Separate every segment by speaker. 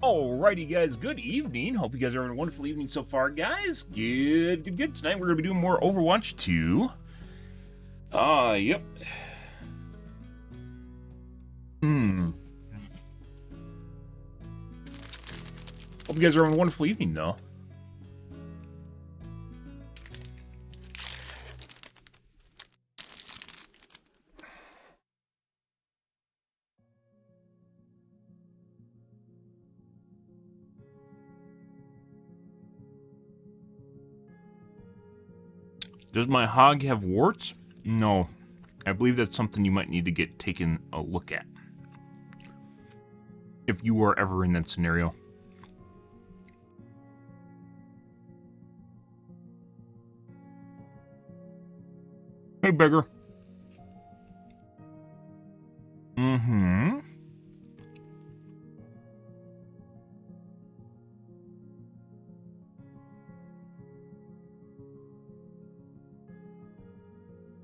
Speaker 1: Alrighty, guys. Good evening. Hope you guys are having a wonderful evening so far, guys. Good. Tonight we're gonna be doing more Overwatch 2. Yep. Hope you guys are having a wonderful evening, though. Does my hog have warts? No. I believe that's something you might need to get taken a look at. If you are ever in that scenario. Hey, beggar.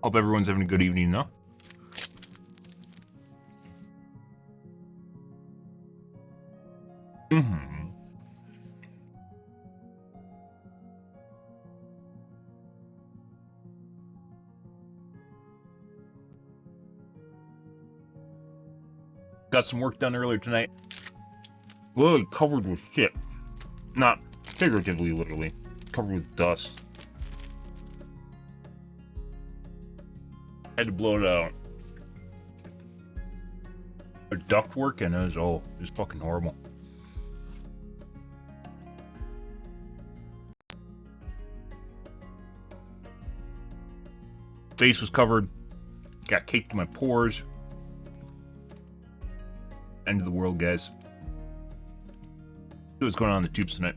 Speaker 1: Hope everyone's having a good evening, though. Got some work done earlier tonight. Literally covered with shit. Not figuratively, literally. Covered with dust. Had to blow it out. A duct work and it was fucking horrible. Face was covered. Got caked in my pores. End of the world, guys. See what's going on in the tubes tonight.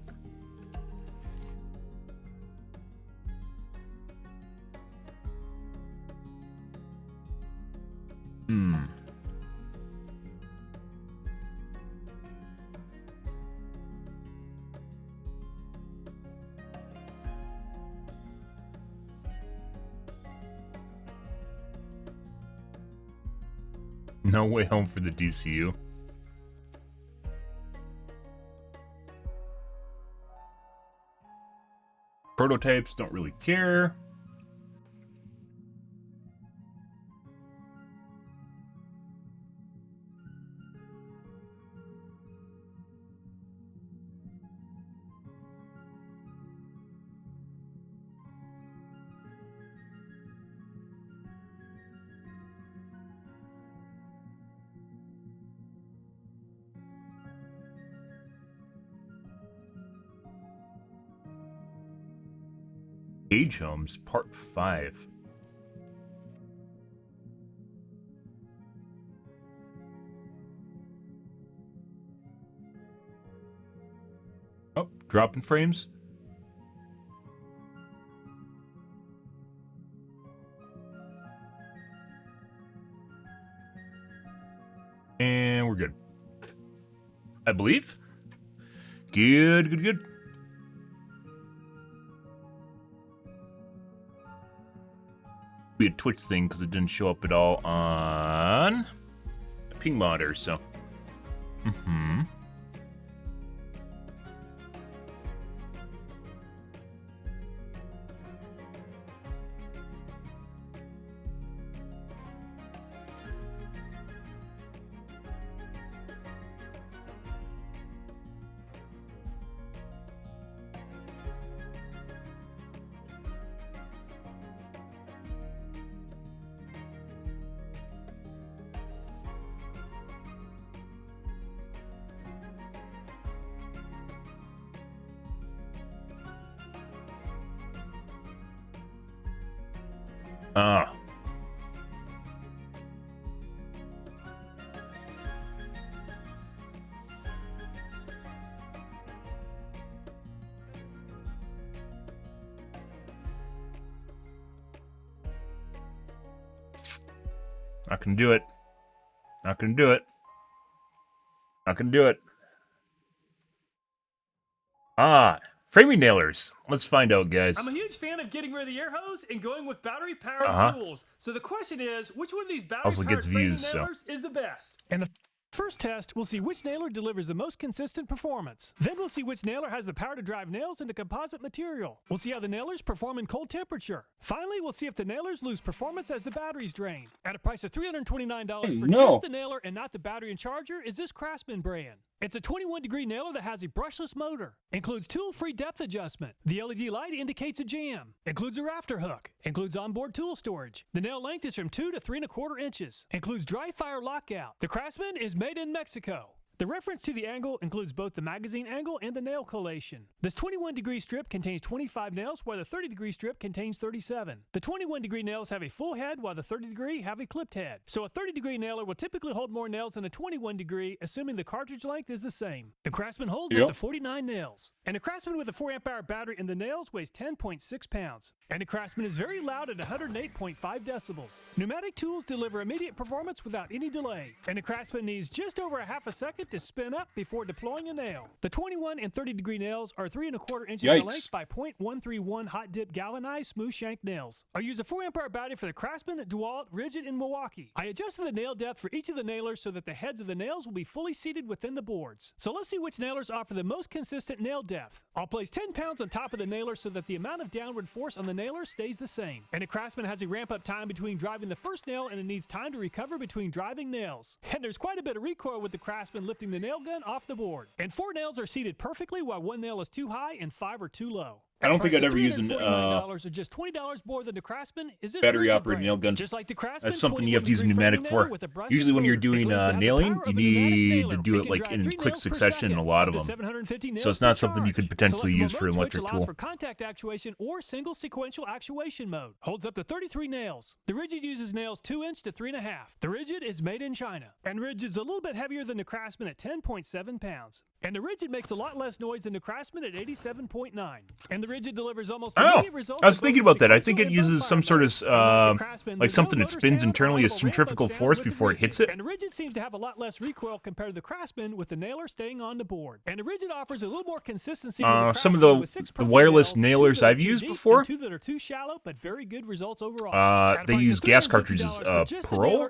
Speaker 1: No way home for the DCU. Prototypes, don't really care. Age Homes, Part 5. Oh, dropping frames. And we're good. I believe. Good. Be a Twitch thing because it didn't show up at all on a ping monitor, so. I can do it. Framing nailers. Let's find out, guys.
Speaker 2: I'm a huge fan of getting rid of the air hose and going with battery-powered tools. So the question is, which one of these battery-powered framing nailers is the best? And First test, we'll see which nailer delivers the most consistent performance. Then we'll see which nailer has the power to drive nails into composite material. We'll see how the nailers perform in cold temperature. Finally, we'll see if the nailers lose performance as the batteries drain. At a price of $329 for just the nailer and not the battery and charger is this Craftsman brand. It's a 21-degree nailer that has a brushless motor. Includes tool-free depth adjustment. The LED light indicates a jam. Includes a rafter hook. Includes onboard tool storage. The nail length is from 2 to 3¼ inches. Includes dry fire lockout. The Craftsman is made in Mexico. The reference to the angle includes both the magazine angle and the nail collation. This 21-degree strip contains 25 nails, while the 30-degree strip contains 37. The 21-degree nails have a full head, while the 30-degree have a clipped head. So a 30-degree nailer will typically hold more nails than a 21-degree, assuming the cartridge length is the same. The Craftsman holds up to 49 nails. And a Craftsman with a 4-amp-hour battery in the nails weighs 10.6 pounds. And a Craftsman is very loud at 108.5 decibels. Pneumatic tools deliver immediate performance without any delay. And a Craftsman needs just over a half a second to spin up before deploying a nail. The 21 and 30-degree nails are 3¼ inches in length by 0.131 hot dip galvanized smooth shank nails. I use a 4-amp-hour battery for the Craftsman, DeWalt, Rigid, and Milwaukee. I adjusted the nail depth for each of the nailers so that the heads of the nails will be fully seated within the boards. So let's see which nailers offer the most consistent nail depth. I'll place 10 pounds on top of the nailer so that the amount of downward force on the nailer stays the same. And a Craftsman has a ramp-up time between driving the first nail, and it needs time to recover between driving nails. And there's quite a bit of recoil with the Craftsman lifting the nail gun off the board. And 4 nails are seated perfectly, while 1 nail is too high and 5 are too low.
Speaker 1: I don't think I'd ever use an
Speaker 2: or just $20 more than the Craftsman. Is this
Speaker 1: battery-operated nail gun?
Speaker 2: Just like the Craftsman,
Speaker 1: that's something you have to use a pneumatic for. Usually when you're doing nailing, you need to do it like in quick succession in a lot of them. So it's not something you could potentially use for an electric tool.
Speaker 2: For contact actuation or single sequential actuation mode. Holds up to 33 nails. The Rigid uses nails 2-inch to 3.5. The Rigid is made in China. And Rigid's a little bit heavier than the Craftsman at 10.7 pounds. And the Rigid makes a lot less noise than the Craftsman at 87.9. And the Rigid delivers almost immediate results.
Speaker 1: I was thinking about that. I think it uses some sort of, like something that spins internally a centrifugal force before it hits it.
Speaker 2: And the Rigid seems to have a lot less recoil compared to the Craftsman, with the nailer staying on the board. And the Rigid offers a little more consistency.
Speaker 1: Some of the wireless nailers I've used before,
Speaker 2: 2 that are too shallow, but very good results overall.
Speaker 1: They use gas cartridges. Parole?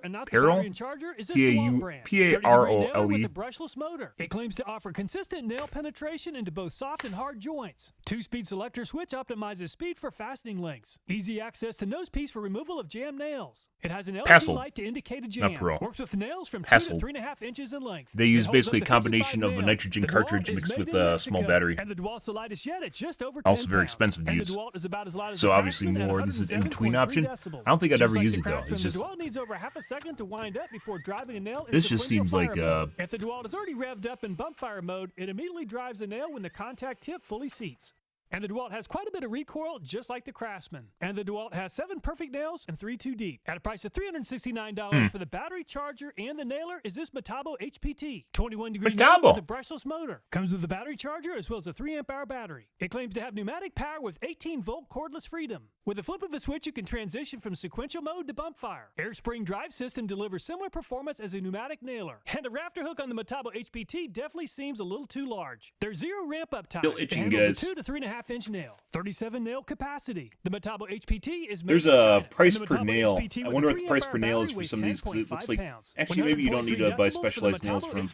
Speaker 1: P-A-R-O-L-E.
Speaker 2: With a brushless motor. It claims to offer consistent nail penetration into both soft and hard joints. 2-speed selector switch optimizes speed for fastening lengths. Easy access to nose piece for removal of jammed nails. It has an LED light to indicate a jam. Works with nails from 2 to 3.5 inches in length.
Speaker 1: They use basically a combination of a nitrogen cartridge mixed with a small battery.
Speaker 2: And the DeWalt's the lightest yet at just over 10
Speaker 1: also very expensive to use. So obviously more. This is an in-between option. I don't think I'd ever use it though. It's just,
Speaker 2: the DeWalt needs over half a second to wind up before driving a nail.
Speaker 1: This just seems like
Speaker 2: if the DeWalt is already revved up in bump fire mode, it immediately drives the nail when the contact tip fully seats. And the DeWalt has quite a bit of recoil, just like the Craftsman. And the DeWalt has 7 perfect nails and 3 too deep. At a price of $369 for the battery, charger, and the nailer is this Metabo HPT. 21-degree nailer with a brushless motor. Comes with a battery charger as well as a 3-amp-hour battery. It claims to have pneumatic power with 18-volt cordless freedom. With a flip of a switch, you can transition from sequential mode to bump fire. Air spring drive system delivers similar performance as a pneumatic nailer. And a rafter hook on the Metabo HPT definitely seems a little too large. There's 0 ramp-up time.
Speaker 1: Still itching, guys.
Speaker 2: A 2 to 3.5-inch nail. 37 nail capacity. The Metabo HPT is made
Speaker 1: There's
Speaker 2: in China.
Speaker 1: a price per nail. I wonder what the price per nail is for some of these. It looks like actually maybe you don't need to buy specialized nails from.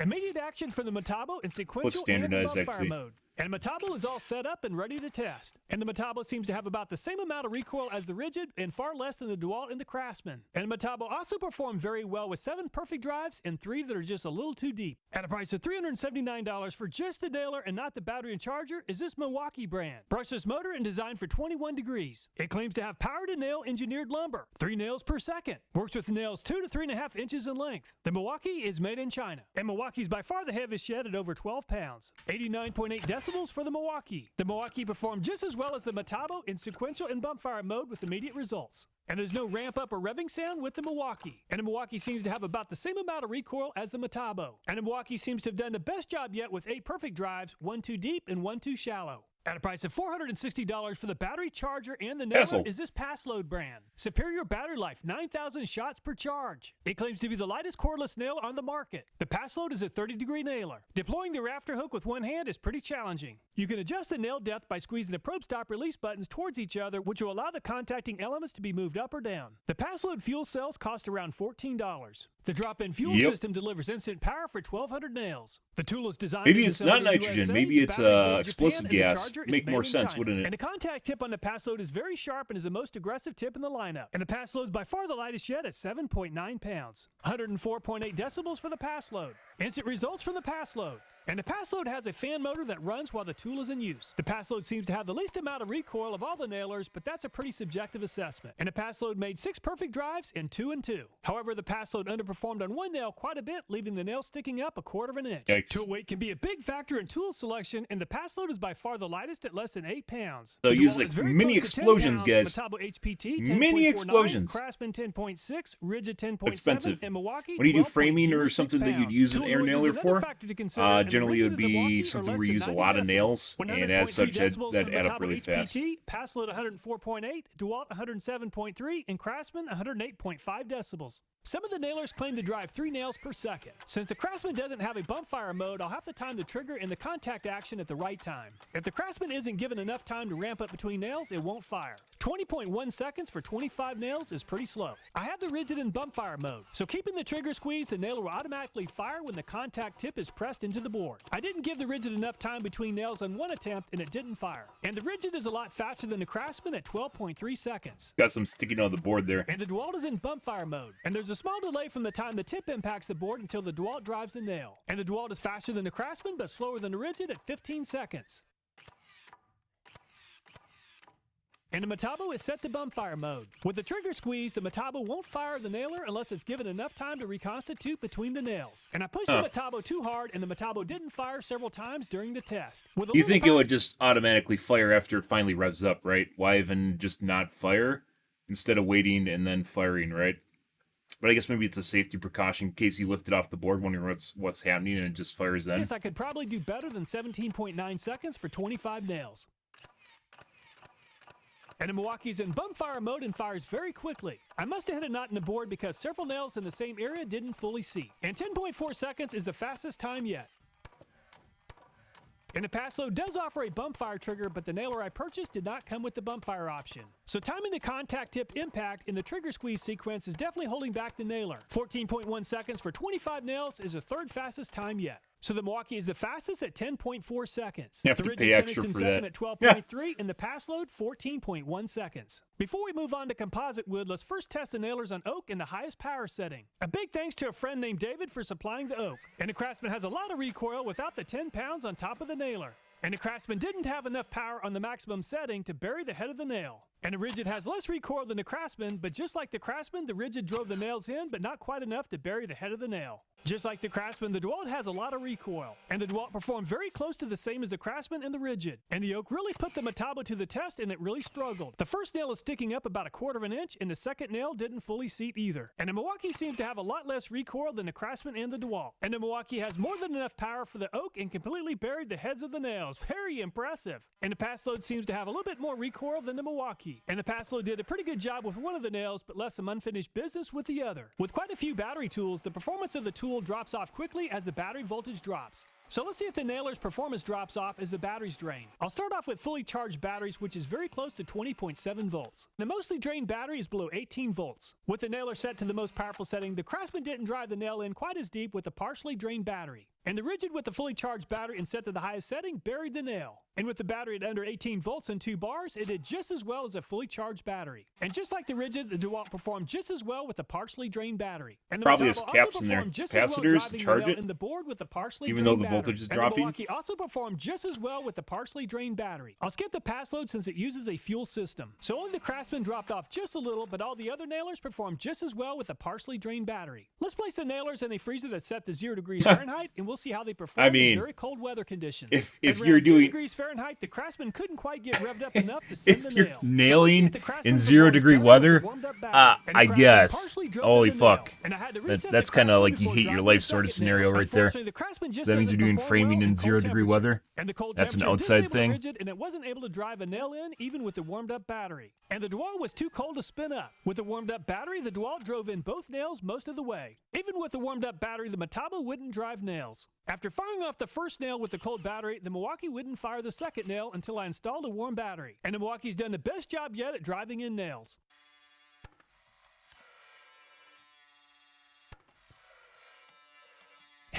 Speaker 2: Immediate action for the Metabo in sequential
Speaker 1: looks standardized
Speaker 2: and bump fire
Speaker 1: actually.
Speaker 2: mode. And Metabo is all set up and ready to test. And the Metabo seems to have about the same amount of recoil as the Rigid and far less than the DeWalt and the Craftsman. And Metabo also performed very well with 7 perfect drives and 3 that are just a little too deep. At a price of $379 for just the nailer and not the battery and charger is this Milwaukee brand. Brushless motor and designed for 21 degrees. It claims to have power to nail engineered lumber. 3 nails per second. Works with nails 2 to 3.5 inches in length. The Milwaukee is made in China. And Milwaukee's by far the heaviest yet at over 12 pounds. 89.8 decibels for the Milwaukee. The Milwaukee performed just as well as the Metabo in sequential and bump fire mode with immediate results. And there's no ramp up or revving sound with the Milwaukee. And the Milwaukee seems to have about the same amount of recoil as the Metabo. And the Milwaukee seems to have done the best job yet with 8 perfect drives, 1 too deep and 1 too shallow. At a price of $460 for the battery, charger, and the nailer is this Passload brand. Superior battery life, 9,000 shots per charge. It claims to be the lightest cordless nail on the market. The Passload is a 30-degree nailer. Deploying the rafter hook with one hand is pretty challenging. You can adjust the nail depth by squeezing the probe stop release buttons towards each other, which will allow the contacting elements to be moved up or down. The Passload fuel cells cost around $14. The drop-in fuel system delivers instant power for 1,200 nails. The tool is designed.
Speaker 1: Maybe it's not nitrogen. Maybe it's explosive gas. Make more sense, wouldn't it?
Speaker 2: And the contact tip on the pass load is very sharp and is the most aggressive tip in the lineup. And the pass load is by far the lightest yet at 7.9 pounds. 104.8 decibels for the pass load. Instant results from the pass load. And the pass load has a fan motor that runs while the tool is in use. The pass load seems to have the least amount of recoil of all the nailers, but that's a pretty subjective assessment. And the pass load made 6 perfect drives in 2 and 2. However, the pass load underperformed on one nail quite a bit, leaving the nail sticking up 1/4 inch.
Speaker 1: Yikes.
Speaker 2: Tool weight can be a big factor in tool selection, and the pass load is by far the lightest at less than 8 pounds.
Speaker 1: So use like mini explosions, guys.
Speaker 2: Metabo HPT,
Speaker 1: Mini explosions.
Speaker 2: Craftsman 10.6, Rigid 10.7,
Speaker 1: Expensive.
Speaker 2: and Milwaukee
Speaker 1: When you do
Speaker 2: 12.06
Speaker 1: framing or something that you'd use an
Speaker 2: pounds.
Speaker 1: air
Speaker 2: Tool noise
Speaker 1: nailer
Speaker 2: is
Speaker 1: for,
Speaker 2: another factor to consider, and
Speaker 1: generally it would
Speaker 2: Rigid and Milwaukee
Speaker 1: be
Speaker 2: are
Speaker 1: something
Speaker 2: less
Speaker 1: where you
Speaker 2: than
Speaker 1: use a
Speaker 2: 90
Speaker 1: lot of
Speaker 2: decibels.
Speaker 1: nails, and as
Speaker 2: 100.3
Speaker 1: such,
Speaker 2: decibels
Speaker 1: that
Speaker 2: from
Speaker 1: add up
Speaker 2: Metabo
Speaker 1: really fast.
Speaker 2: HPT, pass load 104.8, DeWalt 107.3, and Craftsman 108.5 decibels. Some of the nailers claim to drive 3 nails per second. Since the Craftsman doesn't have a bump fire mode, I'll have to time the trigger and the contact action at the right time. If the Craftsman isn't given enough time to ramp up between nails, it won't fire. 20.1 seconds for 25 nails is pretty slow. I have the rigid and bump fire mode, so keeping the trigger squeezed, the nailer will automatically fire when the contact tip is pressed into the board. I didn't give the rigid enough time between nails on one attempt, and it didn't fire. And the rigid is a lot faster than the Craftsman at 12.3 seconds.
Speaker 1: Got some sticking on the board there.
Speaker 2: And the DeWalt is in bump fire mode, and there's a small delay from the time the tip impacts the board until the DeWalt drives the nail. And the DeWalt is faster than the Craftsman, but slower than the rigid at 15 seconds. And the Metabo is set to bump fire mode. With the trigger squeezed, the Metabo won't fire the nailer unless it's given enough time to reconstitute between the nails. And I pushed the Metabo too hard, and the Metabo didn't fire several times during the test.
Speaker 1: You think it would just automatically fire after it finally revs up, right? Why even just not fire instead of waiting and then firing, right? But I guess maybe it's a safety precaution in case you lift it off the board, wondering what's happening, and it just fires then.
Speaker 2: Yes, I could probably do better than 17.9 seconds for 25 nails. And the Milwaukee's in bump fire mode and fires very quickly. I must have hit a knot in the board because several nails in the same area didn't fully seat. And 10.4 seconds is the fastest time yet. And the pass load does offer a bump fire trigger, but the nailer I purchased did not come with the bump fire option. So timing the contact tip impact in the trigger squeeze sequence is definitely holding back the nailer. 14.1 seconds for 25 nails is the 3rd fastest time yet. So the Milwaukee is the fastest at 10.4 seconds.
Speaker 1: You have
Speaker 2: the
Speaker 1: to
Speaker 2: rigid
Speaker 1: pay extra
Speaker 2: finished in
Speaker 1: for
Speaker 2: second
Speaker 1: that.
Speaker 2: at 12.3 and the pass load 14.1 seconds. Before we move on to composite wood, let's first test the nailers on oak in the highest power setting. A big thanks to a friend named David for supplying the oak. And the Craftsman has a lot of recoil without the 10 pounds on top of the nailer. And the Craftsman didn't have enough power on the maximum setting to bury the head of the nail. And the rigid has less recoil than the Craftsman, but just like the Craftsman, the rigid drove the nails in, but not quite enough to bury the head of the nail. Just like the Craftsman, the DeWalt has a lot of recoil, and the DeWalt performed very close to the same as the Craftsman and the rigid. And the oak really put the Metabo to the test, and it really struggled. The first nail is sticking up about 1/4 inch, and the second nail didn't fully seat either. And the Milwaukee seems to have a lot less recoil than the Craftsman and the DeWalt. And the Milwaukee has more than enough power for the oak and completely buried the heads of the nails. Very impressive. And the pass load seems to have a little bit more recoil than the Milwaukee. And the pass load did a pretty good job with one of the nails, but left some unfinished business with the other. With quite a few battery tools, the performance of the tool drops off quickly as the battery voltage drops. So let's see if the nailer's performance drops off as the batteries drain. I'll start off with fully charged batteries, which is very close to 20.7 volts. The mostly drained battery is below 18 volts. With the nailer set to the most powerful setting, the Craftsman didn't drive the nail in quite as deep with the partially drained battery. And the rigid with the fully charged battery and set to the highest setting buried the nail. And with the battery at under 18 volts and 2 bars, it did just as well as a fully charged battery. And just like the rigid, the DeWalt performed just as well with the partially drained battery. And the
Speaker 1: Probably has
Speaker 2: Metabo
Speaker 1: caps
Speaker 2: also
Speaker 1: in there,
Speaker 2: performed just as well
Speaker 1: capacitors to
Speaker 2: driving the
Speaker 1: charge
Speaker 2: nail
Speaker 1: it,
Speaker 2: in the board with the partially
Speaker 1: even though
Speaker 2: drained
Speaker 1: the voltage
Speaker 2: battery.
Speaker 1: is
Speaker 2: And
Speaker 1: dropping.
Speaker 2: the Milwaukee also performed just as well with the partially drained battery. I'll skip the pass load since it uses a fuel system. So only the Craftsman dropped off just a little, but all the other nailers performed just as well with the partially drained battery. Let's place the nailers in a freezer that's set to 0 degrees Fahrenheit, and we'll see how they perform in very cold weather conditions.
Speaker 1: If
Speaker 2: At
Speaker 1: you're
Speaker 2: around 0
Speaker 1: doing
Speaker 2: degrees Fahrenheit, the Craftsman couldn't quite get revved up enough to send the
Speaker 1: if you're
Speaker 2: nail.
Speaker 1: nailing
Speaker 2: So
Speaker 1: in 0 degree weather, I guess. Holy fuck. That's kind of like you hate your life sort of scenario right there. That means you're doing framing in 0 degree weather. That's an outside thing.
Speaker 2: Rigid, and it wasn't able to drive a nail in even with the warmed up battery. And the DeWalt was too cold to spin up. With the warmed up battery, the DeWalt drove in both nails most of the way. Even with the warmed up battery, the Metabo wouldn't drive nails. After firing off the first nail with the cold battery, the Milwaukee wouldn't fire the second nail until I installed a warm battery. And the Milwaukee's done the best job yet at driving in nails.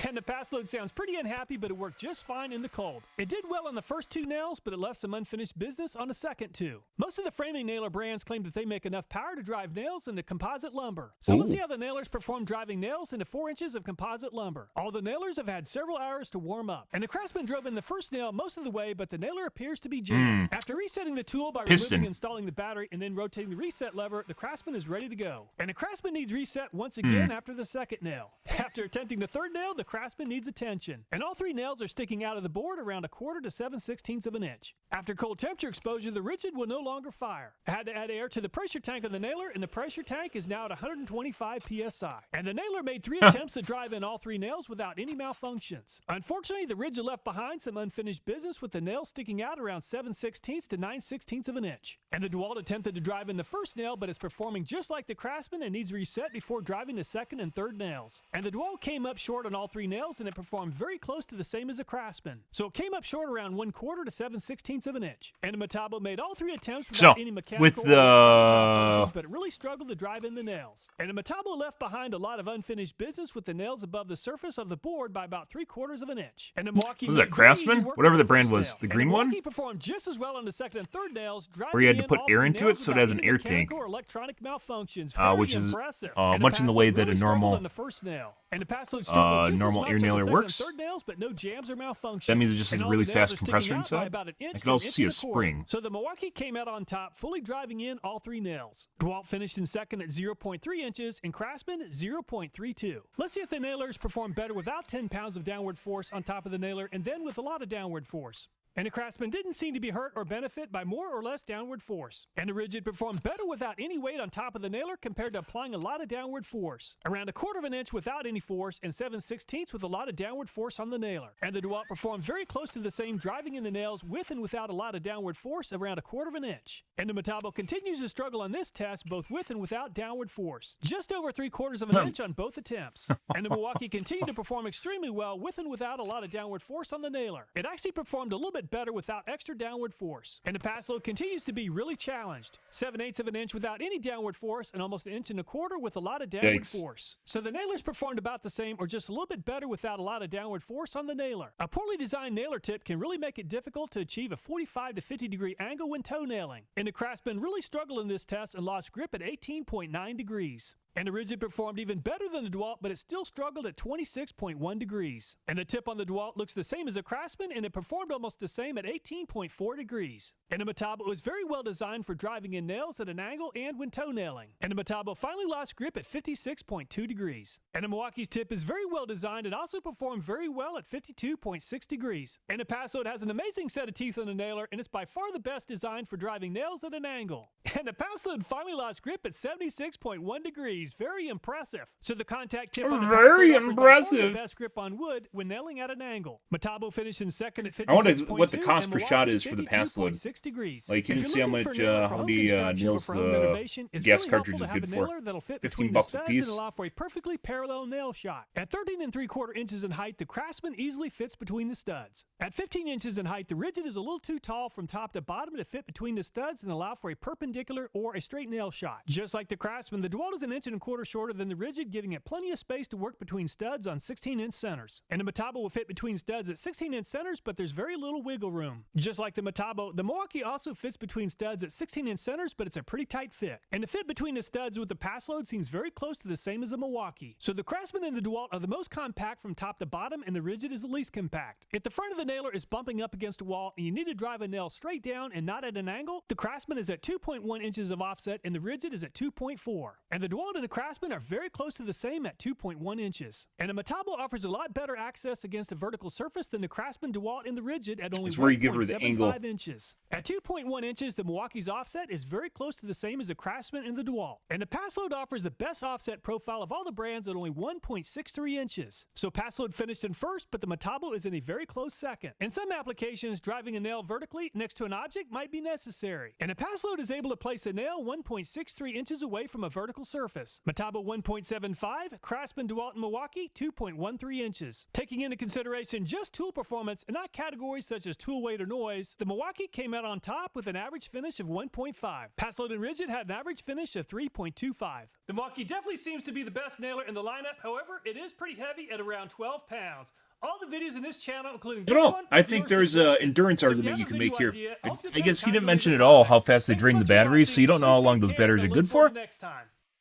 Speaker 2: And the pass load sounds pretty unhappy, but it worked just fine in the cold. It did well on the first 2 nails, but it left some unfinished business on the second 2. Most of the framing nailer brands claim that they make enough power to drive nails into composite lumber. So let's see how the nailers perform driving nails into 4 inches of composite lumber. All the nailers have had several hours to warm up, and the Craftsman drove in the first nail most of the way, but the nailer appears to be jammed. After resetting the tool by removing and installing the battery and then rotating the reset lever, the Craftsman is ready to go. And the Craftsman needs reset once again after the second nail. After attempting the third nail, the Craftsman needs attention. And all 3 nails are sticking out of the board around 1/4 to 7/16 of an inch. After cold temperature exposure, the rigid will no longer fire. I had to add air to the pressure tank of the nailer, and the pressure tank is now at 125 psi. And the nailer made 3 attempts to drive in all 3 nails without any malfunctions. Unfortunately, the rigid left behind some unfinished business with the nails sticking out around 7/16 to 9/16 of an inch. And the DeWalt attempted to drive in the first nail, but it's performing just like the Craftsman and needs reset before driving the second and third nails. And the DeWalt came up short on all 3 nails, and it performed very close to the same as the Craftsman. So it came up short around 1/4 to 7/16 of an inch. And the Metabo made all 3 attempts without any mechanical malfunctions, but it really struggled to drive in the nails. And the Metabo left behind a lot of unfinished business with the nails above the surface of the board by about 3/4 of an inch. And the Milwaukee
Speaker 1: was that Craftsman? Whatever the brand was, the green one?
Speaker 2: Milwaukee performed just as well on the second and third nails, driving
Speaker 1: Where you had to put
Speaker 2: all
Speaker 1: air
Speaker 2: 3
Speaker 1: into it
Speaker 2: nails
Speaker 1: so it
Speaker 2: without
Speaker 1: has an
Speaker 2: any
Speaker 1: air
Speaker 2: mechanical
Speaker 1: tank.
Speaker 2: or electronic malfunctions.
Speaker 1: Which is
Speaker 2: impressive.
Speaker 1: much in the way that a normal
Speaker 2: on the first nail. And the pass load struggled just
Speaker 1: normal
Speaker 2: as
Speaker 1: air
Speaker 2: much on the
Speaker 1: nailer
Speaker 2: second
Speaker 1: works.
Speaker 2: and third nails, but no jams or malfunctions.
Speaker 1: That means it just has
Speaker 2: And
Speaker 1: a
Speaker 2: all
Speaker 1: really
Speaker 2: the nails
Speaker 1: fast
Speaker 2: are sticking
Speaker 1: compressor
Speaker 2: out by
Speaker 1: inside.
Speaker 2: about an inch
Speaker 1: I
Speaker 2: to
Speaker 1: can also
Speaker 2: an
Speaker 1: see a
Speaker 2: inch and 1/4.
Speaker 1: spring.
Speaker 2: So the Milwaukee came out on top, fully driving in all 3 nails. DeWalt finished in second at 0.3 inches, and Craftsman 0.32. Let's see if the nailers perform better without 10 pounds of downward force on top of the nailer, and then with a lot of downward force. And the Craftsman didn't seem to be hurt or benefit by more or less downward force. And the rigid performed better without any weight on top of the nailer compared to applying a lot of downward force. Around 1/4 of an inch without any force, and 7/16 with a lot of downward force on the nailer. And the DeWalt performed very close to the same driving in the nails with and without a lot of downward force around 1/4 of an inch. And the Metabo continues to struggle on this test both with and without downward force. Just over 3/4 of an inch on both attempts. And the Milwaukee continued to perform extremely well with and without a lot of downward force on the nailer. It actually performed a little bit better without extra downward force. And the pass load continues to be really challenged. 7/8 of an inch without any downward force, and almost 1.25 inches with a lot of downward force. So the nailers performed about the same or just a little bit better without a lot of downward force on the nailer. A poorly designed nailer tip can really make it difficult to achieve a 45 to 50 degree angle when toe nailing. And the Craftsman really struggled in this test and lost grip at 18.9 degrees. And the rigid performed even better than the DeWalt, but it still struggled at 26.1 degrees. And the tip on the DeWalt looks the same as a Craftsman, and it performed almost the same at 18.4 degrees. And the Metabo was very well designed for driving in nails at an angle and when toe nailing. And the Metabo finally lost grip at 56.2 degrees. And the Milwaukee's tip is very well designed and also performed very well at 52.6 degrees. And the pass load has an amazing set of teeth on the nailer, and it's by far the best designed for driving nails at an angle. And the pass load finally lost grip at 76.1 degrees. Very impressive. So the contact tip on the
Speaker 1: very
Speaker 2: pass load
Speaker 1: impressive.
Speaker 2: offers by far the best grip on wood when nailing at an angle. Metabo finished in second at 56.2.
Speaker 1: I wonder what the cost per shot is for the pass load.
Speaker 2: 52.6 degrees.
Speaker 1: Like, you
Speaker 2: If
Speaker 1: can
Speaker 2: you're
Speaker 1: see how
Speaker 2: looking
Speaker 1: much,
Speaker 2: for a nailer for
Speaker 1: how
Speaker 2: home
Speaker 1: many
Speaker 2: construction or
Speaker 1: nails
Speaker 2: for home
Speaker 1: the
Speaker 2: renovation, it's
Speaker 1: gas
Speaker 2: really
Speaker 1: cartridge
Speaker 2: helpful
Speaker 1: is
Speaker 2: to have
Speaker 1: good
Speaker 2: a
Speaker 1: for.
Speaker 2: nailer that'll fit
Speaker 1: 15
Speaker 2: between
Speaker 1: bucks
Speaker 2: the
Speaker 1: a
Speaker 2: studs
Speaker 1: piece.
Speaker 2: and allow for a perfectly parallel nail shot. At 13 3/4 inches in height, the Craftsman easily fits between the studs. At 15 inches in height, the rigid is a little too tall from top to bottom to fit between the studs and allow for a perpendicular or a straight nail shot. Just like the Craftsman, the DeWalt is an 1.25 inches shorter than the rigid, giving it plenty of space to work between studs on 16-inch centers. And the Metabo will fit between studs at 16-inch centers, but there's very little wiggle room. Just like the Metabo, the Milwaukee also fits between studs at 16-inch centers, but it's a pretty tight fit. And the fit between the studs with the pass load seems very close to the same as the Milwaukee. So the Craftsman and the DeWalt are the most compact from top to bottom, and the rigid is the least compact. If the front of the nailer is bumping up against a wall and you need to drive a nail straight down and not at an angle, the Craftsman is at 2.1 inches of offset and the rigid is at 2.4. And the DeWalt and the Craftsman are very close to the same at 2.1 inches. And the Metabo offers a lot better access against a vertical surface than the Craftsman, DeWalt, and the rigid at only 1.75 inches. At 2.1 inches, the Milwaukee's offset is very close to the same as the Craftsman and the DeWalt. And the pass load offers the best offset profile of all the brands at only 1.63 inches. So pass load finished in first, but the Metabo is in a very close second. In some applications, driving a nail vertically next to an object might be necessary. And a pass load is able to place a nail 1.63 inches away from a vertical surface. Texas. Metabo 1.75, Craftsman DeWalt in Milwaukee 2.13 inches. Taking into consideration just tool performance and not categories such as tool weight or noise, the Milwaukee came out on top with an average finish of 1.5. Pass Load and Rigid had an average finish of 3.25. The Milwaukee definitely seems to be the best nailer in the lineup. However, it is pretty heavy at around 12 pounds. All the videos in this channel, including this one,
Speaker 1: I think there's an endurance argument you can make here.
Speaker 2: idea,
Speaker 1: I guess he didn't mention at all how fast they drain the batteries, so you don't know how long those batteries are good for.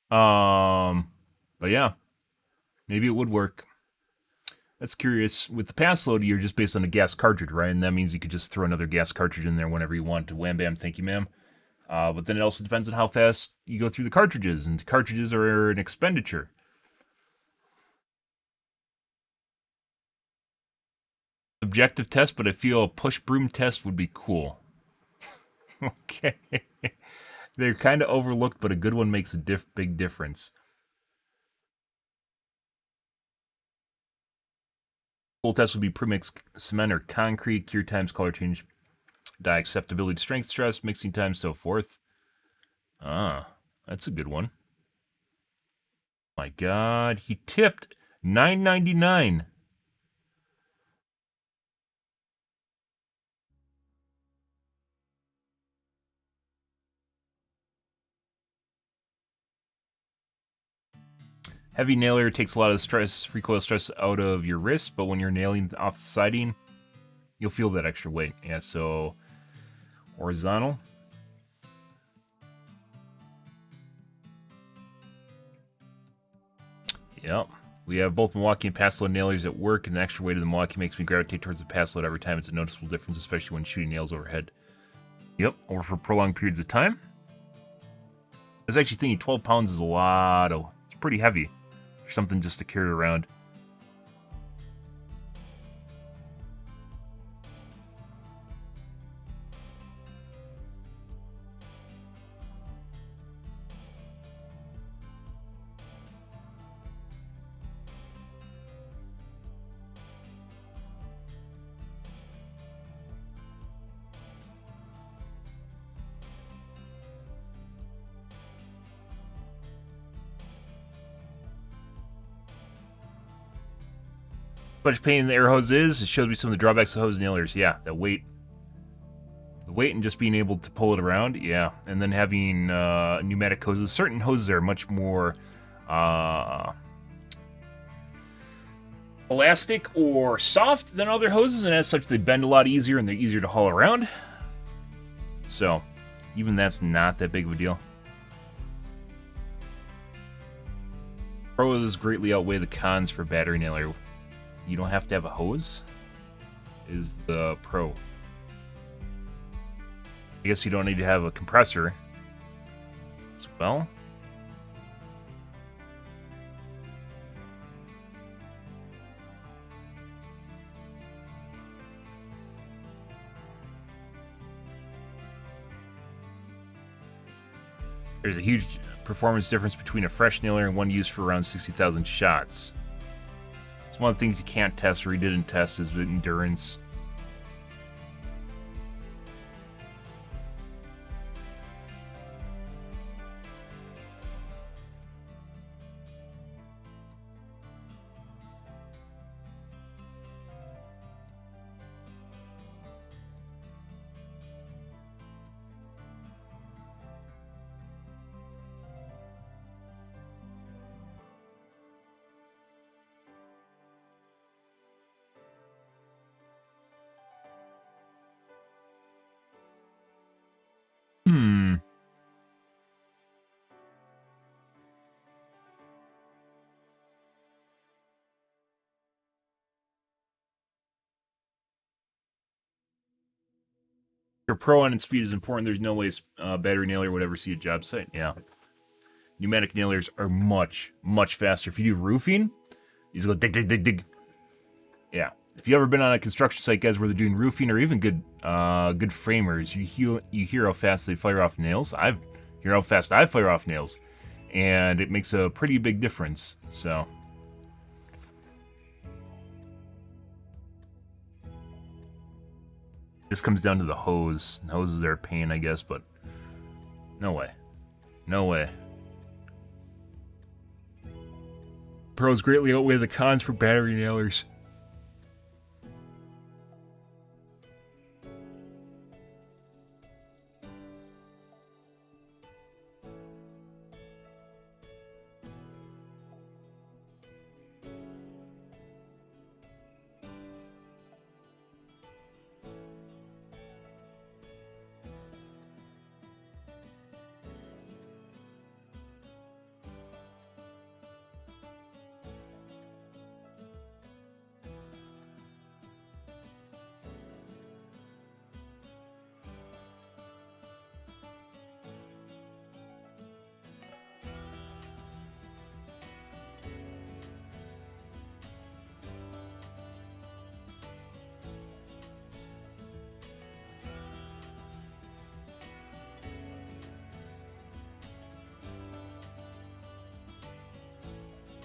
Speaker 1: But yeah, maybe it would work. That's curious. With the pass load, you're just based on a gas cartridge, right? And that means you could just throw another gas cartridge in there whenever you want. Wham bam, thank you, ma'am. But then it also depends on how fast you go through the cartridges, and the cartridges are an expenditure. Subjective test, but I feel a push broom test would be cool. Okay. They're kind of overlooked, but a good one makes a big difference. Cool test would be premix cement or concrete, cure times, color change, dye acceptability to strength, stress, mixing times, so forth. Ah, that's a good one. My God, he tipped $9.99. Heavy nailer takes a lot of stress, recoil stress out of your wrist, but when you're nailing off the siding, you'll feel that extra weight. Yeah, so horizontal. Yep. We have both Milwaukee and pass load nailers at work, and the extra weight of the Milwaukee makes me gravitate towards the pass load every time. It's a noticeable difference, especially when shooting nails overhead. Yep, or for prolonged periods of time. I was actually thinking 12 pounds is a lot. It's pretty heavy. Something just to carry around. Much pain the air hose is. It shows me some of the drawbacks of hose nailers. Yeah, the weight and just being able to pull it around. Yeah, and then having pneumatic hoses. Certain hoses are much more elastic or soft than other hoses, and as such, they bend a lot easier and they're easier to haul around. So, even that's not that big of a deal. Pros greatly outweigh the cons for battery nailer. You don't have to have a hose, is the pro. I guess you don't need to have a compressor as well. There's a huge performance difference between a fresh nailer and one used for around 60,000 shots. It's one of the things you can't test or you didn't test is endurance. Your pro on and speed is important. There's no way battery nailer would ever see a job site. Yeah. Pneumatic nailers are much, much faster. If you do roofing, you just go dig, dig, dig, dig. Yeah. If you ever been on a construction site, guys, where they're doing roofing or even good framers, you hear how fast they fire off nails. I hear how fast I fire off nails, and it makes a pretty big difference. So. This comes down to the hose. Hoses are a pain, I guess, but no way. No way. pros greatly outweigh the cons for battery nailers.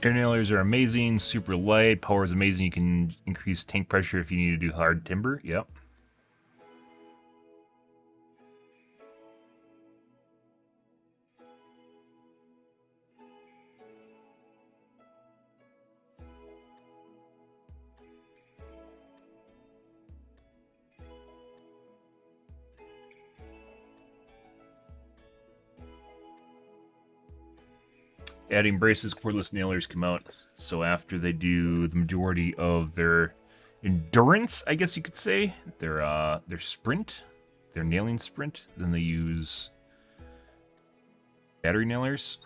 Speaker 1: Air nailers are amazing, super light, power is amazing. You can increase tank pressure if you need to do hard timber. Yep. Adding braces, cordless nailers come out. So after they do the majority of their endurance, I guess you could say, their sprint, their nailing sprint, then they use battery nailers.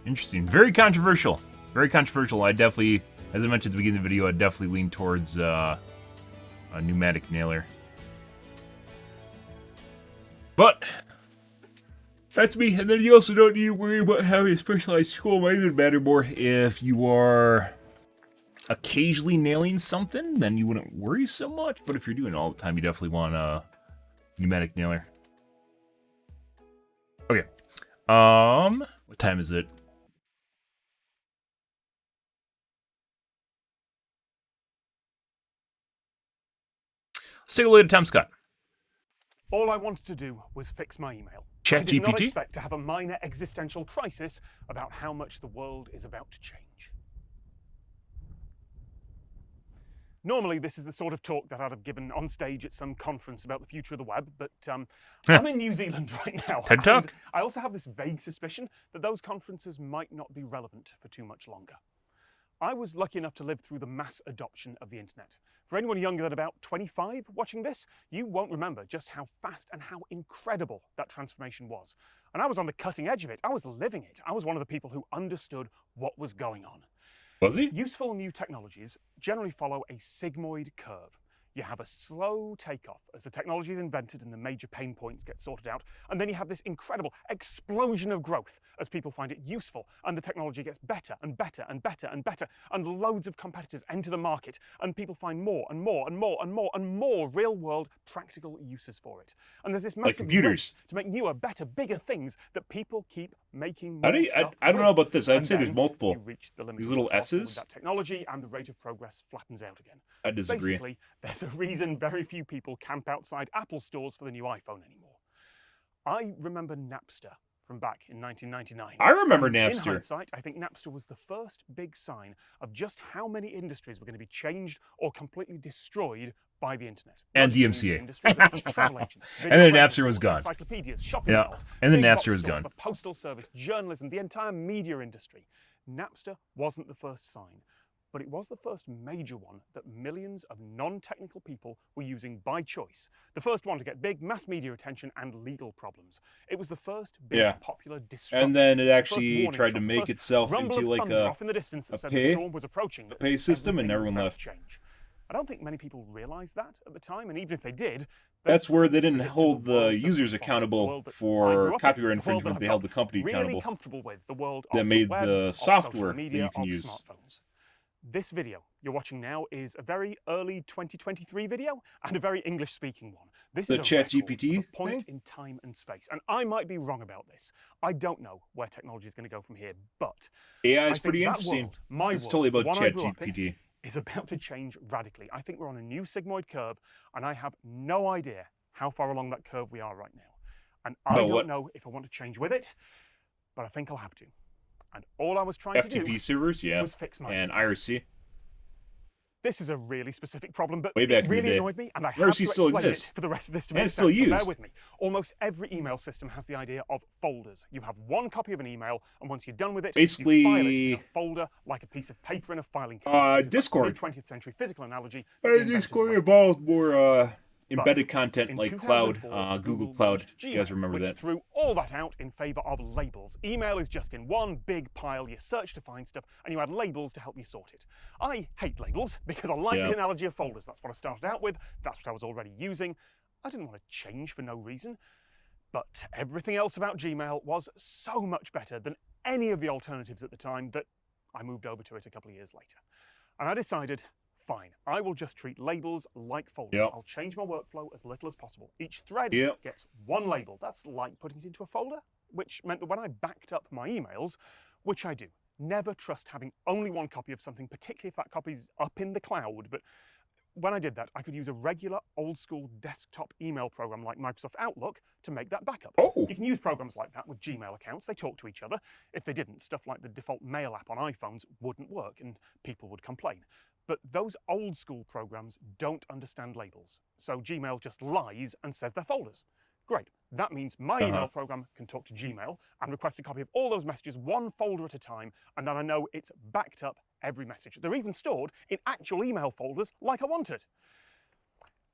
Speaker 1: Interesting. Very controversial. Very controversial. I definitely, as I mentioned at the beginning of the video, I definitely lean towards a pneumatic nailer. But that's me. And then you also don't need to worry about having a specialized tool. It might even matter more if you are occasionally nailing something, then you wouldn't worry so much. But if you're doing it all the time, you definitely want a pneumatic nailer. Okay. What time is it? Let's take a look at Tom Scott.
Speaker 2: All I wanted to do was fix my email.
Speaker 1: ChatGPT?
Speaker 2: I did not expect to have a minor existential crisis about how much the world is about to change. Normally, this is the sort of talk that I'd have given on stage at some conference about the future of the web, but I'm in New Zealand right now.
Speaker 1: TED Talk?
Speaker 2: I also have this vague suspicion that those conferences might not be relevant for too much longer. I was lucky enough to live through the mass adoption of the internet. For anyone younger than about 25 watching this, you won't remember just how fast and how incredible that transformation was. And I was on the cutting edge of it. I was living it. I was one of the people who understood what was going on.
Speaker 1: Was he?
Speaker 2: Useful new technologies generally follow a sigmoid curve. You have a slow takeoff as the technology is invented and the major pain points get sorted out, and then you have this incredible explosion of growth as people find it useful and the technology gets better and better and better and better, and loads of competitors enter the market and people find more and more and more and more and more real-world practical uses for it. And there's this massive race to make newer, better, bigger things that people keep making more stuff
Speaker 1: I don't know about this. I'd
Speaker 2: and
Speaker 1: say there's
Speaker 2: then
Speaker 1: multiple.
Speaker 2: you reach the limit
Speaker 1: These
Speaker 2: of
Speaker 1: little
Speaker 2: what's possible
Speaker 1: S's?
Speaker 2: with that technology, and the rate of progress flattens out again.
Speaker 1: I disagree.
Speaker 2: Basically, there's a reason very few people camp outside Apple stores for the new iPhone anymore. I remember Napster from back in 1999.
Speaker 1: I remember
Speaker 2: In
Speaker 1: Napster.
Speaker 2: hindsight, I think Napster was the first big sign of just how many industries were going to be changed or completely destroyed by the internet.
Speaker 1: And
Speaker 2: Not just the
Speaker 1: DMCA.
Speaker 2: music industry, but travel agents,
Speaker 1: And then
Speaker 2: video
Speaker 1: Napster was
Speaker 2: stores,
Speaker 1: gone.
Speaker 2: Encyclopedias, shopping
Speaker 1: Yeah,
Speaker 2: malls,
Speaker 1: and then
Speaker 2: big box
Speaker 1: Napster was
Speaker 2: stores,
Speaker 1: gone.
Speaker 2: the postal service, journalism, the entire media industry. Napster wasn't the first sign, but it was the first major one that millions of non-technical people were using by choice. The first one to get big mass media attention and legal problems. It was the first big popular disruption.
Speaker 1: And then it
Speaker 2: The
Speaker 1: actually
Speaker 2: first
Speaker 1: tried to
Speaker 2: warning
Speaker 1: make
Speaker 2: shot, the
Speaker 1: itself
Speaker 2: first rumble
Speaker 1: into
Speaker 2: of
Speaker 1: like
Speaker 2: thunder
Speaker 1: a
Speaker 2: off in the distance that said
Speaker 1: pay-
Speaker 2: the storm was approaching, that
Speaker 1: pay system, and
Speaker 2: everything was
Speaker 1: everyone
Speaker 2: about
Speaker 1: left.
Speaker 2: to change.
Speaker 3: I don't think many people realized that at the time, and even if they did,
Speaker 1: That's where they didn't
Speaker 3: predicted
Speaker 1: hold
Speaker 3: the world
Speaker 1: the
Speaker 3: that
Speaker 1: users
Speaker 3: would follow, the
Speaker 1: accountable
Speaker 3: world that I
Speaker 1: for
Speaker 3: grew up in,
Speaker 1: copyright
Speaker 3: the world that
Speaker 1: infringement.
Speaker 3: I've
Speaker 1: They
Speaker 3: got
Speaker 1: held the company
Speaker 3: really
Speaker 1: accountable
Speaker 3: comfortable with, the world
Speaker 1: that
Speaker 3: of
Speaker 1: made
Speaker 3: the web,
Speaker 1: the
Speaker 3: of
Speaker 1: software
Speaker 3: social
Speaker 1: that
Speaker 3: media,
Speaker 1: you can
Speaker 3: of
Speaker 1: use.
Speaker 3: smartphones. This video you're watching now is a very early 2023 video and a very English-speaking one. This
Speaker 1: The
Speaker 3: is a
Speaker 1: ChatGPT
Speaker 3: record of a point
Speaker 1: thing?
Speaker 3: in time and space, and I might be wrong about this. I don't know where technology is going to go from here, but
Speaker 1: AI
Speaker 3: I
Speaker 1: is
Speaker 3: think
Speaker 1: pretty
Speaker 3: that
Speaker 1: interesting.
Speaker 3: world, my
Speaker 1: It's
Speaker 3: world,
Speaker 1: totally
Speaker 3: the
Speaker 1: about
Speaker 3: one I grew up in,
Speaker 1: ChatGPT.
Speaker 3: is about to change radically. I think we're on a new sigmoid curve, and I have no idea how far along that curve we are right now. And I don't know if I want to change with it, but I think I'll have to. And all I was trying to
Speaker 1: FTP
Speaker 3: do
Speaker 1: servers, yeah,
Speaker 3: was fix my
Speaker 1: and
Speaker 3: email.
Speaker 1: IRC.
Speaker 3: This is a really specific problem, but
Speaker 1: Way back
Speaker 3: it
Speaker 1: in the
Speaker 3: really
Speaker 1: day.
Speaker 3: annoyed me, and I
Speaker 1: IRC
Speaker 3: have to
Speaker 1: still
Speaker 3: explain
Speaker 1: exists.
Speaker 3: it for the rest of this to
Speaker 1: And
Speaker 3: make
Speaker 1: it's still
Speaker 3: sense, so bear
Speaker 1: used.
Speaker 3: with me. Almost every email system has the idea of folders. You have one copy of an email, and once you're done with it,
Speaker 1: Basically,
Speaker 3: you file it in a folder like a piece of paper in a filing cabinet.
Speaker 1: Discord.
Speaker 3: Mid-20th century physical analogy. that the inventors
Speaker 1: Discord
Speaker 3: went
Speaker 1: involved more embedded
Speaker 3: But
Speaker 1: content
Speaker 3: in
Speaker 1: like Cloud,
Speaker 3: 2004,
Speaker 1: Google Cloud.
Speaker 3: launched
Speaker 1: You guys
Speaker 3: Gmail,
Speaker 1: remember
Speaker 3: which
Speaker 1: that?
Speaker 3: threw all that out in favor of labels. Email is just in one big pile. You search to find stuff, and you add labels to help you sort it. I hate labels because I like the analogy of folders. That's what I started out with. That's what I was already using. I didn't want to change for no reason. But everything else about Gmail was so much better than any of the alternatives at the time that I moved over to it a couple of years later. And I decided, fine, I will just treat labels like folders. I'll change my workflow as little as possible. Each thread gets one label. That's like putting it into a folder, which meant that when I backed up my emails, which I do, never trust having only one copy of something, particularly if that copy's up in the cloud. But when I did that, I could use a regular old-school desktop email program like Microsoft Outlook to make that backup. You can use programs like that with Gmail accounts. They talk to each other. If they didn't, stuff like the default mail app on iPhones wouldn't work and people would complain. But those old-school programs don't understand labels. So Gmail just lies and says they're folders. Great. That means my email program can talk to Gmail and request a copy of all those messages, one folder at a time, and then I know it's backed up every message. They're even stored in actual email folders like I wanted.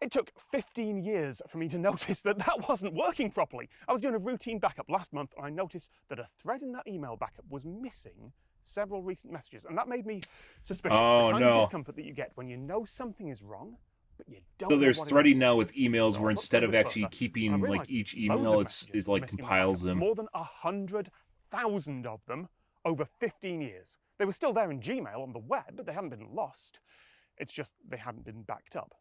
Speaker 3: It took 15 years for me to notice that that wasn't working properly. I was doing a routine backup last month, and I noticed that a thread in that email backup was missing several recent messages, and that made me suspicious. The kind of discomfort that you get when you know something is wrong, but you don't.
Speaker 1: So there's
Speaker 3: know what
Speaker 1: threading now with emails where instead of actually
Speaker 3: further,
Speaker 1: keeping like each email, it like compiles them.
Speaker 3: More than 100,000 of them over 15 years. They were still there in Gmail on the web, but they hadn't been lost. It's just they hadn't been backed up.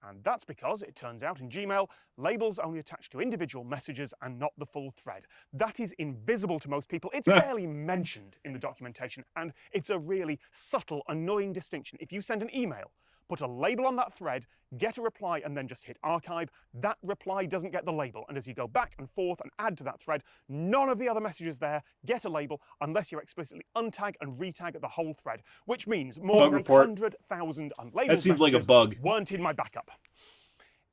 Speaker 3: And that's because, it turns out, in Gmail, labels only attach to individual messages and not the full thread. That is invisible to most people. It's barely mentioned in the documentation, and it's a really subtle, annoying distinction. If you send an email, put a label on that thread, get a reply, and then just hit archive, that reply doesn't get the label. And as you go back and forth and add to that thread, none of the other messages there get a label unless you explicitly untag and retag the whole thread, which means more than 100,000 unlabeled
Speaker 1: that seems like a
Speaker 3: messages
Speaker 1: bug.
Speaker 3: weren't in my backup.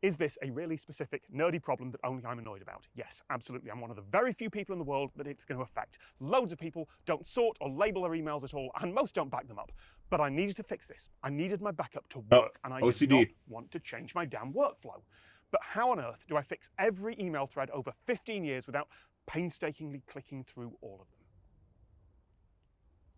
Speaker 3: Is this a really specific, nerdy problem that only I'm annoyed about? Yes, absolutely. I'm one of the very few people in the world that it's going to affect. Loads of people don't sort or label their emails at all, and most don't back them up. But I needed to fix this. I needed my backup to work, and I did not want to change my damn workflow. But how on earth do I fix every email thread over 15 years without painstakingly clicking through all of them?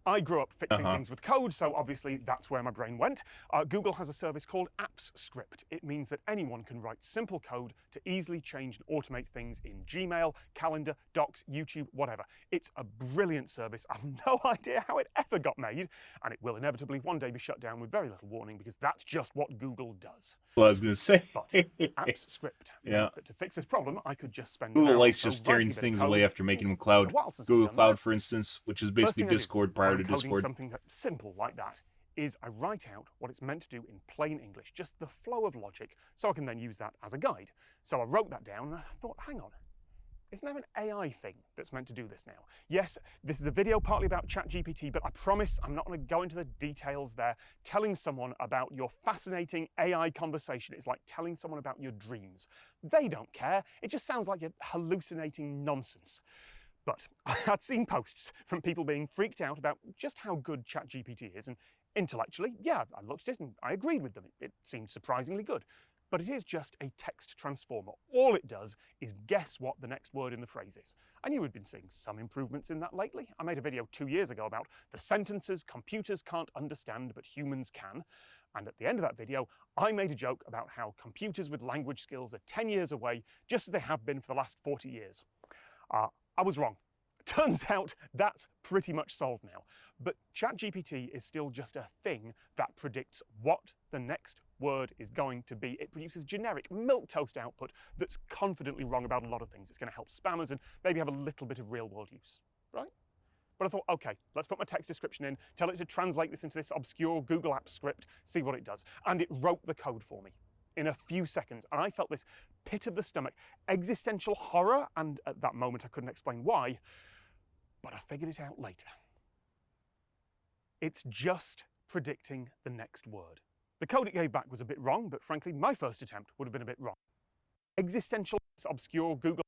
Speaker 3: I grew up fixing things with code, so obviously that's where my brain went. Google has a service called AppsScript. It means that anyone can write simple code to easily change and automate things in Gmail, Calendar, Docs, YouTube, whatever. It's a brilliant service. I have no idea how it ever got made, and it will inevitably one day be shut down with very little warning because that's just what Google does.
Speaker 1: Well, I was going to say.
Speaker 3: But AppsScript meant that to fix this problem, I could just spend
Speaker 1: Google likes just tearing things away after making them cloud. Google Cloud, for instance, which is basically Discord prior to Discord.
Speaker 3: Something that's simple like that is I write out what it's meant to do in plain English, just the flow of logic, so I can then use that as a guide. So I wrote that down and I thought, hang on, isn't there an AI thing that's meant to do this now? Yes, this is a video partly about ChatGPT, but I promise I'm not going to go into the details there. Telling someone about your fascinating AI conversation is like telling someone about your dreams. They don't care. It just sounds like you're hallucinating nonsense. But I had seen posts from people being freaked out about just how good ChatGPT is, and intellectually, yeah, I looked at it and I agreed with them. It seemed surprisingly good. But it is just a text transformer. All it does is guess what the next word in the phrase is. And you had been seeing some improvements in that lately. I made a video 2 years ago about the sentences computers can't understand but humans can. And at the end of that video, I made a joke about how computers with language skills are 10 years away, just as they have been for the last 40 years. I was wrong. Turns out that's pretty much solved now. But ChatGPT is still just a thing that predicts what the next word is going to be. It produces generic milquetoast output that's confidently wrong about a lot of things. It's going to help spammers and maybe have a little bit of real-world use, right? But I thought, okay, let's put my text description in, tell it to translate this into this obscure Google Apps script, see what it does. And it wrote the code for me in a few seconds. And I felt this pit of the stomach, existential horror, and at that moment I couldn't explain why, but I figured it out later. It's just predicting the next word. The code it gave back was a bit wrong, but frankly, my first attempt would have been a bit wrong. Existential, obscure Google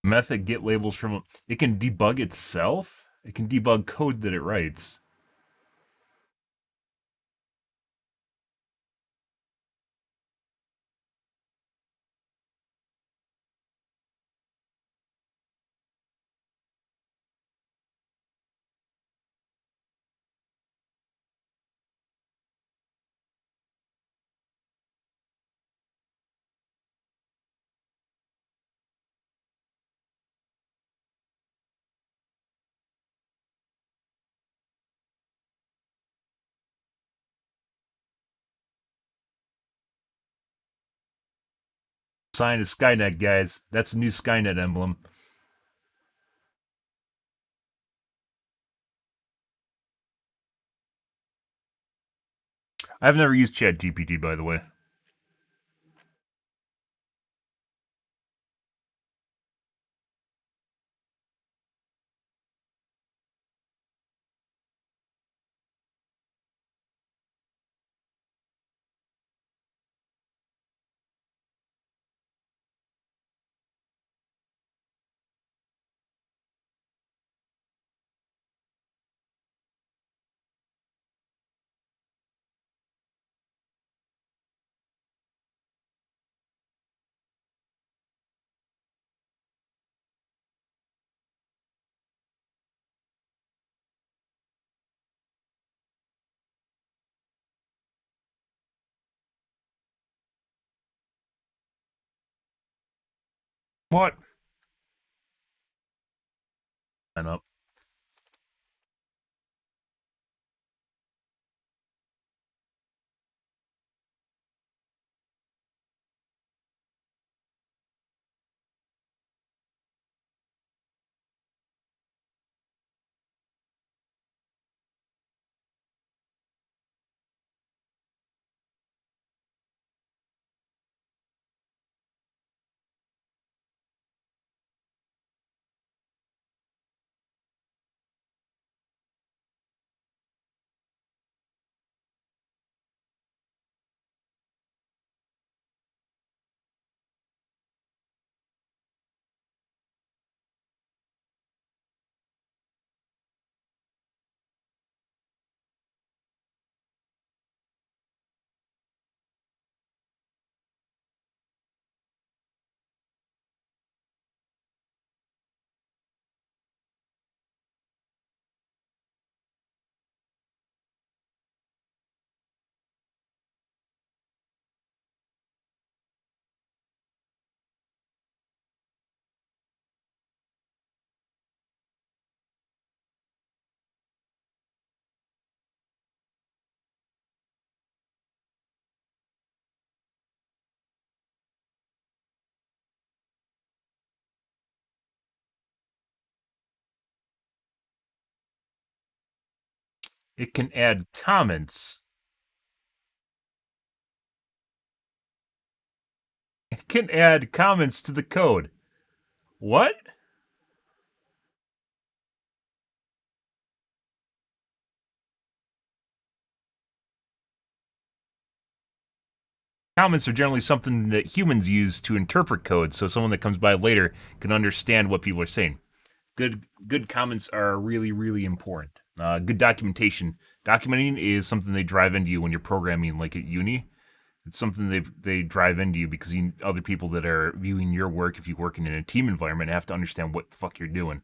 Speaker 1: Method get labels from it can debug itself. It can debug code that it writes. Sign is Skynet, guys. That's the new Skynet emblem. I've never used ChatGPT, by the way. What? Sign up. It can add comments. It can add comments to the code. What? Comments are generally something that humans use to interpret code, so someone that comes by later can understand what people are saying. Good comments are really, really important. Good documentation. Documenting is something they drive into you when you're programming, like at uni. It's something they drive into you because other people that are viewing your work, if you work in a team environment, have to understand what the fuck you're doing.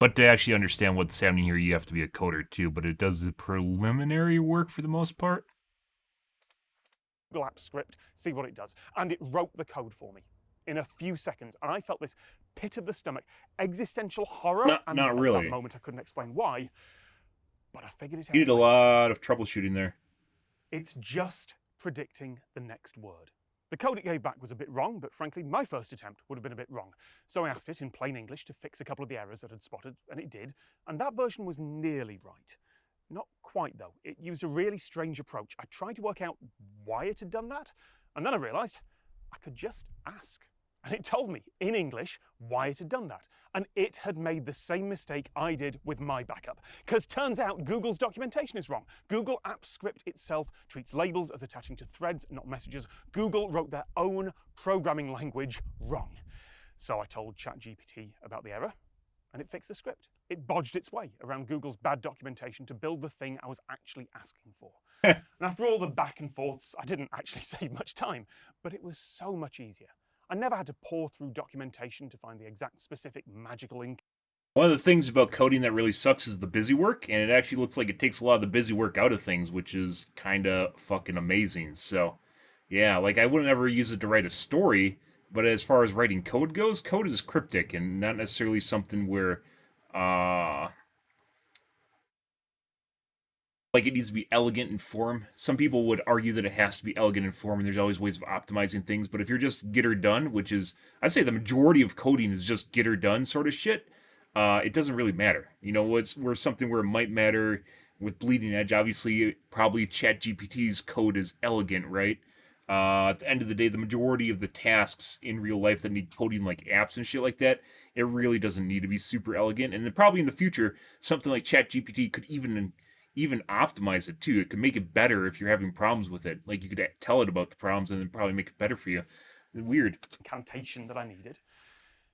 Speaker 1: But to actually understand what's happening here, you have to be a coder too. But it does the preliminary work for the most part.
Speaker 3: Google Apps script, see what it does. And it wrote the code for me in a few seconds. And I felt this pit of the stomach, existential horror.
Speaker 1: Not really.
Speaker 3: At that moment, I couldn't explain why, but I figured it out.
Speaker 1: You did a lot of troubleshooting there.
Speaker 3: It's just predicting the next word. The code it gave back was a bit wrong, but frankly, my first attempt would have been a bit wrong. So I asked it in plain English to fix a couple of the errors that I'd spotted, and it did. And that version was nearly right. Not quite, though. It used a really strange approach. I tried to work out why it had done that, and then I realised I could just ask. And it told me, in English, why it had done that. And it had made the same mistake I did with my backup. Because turns out Google's documentation is wrong. Google Apps script itself treats labels as attaching to threads, not messages. Google wrote their own programming language wrong. So I told ChatGPT about the error, and it fixed the script. It bodged its way around Google's bad documentation to build the thing I was actually asking for. And after all the back and forths, I didn't actually save much time, but it was so much easier. I never had to pore through documentation to find the exact specific magical ink.
Speaker 1: One of the things about coding that really sucks is the busy work, and it actually looks like it takes a lot of the busy work out of things, which is kind of fucking amazing. So, yeah, like I wouldn't ever use it to write a story, but as far as writing code goes, code is cryptic and not necessarily something where, like it needs to be elegant in form. Some people would argue that it has to be elegant in form, and there's always ways of optimizing things. But if you're just get her done, which is, I'd say the majority of coding is just get her done sort of shit, it doesn't really matter. You know, it's where something where it might matter with bleeding edge. Obviously, probably ChatGPT's code is elegant, right? At the end of the day, the majority of the tasks in real life that need coding, like apps and shit like that, it really doesn't need to be super elegant. And then probably in the future, something like ChatGPT could even optimize it too. It could make it better if you're having problems with it. Like you could tell it about the problems and then probably make it better for you. Weird.
Speaker 3: Incantation that I needed.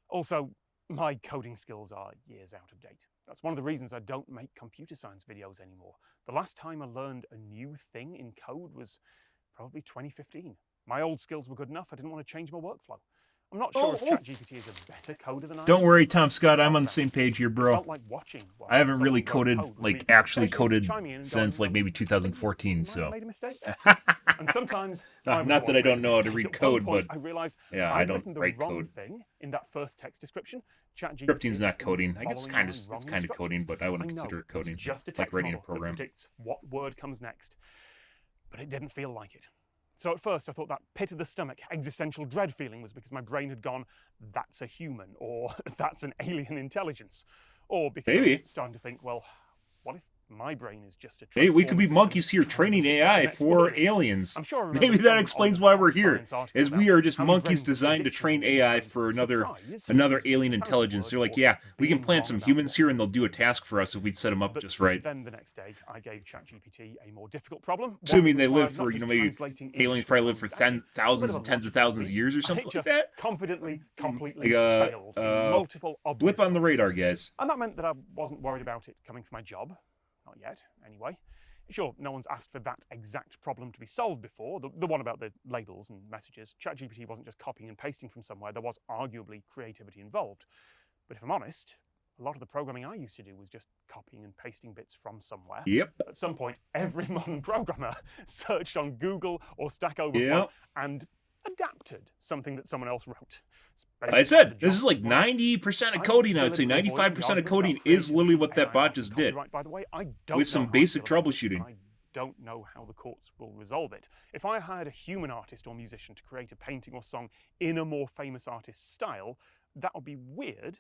Speaker 3: Also, my coding skills are years out of date. That's one of the reasons I don't make computer science videos anymore. The last time I learned a new thing in code was probably 2015. My old skills were good enough, I didn't want to change my workflow. I'm not sure if ChatGPT is a better coder than I am.
Speaker 1: Don't worry, Tom Scott. I'm on the same page here, bro.
Speaker 3: Felt like watching
Speaker 1: I haven't really coded, like actually coded since like maybe 2014. So.
Speaker 3: I made a mistake. And sometimes,
Speaker 1: not that I don't know how to read code, but
Speaker 3: I realized
Speaker 1: yeah, I don't write code.
Speaker 3: Thing in that first text description.
Speaker 1: Scripting's not coding. I guess it's kind of coding, but I wouldn't consider it coding.
Speaker 3: Just
Speaker 1: it's like writing a program.
Speaker 3: Predicts what word comes next, but it didn't feel like it. So at first I thought that pit of the stomach, existential dread feeling was because my brain had gone, that's a human, or that's an alien intelligence. Or because
Speaker 1: Maybe.
Speaker 3: starting to think, well, what if my brain is just a
Speaker 1: Hey, we could be
Speaker 3: transformer
Speaker 1: monkeys
Speaker 3: system
Speaker 1: here
Speaker 3: trying
Speaker 1: training
Speaker 3: to
Speaker 1: AI
Speaker 3: connect to
Speaker 1: for
Speaker 3: others?
Speaker 1: aliens.
Speaker 3: I'm sure I remember
Speaker 1: Maybe that
Speaker 3: some
Speaker 1: explains
Speaker 3: odd
Speaker 1: why we're here,
Speaker 3: science article
Speaker 1: is
Speaker 3: about
Speaker 1: we are just
Speaker 3: how
Speaker 1: monkeys
Speaker 3: brains
Speaker 1: designed to
Speaker 3: predict
Speaker 1: train
Speaker 3: your brain
Speaker 1: AI
Speaker 3: and
Speaker 1: for
Speaker 3: surprise,
Speaker 1: another
Speaker 3: excuse
Speaker 1: alien
Speaker 3: the fancy
Speaker 1: intelligence.
Speaker 3: word,
Speaker 1: They're like,
Speaker 3: for
Speaker 1: yeah, we can
Speaker 3: being
Speaker 1: plant
Speaker 3: wrong
Speaker 1: some
Speaker 3: about
Speaker 1: humans
Speaker 3: what
Speaker 1: here and they'll
Speaker 3: humans
Speaker 1: do a
Speaker 3: means.
Speaker 1: task for us if we set them up
Speaker 3: But
Speaker 1: just right.
Speaker 3: then the next day, I gave ChatGPT a more difficult problem. one
Speaker 1: Assuming
Speaker 3: that
Speaker 1: they live
Speaker 3: required
Speaker 1: for,
Speaker 3: not just
Speaker 1: maybe
Speaker 3: translating
Speaker 1: aliens
Speaker 3: English
Speaker 1: probably
Speaker 3: to
Speaker 1: live for
Speaker 3: language, actually,
Speaker 1: thousands
Speaker 3: a
Speaker 1: and
Speaker 3: bit
Speaker 1: tens
Speaker 3: of
Speaker 1: of
Speaker 3: a logic
Speaker 1: thousands of
Speaker 3: leap,
Speaker 1: years or
Speaker 3: and
Speaker 1: something
Speaker 3: it
Speaker 1: like
Speaker 3: just
Speaker 1: that.
Speaker 3: confidently, completely
Speaker 1: Like
Speaker 3: failed in multiple obvious
Speaker 1: blip on the
Speaker 3: ways.
Speaker 1: radar, guys.
Speaker 3: And that meant that I wasn't worried about it coming from my job. Not yet, anyway. Sure, no one's asked for that exact problem to be solved before, the one about the labels and messages. ChatGPT wasn't just copying and pasting from somewhere, there was arguably creativity involved. But if I'm honest, a lot of the programming I used to do was just copying and pasting bits from somewhere.
Speaker 1: Yep.
Speaker 3: At some point, every modern programmer searched on Google or Stack Overflow
Speaker 1: Yep.
Speaker 3: and adapted something that someone else wrote.
Speaker 1: I said, this is like 90% of coding, I would say. 95% of coding is literally what that bot just did.
Speaker 3: By the way, I don't
Speaker 1: With
Speaker 3: know
Speaker 1: some
Speaker 3: how I
Speaker 1: basic
Speaker 3: feel about it,
Speaker 1: troubleshooting.
Speaker 3: and I don't know how the courts will resolve it. If I hired a human artist or musician to create a painting or song in a more famous artist's style, that would be weird,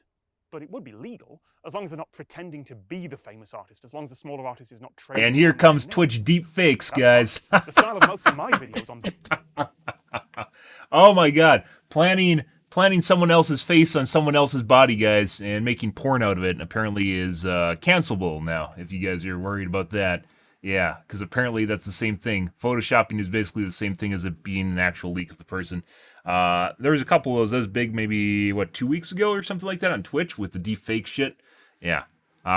Speaker 3: but it would be legal, as long as they're not pretending to be the famous artist, as long as the smaller artist is not trained.
Speaker 1: And here comes Twitch deep fakes, guys.
Speaker 3: The style of most of my videos on
Speaker 1: Oh my god. Planning someone else's face on someone else's body, guys, and making porn out of it apparently is cancelable now, if you guys are worried about that. Yeah, because apparently that's the same thing. Photoshopping is basically the same thing as it being an actual leak of the person. There was a couple of those as big, maybe, 2 weeks ago or something like that on Twitch with the deep fake shit. Yeah.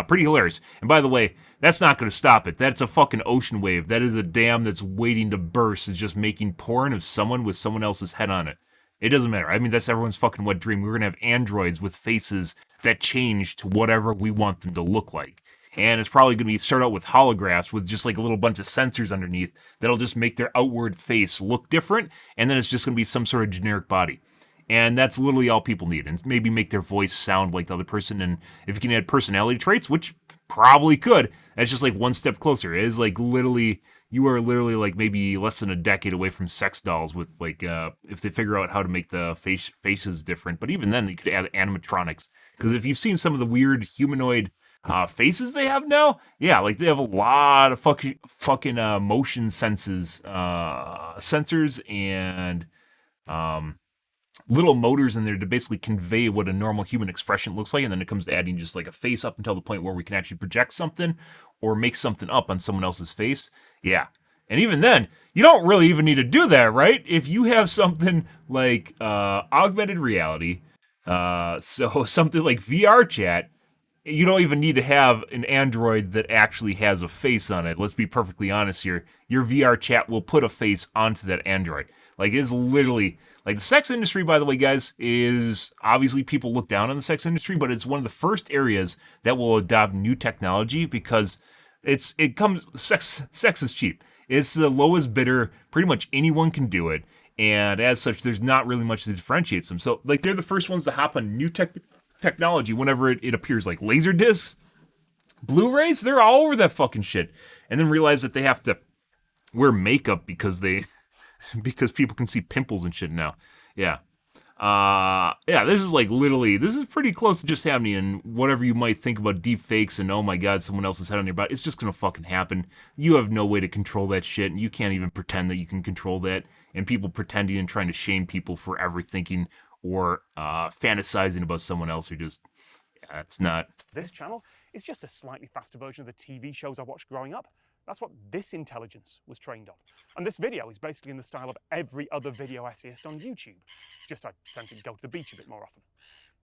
Speaker 1: Pretty hilarious. And by the way, that's not going to stop it. That's a fucking ocean wave. That is a dam that's waiting to burst. Is just making porn of someone with someone else's head on it. It doesn't matter. I mean, that's everyone's fucking wet dream. We're going to have androids with faces that change to whatever we want them to look like. And it's probably going to start out with holographs with just like a little bunch of sensors underneath that'll just make their outward face look different. And then it's just going to be some sort of generic body. And that's literally all people need. And maybe make their voice sound like the other person. And if you can add personality traits, which probably could, that's just like one step closer. It is like literally, you are literally like maybe less than a decade away from sex dolls with like, if they figure out how to make the faces different. But even then, you could add animatronics. Because if you've seen some of the weird humanoid faces they have now, yeah, like they have a lot of fucking motion sensors and little motors in there to basically convey what a normal human expression looks like, and then it comes to adding just like a face up until the point where we can actually project something or make something up on someone else's face. Yeah. And even then, you don't really even need to do that, right? If you have something like augmented reality, so something like VR chat, you don't even need to have an Android that actually has a face on it. Let's be perfectly honest here. Your VR chat will put a face onto that Android. Like, it's literally, like, the sex industry, by the way, guys, is obviously people look down on the sex industry, but it's one of the first areas that will adopt new technology because sex is cheap. It's the lowest bidder. Pretty much anyone can do it. And as such, there's not really much that differentiates them. So, like, they're the first ones to hop on new technology whenever it appears, like laser discs, Blu-rays, they're all over that fucking shit. And then realize that they have to wear makeup because people can see pimples and shit now. Yeah. Yeah, this is like literally, this is pretty close to just happening, and whatever you might think about deep fakes and oh my god, someone else's head on your body, it's just gonna fucking happen. You have no way to control that shit, and you can't even pretend that you can control that, and people pretending and trying to shame people for ever thinking or fantasizing about someone else are just, yeah, it's not.
Speaker 3: This channel is just a slightly faster version of the TV shows I watched growing up. That's what this intelligence was trained on. And this video is basically in the style of every other video essayist on YouTube. It's just I tend to go to the beach a bit more often.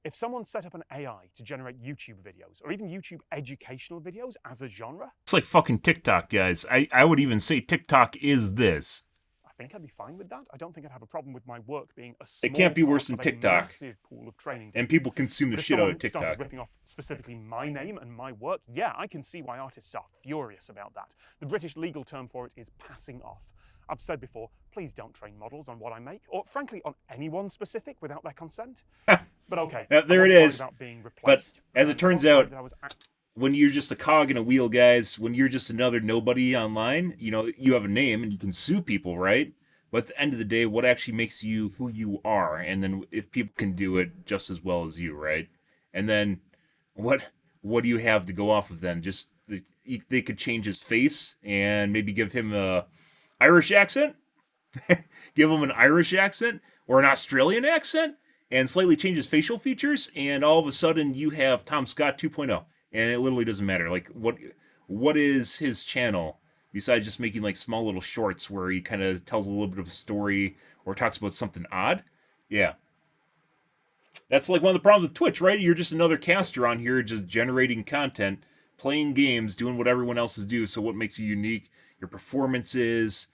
Speaker 3: If someone set up an AI to generate YouTube videos, or even YouTube educational videos as a genre,
Speaker 1: It's like fucking TikTok, guys. I would even say TikTok is this.
Speaker 3: I think I'd be fine with that. I don't think I'd have a problem with my work being a small
Speaker 1: It can't be worse
Speaker 3: part
Speaker 1: than
Speaker 3: of a
Speaker 1: TikTok.
Speaker 3: massive pool of training.
Speaker 1: And people consume the
Speaker 3: But if
Speaker 1: shit out of
Speaker 3: someone started
Speaker 1: TikTok.
Speaker 3: ripping off specifically my name and my work, yeah, I can see why artists are furious about that. The British legal term for it is passing off. I've said before, please don't train models on what I make, or frankly, on anyone specific without their consent. But okay,
Speaker 1: there it is.
Speaker 3: About being
Speaker 1: But
Speaker 3: replaced,
Speaker 1: as it
Speaker 3: and
Speaker 1: turns
Speaker 3: also
Speaker 1: out,
Speaker 3: that I was
Speaker 1: when you're just a cog in a wheel, guys, when you're just another nobody online, you know, you have a name and you can sue people, right? But at the end of the day, what actually makes you who you are? And then if people can do it just as well as you, right? And then what what do you have to go off of then? Just they could change his face and maybe give him a Irish accent, give him an Irish accent or an Australian accent, and slightly change his facial features, and all of a sudden you have Tom Scott 2.0, and it literally doesn't matter. Like what is his channel besides just making like small little shorts where he kind of tells a little bit of a story or talks about something odd? Yeah. That's like one of the problems with Twitch, right? You're just another caster on here just generating content, playing games, doing what everyone else is do. So what makes you unique? Your performances,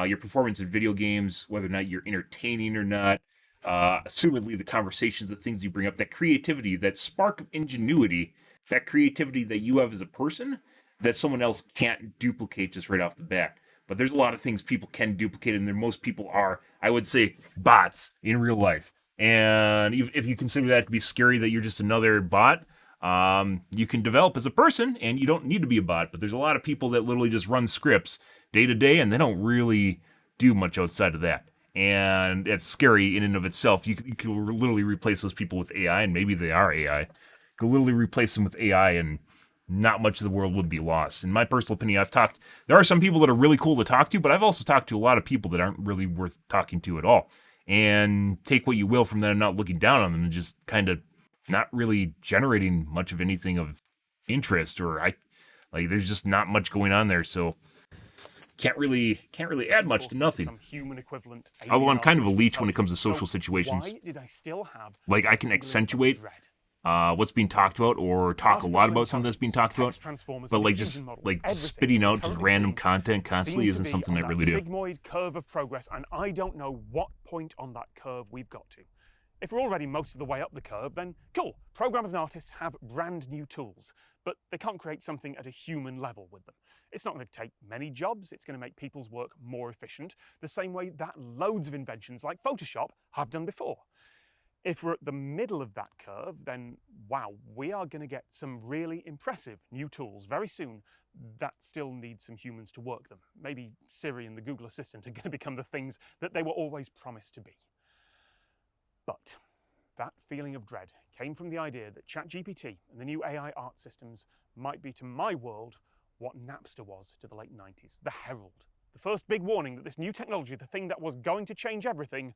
Speaker 1: your performance in video games, whether or not you're entertaining or not, assumedly the conversations, the things you bring up, that creativity, that spark of ingenuity, that creativity that you have as a person that someone else can't duplicate just right off the bat. But there's a lot of things people can duplicate, and most people are, I would say, bots in real life. And if you consider that to be scary, that you're just another bot, you can develop as a person, and you don't need to be a bot. But there's a lot of people that literally just run scripts day to day, and they don't really do much outside of that. And it's scary in and of itself. You can literally replace those people with AI, and maybe they are AI. You can literally replace them with AI, and not much of the world would be lost. In my personal opinion, there are some people that are really cool to talk to, but I've also talked to a lot of people that aren't really worth talking to at all. And take what you will from them, not looking down on them, and just kind of not really generating much of anything of interest, or there's just not much going on there, so can't really add much to nothing.
Speaker 3: Some human equivalent.
Speaker 1: Although I'm kind of a leech when it comes to social situations.
Speaker 3: Why did I still have
Speaker 1: like I can accentuate what's being talked about, or talk a lot about something that's being talked about, but just spitting out just random content constantly isn't something I really do.
Speaker 3: Sigmoid curve of progress, and I don't know what point on that curve we've got to. If we're already most of the way up the curve, then cool. Programmers and artists have brand new tools, but they can't create something at a human level with them. It's not going to take many jobs. It's going to make people's work more efficient, the same way that loads of inventions like Photoshop have done before. If we're at the middle of that curve, then wow, we are going to get some really impressive new tools very soon that still need some humans to work them. Maybe Siri and the Google Assistant are going to become the things that they were always promised to be. But that feeling of dread came from the idea that ChatGPT and the new AI art systems might be to my world what Napster was to the late 90s, the herald. The first big warning that this new technology, the thing that was going to change everything,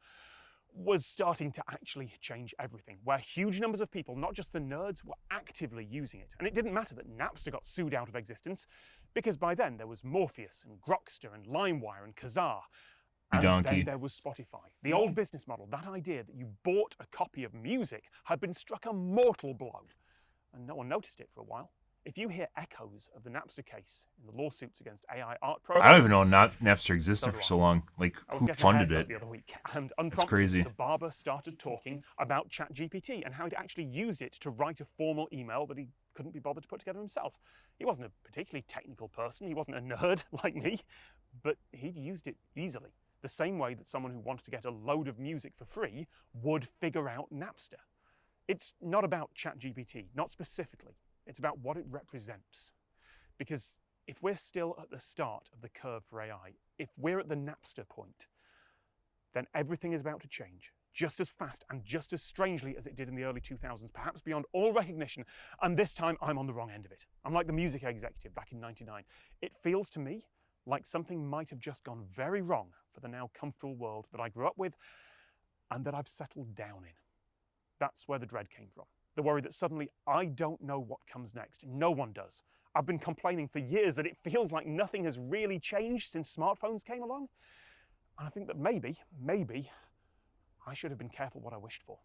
Speaker 3: was starting to actually change everything, where huge numbers of people, not just the nerds, were actively using it. And it didn't matter that Napster got sued out of existence, because by then there was Morpheus and Grokster and LimeWire and Kazaa. And then there was Spotify. The old business model, that idea that you bought a copy of music, had been struck a mortal blow. And no one noticed it for a while. If you hear echoes of the Napster case in the lawsuits against AI art programs...
Speaker 1: I don't even know Napster existed for so long. Like, who funded it?
Speaker 3: The other week, and unprompted,
Speaker 1: crazy.
Speaker 3: The barber started talking about ChatGPT and how he'd actually used it to write a formal email that he couldn't be bothered to put together himself. He wasn't a particularly technical person. He wasn't a nerd like me, but he'd used it easily. The same way that someone who wanted to get a load of music for free would figure out Napster. It's not about ChatGPT, not specifically. It's about what it represents. Because if we're still at the start of the curve for AI, if we're at the Napster point, then everything is about to change just as fast and just as strangely as it did in the early 2000s, perhaps beyond all recognition. And this time I'm on the wrong end of it. I'm like the music executive back in '99. It feels to me like something might have just gone very wrong for the now comfortable world that I grew up with and that I've settled down in. That's where the dread came from. The worry that suddenly I don't know what comes next. No one does. I've been complaining for years that it feels like nothing has really changed since smartphones came along. And I think that maybe, I should have been careful what I wished for.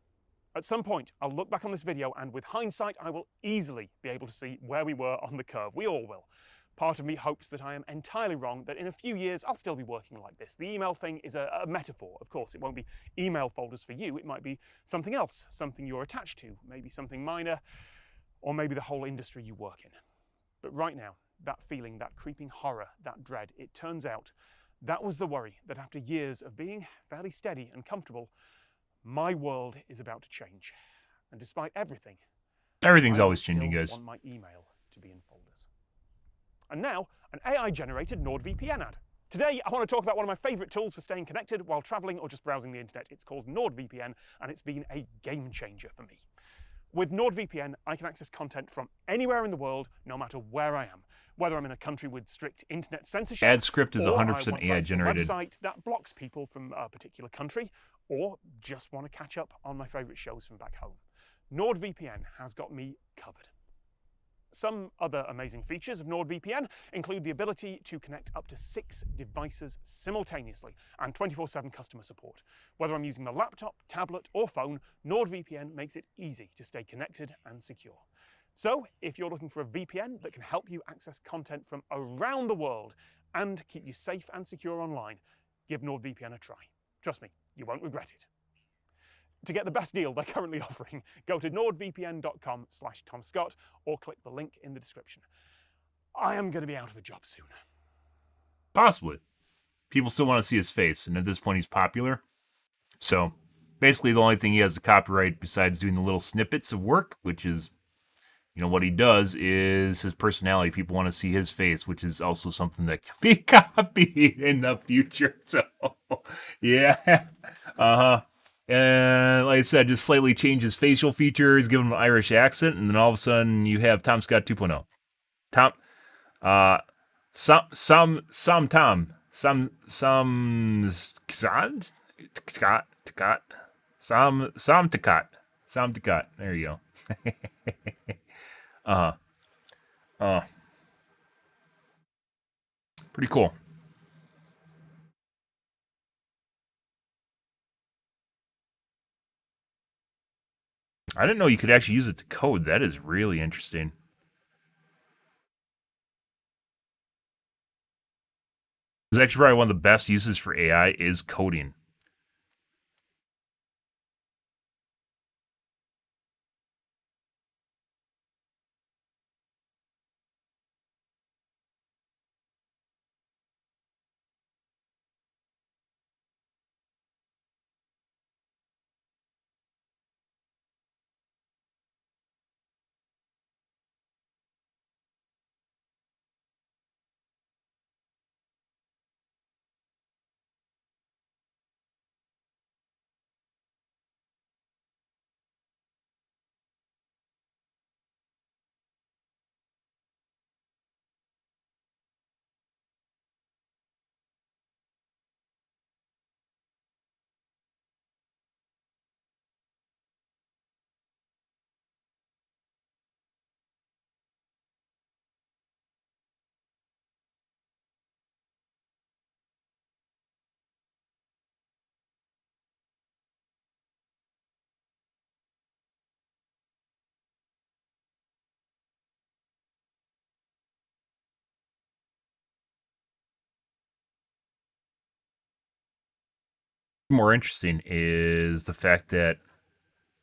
Speaker 3: At some point, I'll look back on this video and with hindsight, I will easily be able to see where we were on the curve. We all will. Part of me hopes that I am entirely wrong, that in a few years I'll still be working like this. The email thing is a metaphor, of course. It won't be email folders for you. It might be something else, something you're attached to, maybe something minor, or maybe the whole industry you work in. But right now, that feeling, that creeping horror, that dread, it turns out that was the worry that after years of being fairly steady and comfortable, my world is about to change. And despite everything,
Speaker 1: everything's always changing, guys.
Speaker 3: I want my email to be in folders. And now, an AI-generated NordVPN ad. Today, I want to talk about one of my favourite tools for staying connected while travelling or just browsing the internet. It's called NordVPN, and it's been a game changer for me. With NordVPN, I can access content from anywhere in the world, no matter where I am. Whether I'm in a country with strict internet censorship,
Speaker 1: Ad script is
Speaker 3: or
Speaker 1: 100%
Speaker 3: I want to
Speaker 1: AI
Speaker 3: access a
Speaker 1: generated.
Speaker 3: website that blocks people from a particular country, or just want to catch up on my favourite shows from back home. NordVPN has got me covered. Some other amazing features of NordVPN include the ability to connect up to 6 devices simultaneously and 24/7 customer support. Whether I'm using the laptop, tablet, or phone, NordVPN makes it easy to stay connected and secure. So, if you're looking for a VPN that can help you access content from around the world and keep you safe and secure online, give NordVPN a try. Trust me, you won't regret it. To get the best deal they're currently offering, go to nordvpn.com/TomScott or click the link in the description. I am going to be out of a job soon.
Speaker 1: Possibly. People still want to see his face, and at this point he's popular. So, basically the only thing he has to copyright besides doing the little snippets of work, which is, you know, what he does, is his personality. People want to see his face, which is also something that can be copied in the future. So, yeah. And like I said, just slightly change his facial features, give him an Irish accent, and then all of a sudden you have Tom Scott 2.0. Tom, Scott, there you go. Pretty cool. I didn't know you could actually use it to code. That is really interesting. It's actually probably one of the best uses for AI is coding. More interesting is the fact that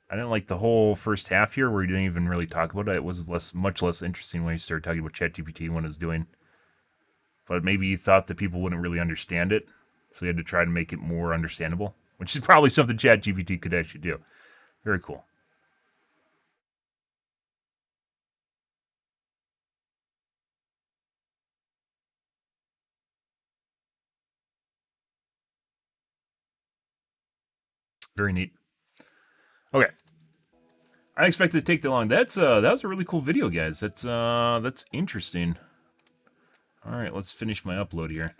Speaker 1: I didn't like the whole first half here where he didn't even really talk about it. It was much less interesting when he started talking about ChatGPT when it was doing. But maybe he thought that people wouldn't really understand it, so he had to try to make it more understandable, which is probably something ChatGPT could actually do. Very cool. Very neat. Okay. I didn't expect it to take that long. That was a really cool video, guys. That's interesting. All right, let's finish my upload here.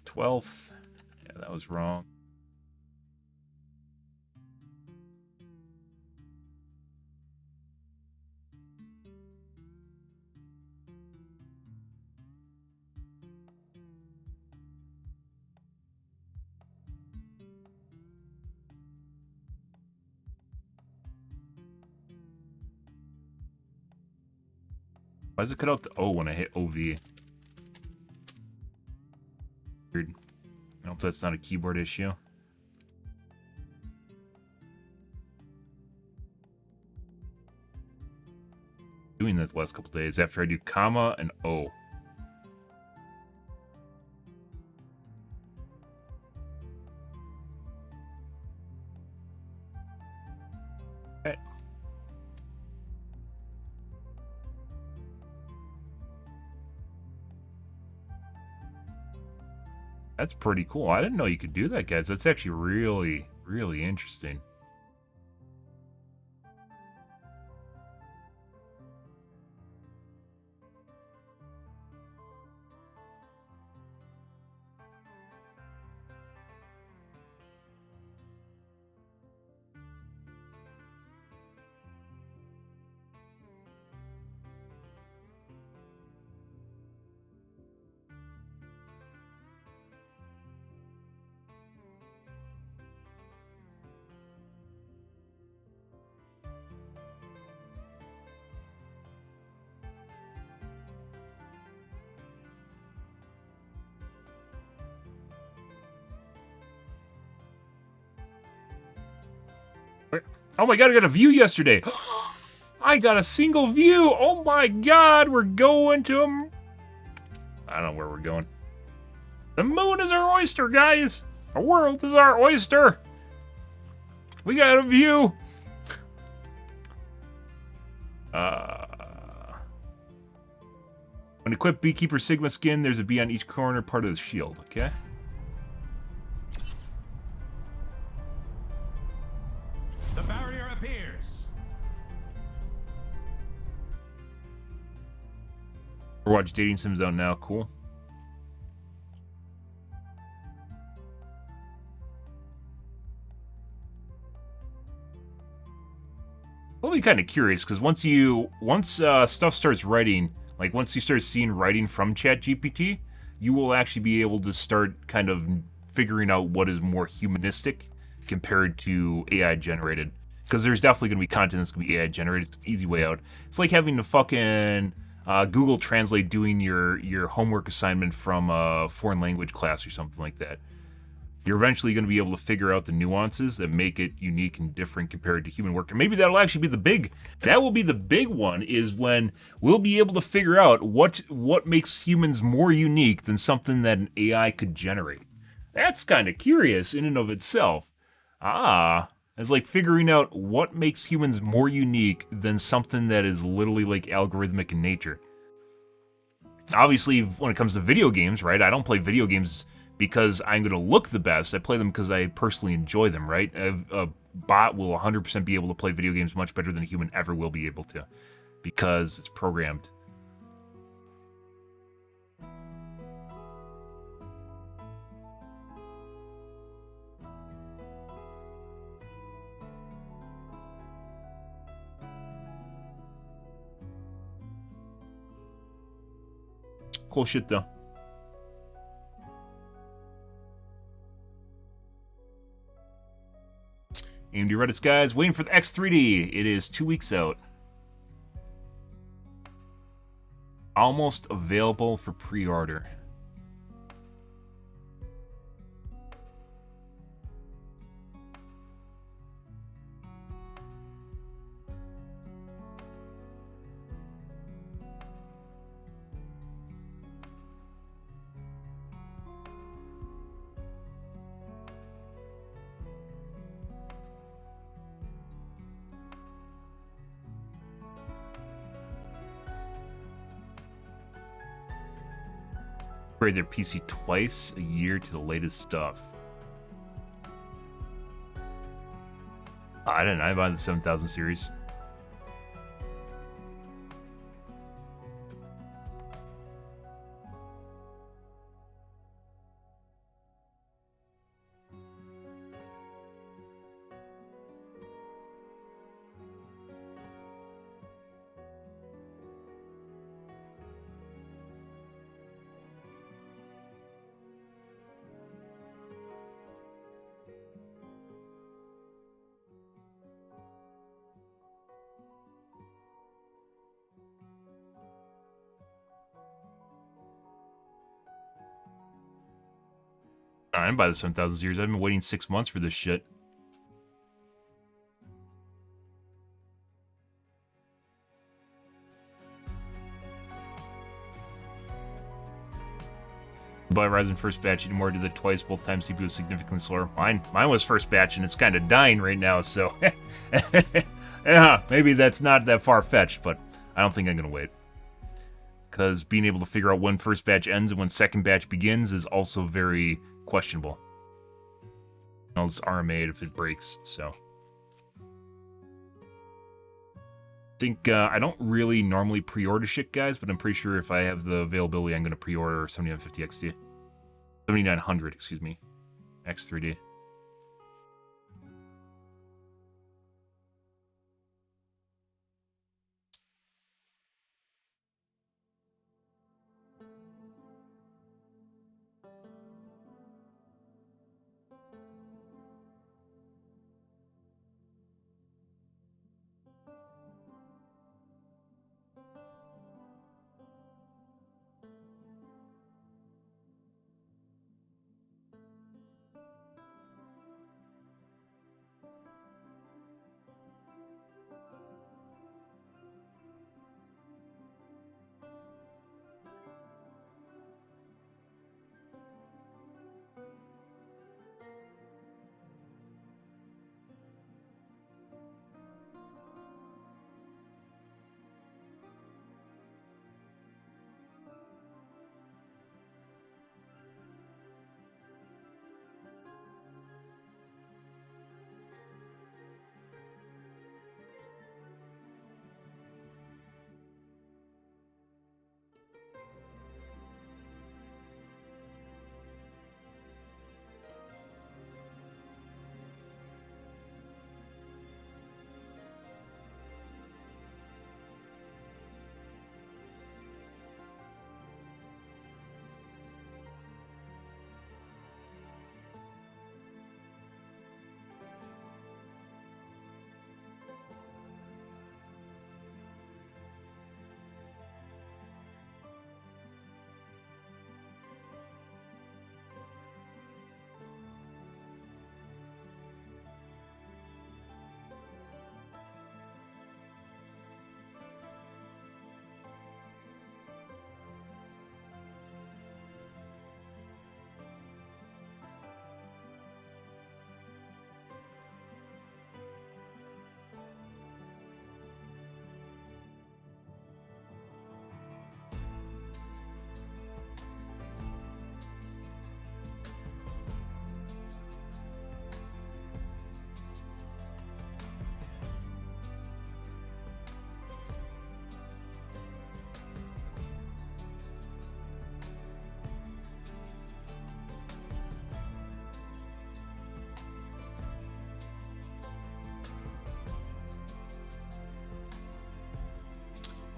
Speaker 1: 12th. Yeah, that was wrong. Why does it cut out the O when I hit OV? Weird. I hope that's not a keyboard issue. Doing that the last couple days after I do comma and O. Okay. That's pretty cool. I didn't know you could do that, guys. That's actually really, really interesting. Oh my god, I got a view yesterday. I got a single view. Oh my god, we're going to... I don't know where we're going. The moon is our oyster, guys. Our world is our oyster. We got a view. When equipped Beekeeper Sigma skin, there's a bee on each corner part of the shield, okay?
Speaker 4: The barrier appears.
Speaker 1: Overwatch dating sims out now, cool. I'll be kind of curious because once stuff starts writing, like once you start seeing writing from ChatGPT, you will actually be able to start kind of figuring out what is more humanistic compared to AI generated. Because there's definitely going to be content that's going to be AI generated. It's an easy way out. It's like having to fucking Google Translate doing your homework assignment from a foreign language class or something like that. You're eventually going to be able to figure out the nuances that make it unique and different compared to human work. And maybe that'll actually be that will be the big one, is when we'll be able to figure out what makes humans more unique than something that an AI could generate. That's kind of curious in and of itself. It's like figuring out what makes humans more unique than something that is literally like algorithmic in nature. Obviously, when it comes to video games, right? I don't play video games because I'm going to look the best. I play them because I personally enjoy them, right? A bot will 100% be able to play video games much better than a human ever will be able to, because it's programmed. Cool shit, though. AMD Reddit's guys, waiting for the X3D. It is 2 weeks out. Almost available for pre-order. Upgrade their PC twice a year to the latest stuff. I didn't. I buy the 7000 series. I didn't buy the 7000 series. I've been waiting 6 months for this shit. Buy Ryzen first batch anymore, did it twice, both times CPU was significantly slower. Mine was first batch and it's kind of dying right now, so yeah, maybe that's not that far-fetched, but I don't think I'm gonna wait. because being able to figure out when first batch ends and when second batch begins is also very questionable. It's RMA if it breaks, so. I think I don't really normally pre-order shit, guys, but I'm pretty sure if I have the availability, I'm going to pre-order 7950 XT. 7900, excuse me. X3D.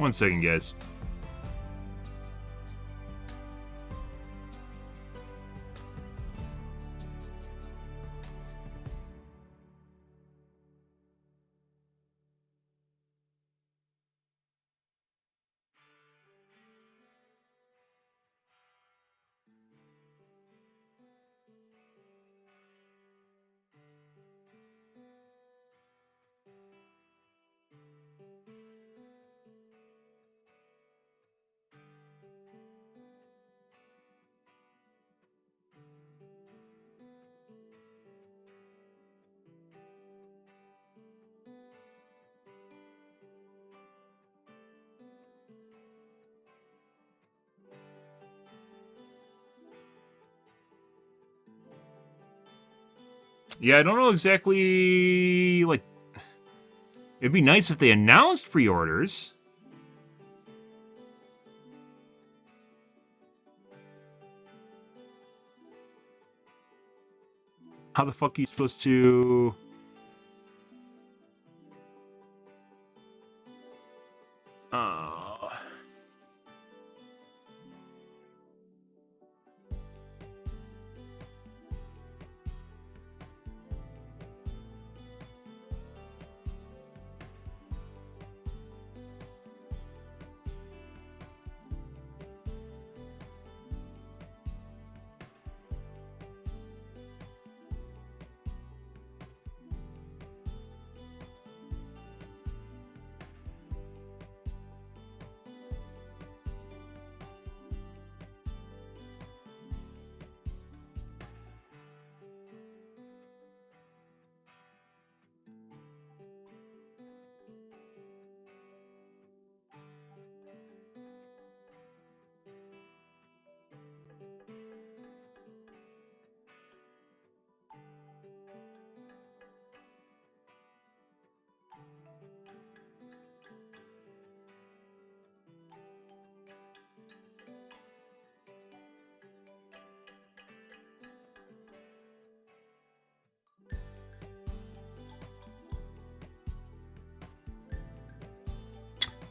Speaker 1: One second, guys. Yeah, I don't know exactly, like, it'd be nice if they announced pre-orders. How the fuck are you supposed to...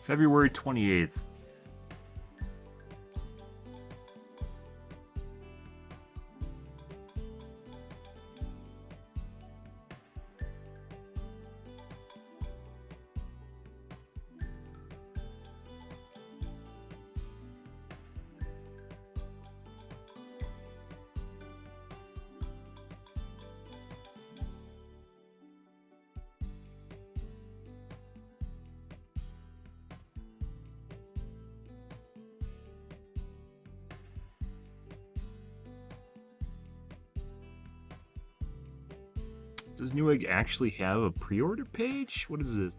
Speaker 1: February 28th. Does Newegg actually have a pre-order page? What is this?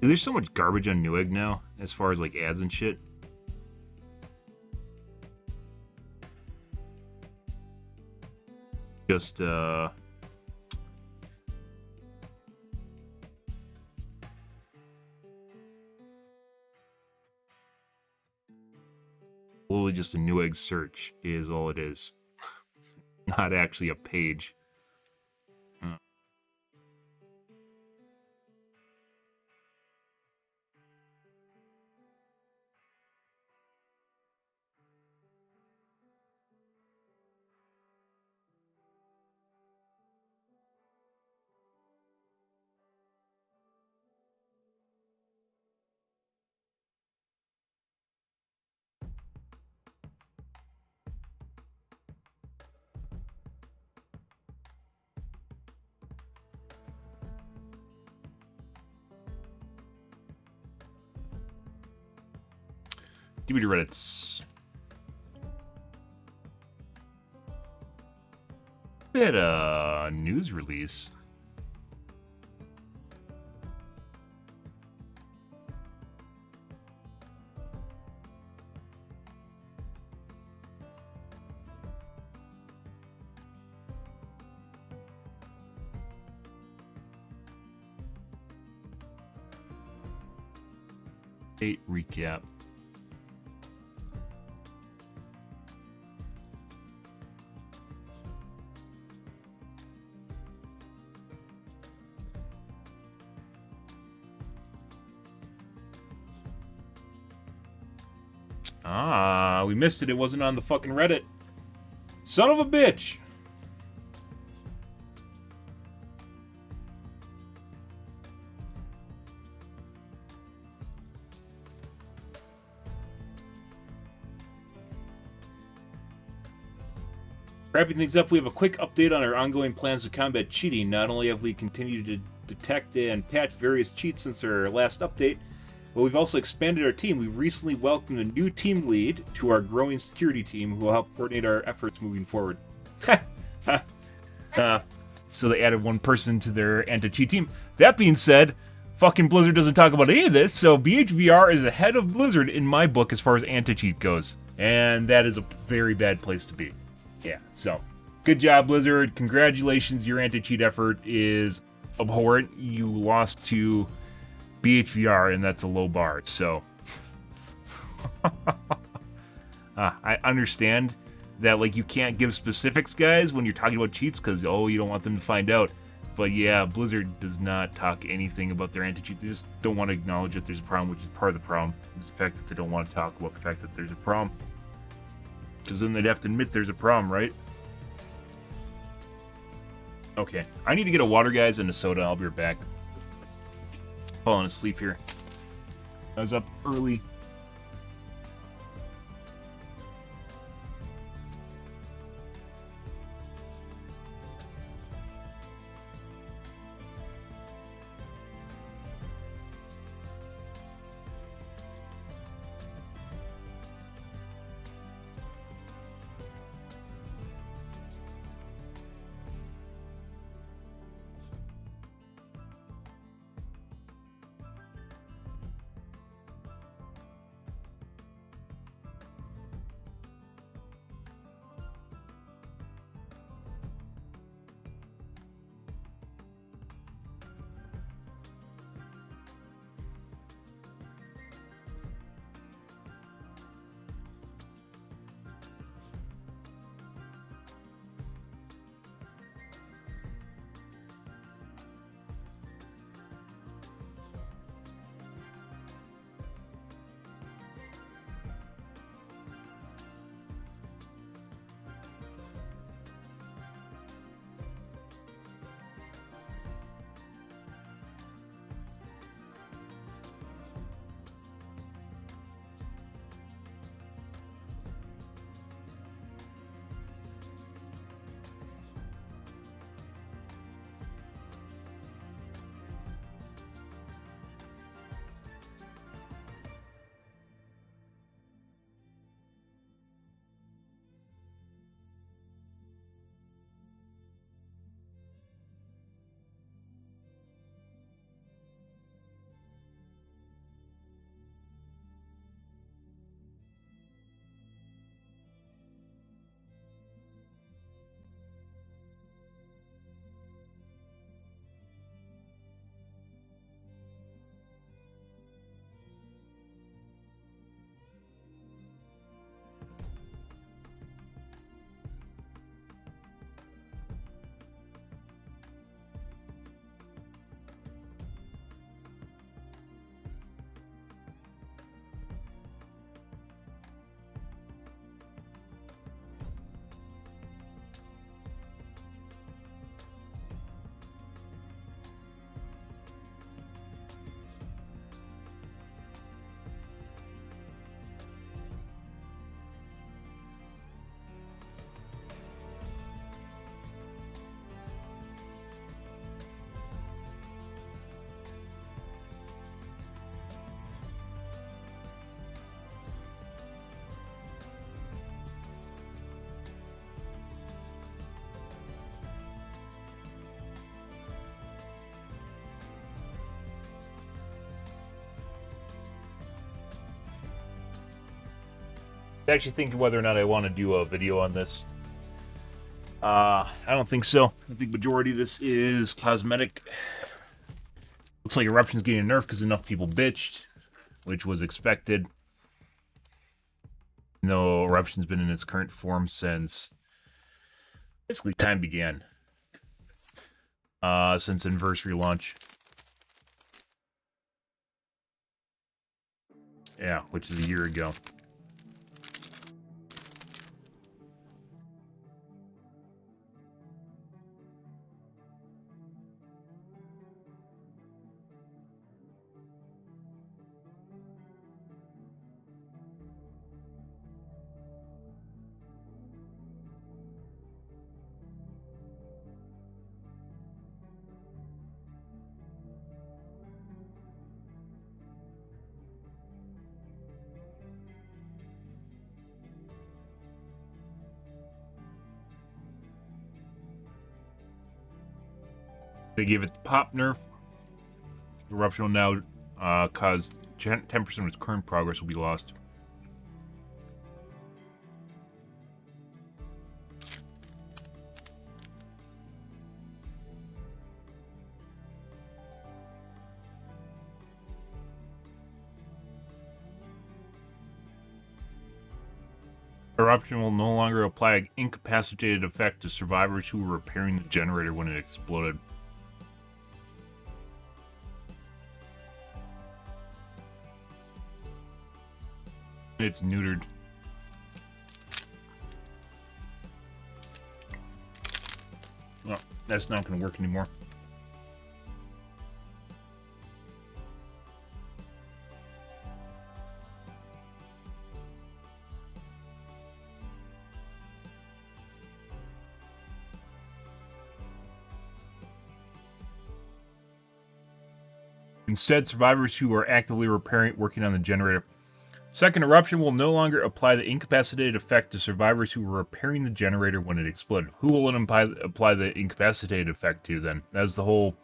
Speaker 1: Is there so much garbage on Newegg now, as far as like ads and shit? Just literally just a Newegg search is all it is. Not actually a page. Give me the Reddits. We had a news release. Recap. Ah, we missed it. It wasn't on the fucking Reddit. Son of a bitch. Wrapping things up, we have a quick update on our ongoing plans to combat cheating. Not only have we continued to detect and patch various cheats since our last update, but we've also expanded our team. We've recently welcomed a new team lead to our growing security team who will help coordinate our efforts moving forward. So they added one person to their anti-cheat team. That being said, fucking Blizzard doesn't talk about any of this, so BHVR is ahead of Blizzard in my book as far as anti-cheat goes. And that is a very bad place to be. Yeah, so good job, Blizzard. Congratulations, your anti-cheat effort is abhorrent. You lost to BHVR, and that's a low bar, so I understand that, like, you can't give specifics, guys, when you're talking about cheats, because, you don't want them to find out. But yeah, Blizzard does not talk anything about their anti-cheat. They just don't want to acknowledge that there's a problem, which is part of the problem. It's the fact that they don't want to talk about the fact that there's a problem. Because then they'd have to admit there's a problem, right? Okay, I need to get a water, guys, and a soda. I'll be right back. Falling asleep here. I was up early. Actually thinking whether or not I want to do a video on this. I don't think so. I think majority of this is cosmetic. Looks like Eruption's getting nerfed because enough people bitched, which was expected. No, Eruption's been in its current form since basically time began. Since Anniversary launch. Yeah, which is a year ago. They gave it the pop nerf. Eruption will now cause 10% of its current progress will be lost. Eruption will no longer apply an incapacitated effect to survivors who were repairing the generator when it exploded. It's neutered. Oh, that's not going to work anymore. Instead, survivors who are actively working on the generator. Second, Eruption will no longer apply the incapacitated effect to survivors who were repairing the generator when it exploded. Who will it apply the incapacitated effect to then? That's the whole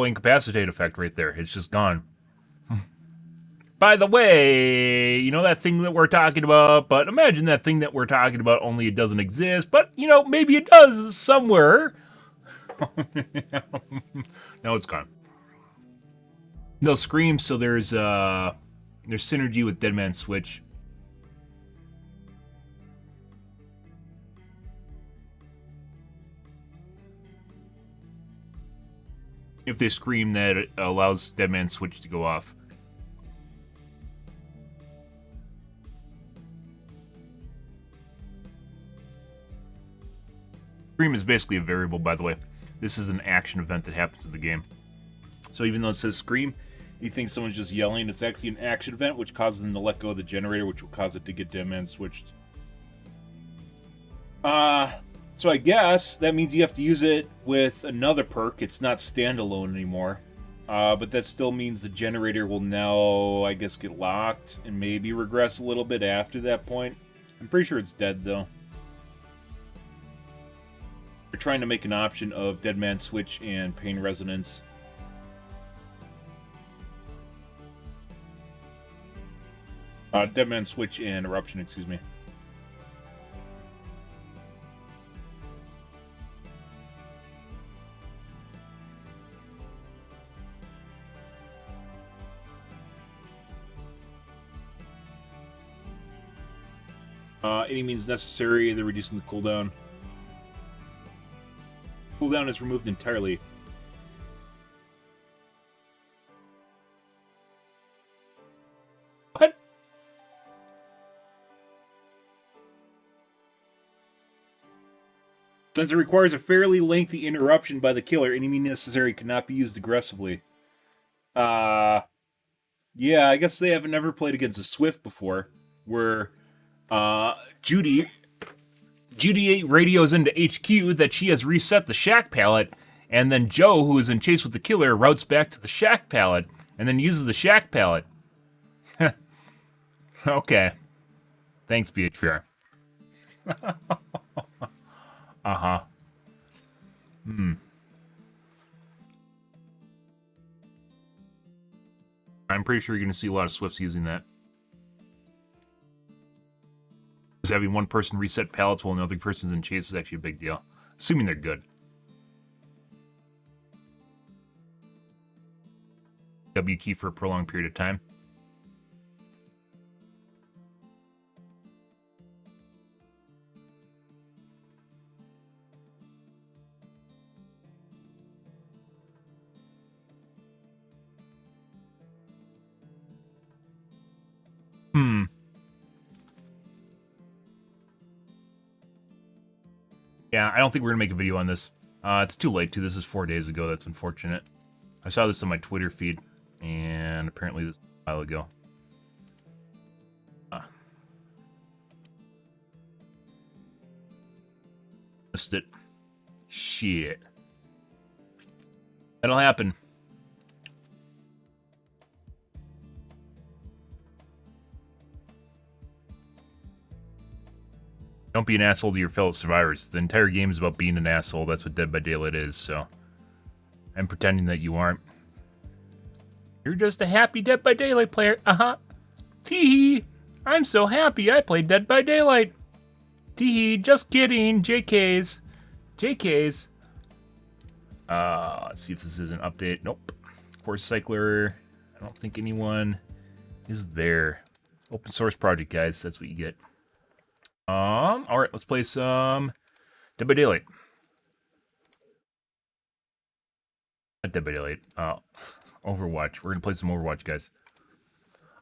Speaker 1: incapacitated effect right there. It's just gone. By the way, you know that thing that we're talking about, but imagine that thing that we're talking about, only it doesn't exist, but, you know, maybe it does somewhere. Now it's gone. No Scream, so there's synergy with Dead Man Switch. If they scream, that it allows Dead Man Switch to go off. Scream is basically a variable, by the way. This is an action event that happens in the game. So even though it says Scream, you think someone's just yelling, it's actually an action event which causes them to let go of the generator, which will cause it to get Dead Man switched. So I guess that means you have to use it with another perk. It's not standalone anymore. But that still means the generator will now, I guess, get locked and maybe regress a little bit after that point. I'm pretty sure it's dead, though. They're trying to make an option of Dead Man Switch and Pain Resonance. Dead Man Switch and Eruption, excuse me. Any means necessary, they're reducing the cooldown. Cooldown is removed entirely. What? Since it requires a fairly lengthy interruption by the killer, any means necessary cannot be used aggressively. Yeah, I guess they haven't ever played against a Swift before, where Judy radios into HQ that she has reset the shack pallet, and then Joe, who is in chase with the killer, routes back to the shack pallet, and then uses the shack pallet. Okay. Thanks, BHVR. Uh-huh. I'm pretty sure you're going to see a lot of Swifts using that. Because having one person reset pallets while another person's in chase is actually a big deal. Assuming they're good. W key for a prolonged period of time. Yeah, I don't think we're going to make a video on this. It's too late, too. This is 4 days ago. That's unfortunate. I saw this on my Twitter feed, and apparently this was a while ago. Missed it. Shit. That'll happen. Don't be an asshole to your fellow survivors. The entire game is about being an asshole. That's what Dead by Daylight is, so... I'm pretending that you aren't. You're just a happy Dead by Daylight player. Uh-huh. Tee-hee. I'm so happy I played Dead by Daylight. Tee-hee. Just kidding. JKs. JKs. Let's see if this is an update. Nope. Course Cycler. I don't think anyone is there. Open source project, guys. That's what you get. Alright, let's play some Dead by Daylight. Not Dead by Daylight. Overwatch. We're gonna play some Overwatch, guys.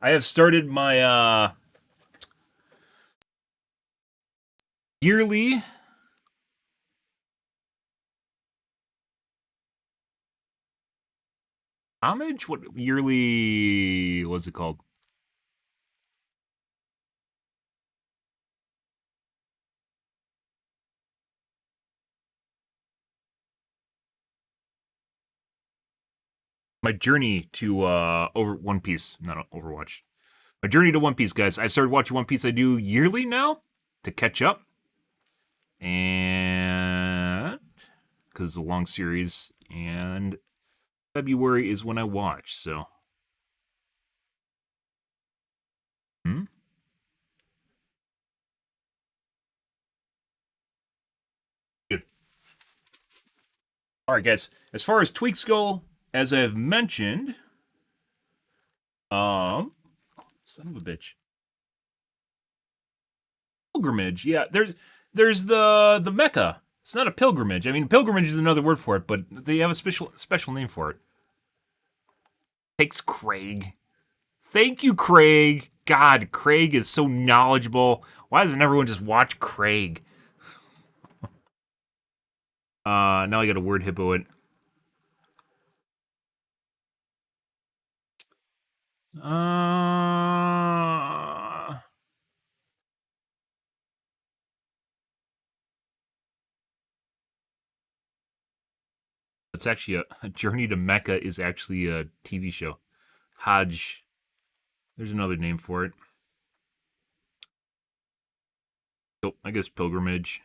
Speaker 1: I have started my, yearly homage? What yearly what's it called? My journey to over One Piece, not Overwatch. My journey to One Piece, guys. I've started watching One Piece. I do yearly now to catch up, and because it's a long series, and February is when I watch. So, Good. All right, guys. As far as tweaks go. As I've mentioned, son of a bitch. Pilgrimage, yeah. There's the Mecca. It's not a pilgrimage. I mean, pilgrimage is another word for it, but they have a special name for it. Thanks, Craig. Thank you, Craig. God, Craig is so knowledgeable. Why doesn't everyone just watch Craig? Now I got a word hippo it. It's actually a Journey to Mecca is actually a TV show. Hajj. There's another name for it. Oh, I guess pilgrimage.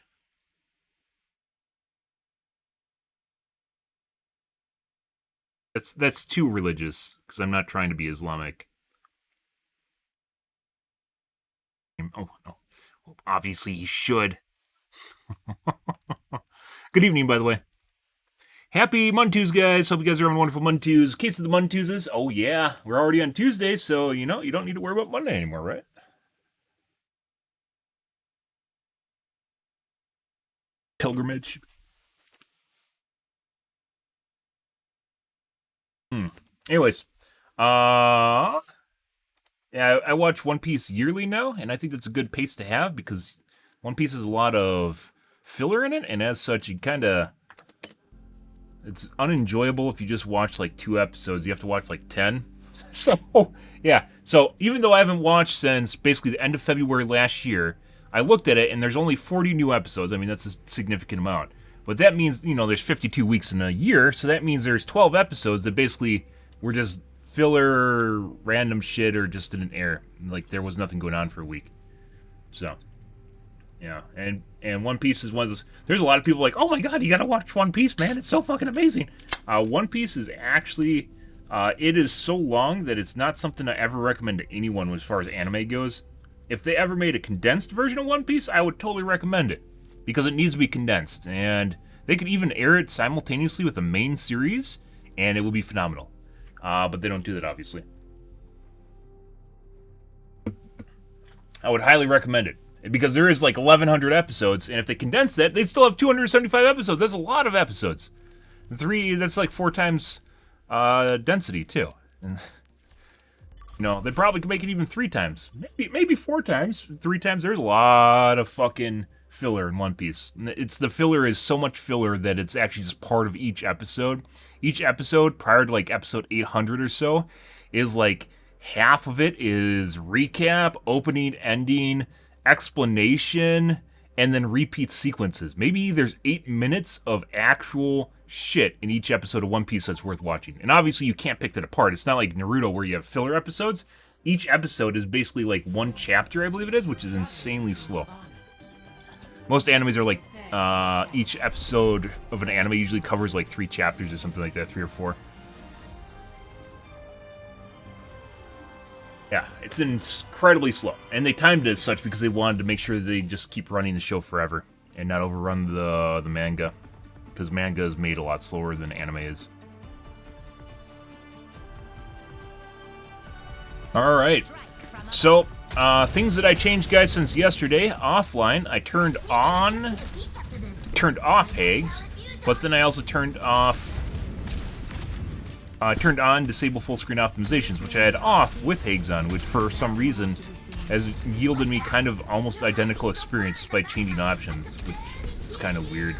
Speaker 1: That's too religious, because I'm not trying to be Islamic. Oh, no. Obviously, you should. Good evening, by the way. Happy Muntues, guys. Hope you guys are having wonderful Muntues. Case of the Muntueses. Oh, yeah. We're already on Tuesday, so, you know, you don't need to worry about Monday anymore, right? Pilgrimage. Anyways, yeah, I watch One Piece yearly now, and I think that's a good pace to have because One Piece has a lot of filler in it, and as such, it's unenjoyable if you just watch like 2 episodes. You have to watch like 10. So, yeah. So, even though I haven't watched since basically the end of February last year, I looked at it, and there's only 40 new episodes. I mean, that's a significant amount. But that means, you know, there's 52 weeks in a year, so that means there's 12 episodes that basically were just filler, random shit, or just didn't air. Like, there was nothing going on for a week. So, yeah. And One Piece is one of those... There's a lot of people like, oh my god, you gotta watch One Piece, man. It's so fucking amazing. One Piece is actually... it is so long that it's not something I ever recommend to anyone as far as anime goes. if they ever made a condensed version of One Piece, I would totally recommend it. Because it needs to be condensed. And they could even air it simultaneously with the main series, and it would be phenomenal. But they don't do that, obviously. I would highly recommend it. Because there is like 1,100 episodes, and if they condense that, they'd still have 275 episodes. That's a lot of episodes. That's like 4 times density, too. And, you know, they probably could make it even 3 times. Maybe 4 times. 3 times, there's a lot of fucking filler in One Piece. The filler is so much filler that it's actually just part of each episode. Each episode, prior to like episode 800 or so, is like half of it is recap, opening, ending, explanation, and then repeat sequences. Maybe there's 8 minutes of actual shit in each episode of One Piece that's worth watching. And obviously you can't pick that apart. It's not like Naruto where you have filler episodes. Each episode is basically like 1 chapter, I believe it is, which is insanely slow. Most animes are like, each episode of an anime usually covers like 3 chapters or something like that, 3 or 4. Yeah, it's incredibly slow. And they timed it as such because they wanted to make sure they just keep running the show forever and not overrun the manga. Because manga is made a lot slower than anime is. Alright. So, things that I changed, guys, since yesterday. Offline, I turned off Hags, but then I also turned on disable full screen optimizations, which I had off with Hags on, which for some reason has yielded me kind of almost identical experience by changing options, which is kind of weird.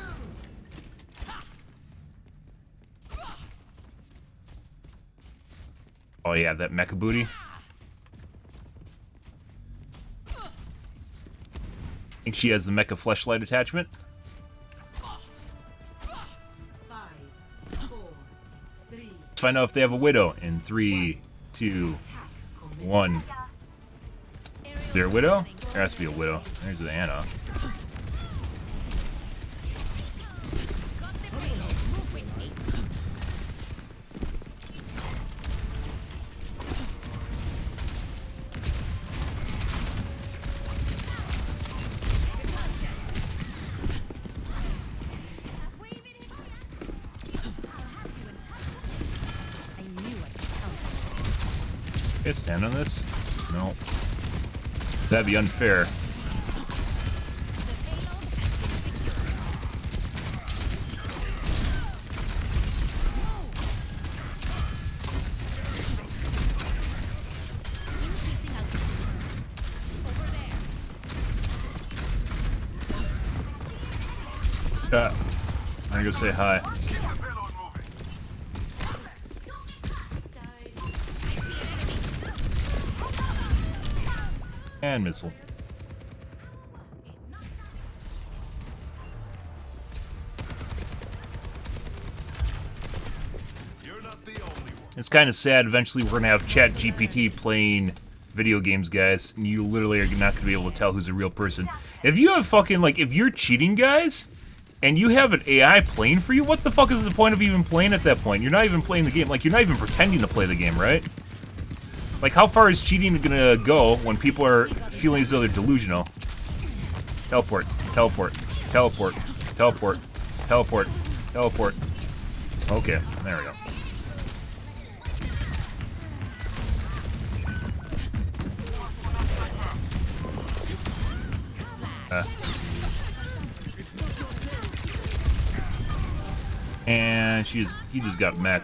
Speaker 1: Oh yeah, that mecha booty. I think she has the mecha fleshlight attachment. Let's find out if they have a widow in 3, 2, 1. Is there a widow? There has to be a widow. There's the Anna. Can I stand on this? No. That'd be unfair. I'm gonna go say hi. And missile. It's kind of sad. Eventually, we're gonna have ChatGPT playing video games, guys, and you literally are not gonna be able to tell who's a real person. If you have fucking if you're cheating, guys, and you have an AI playing for you, what the fuck is the point of even playing at that point? You're not even playing the game. Like, you're not even pretending to play the game, right? Like, how far is cheating gonna go when people are feeling as though they're delusional? Teleport, teleport, teleport, teleport, teleport, teleport. Okay, there we go. And he just got mech.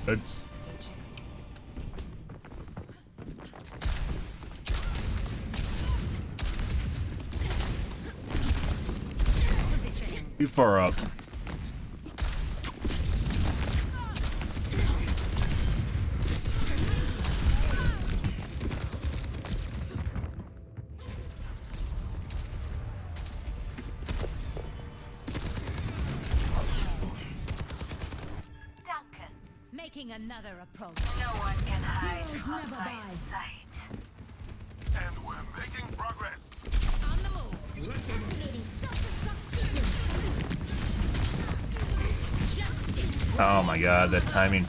Speaker 1: Good. Too far up.
Speaker 5: Making another approach. No one can hide from my sight.
Speaker 4: And we're making progress.
Speaker 5: On the move.
Speaker 1: Oh my god, that timing.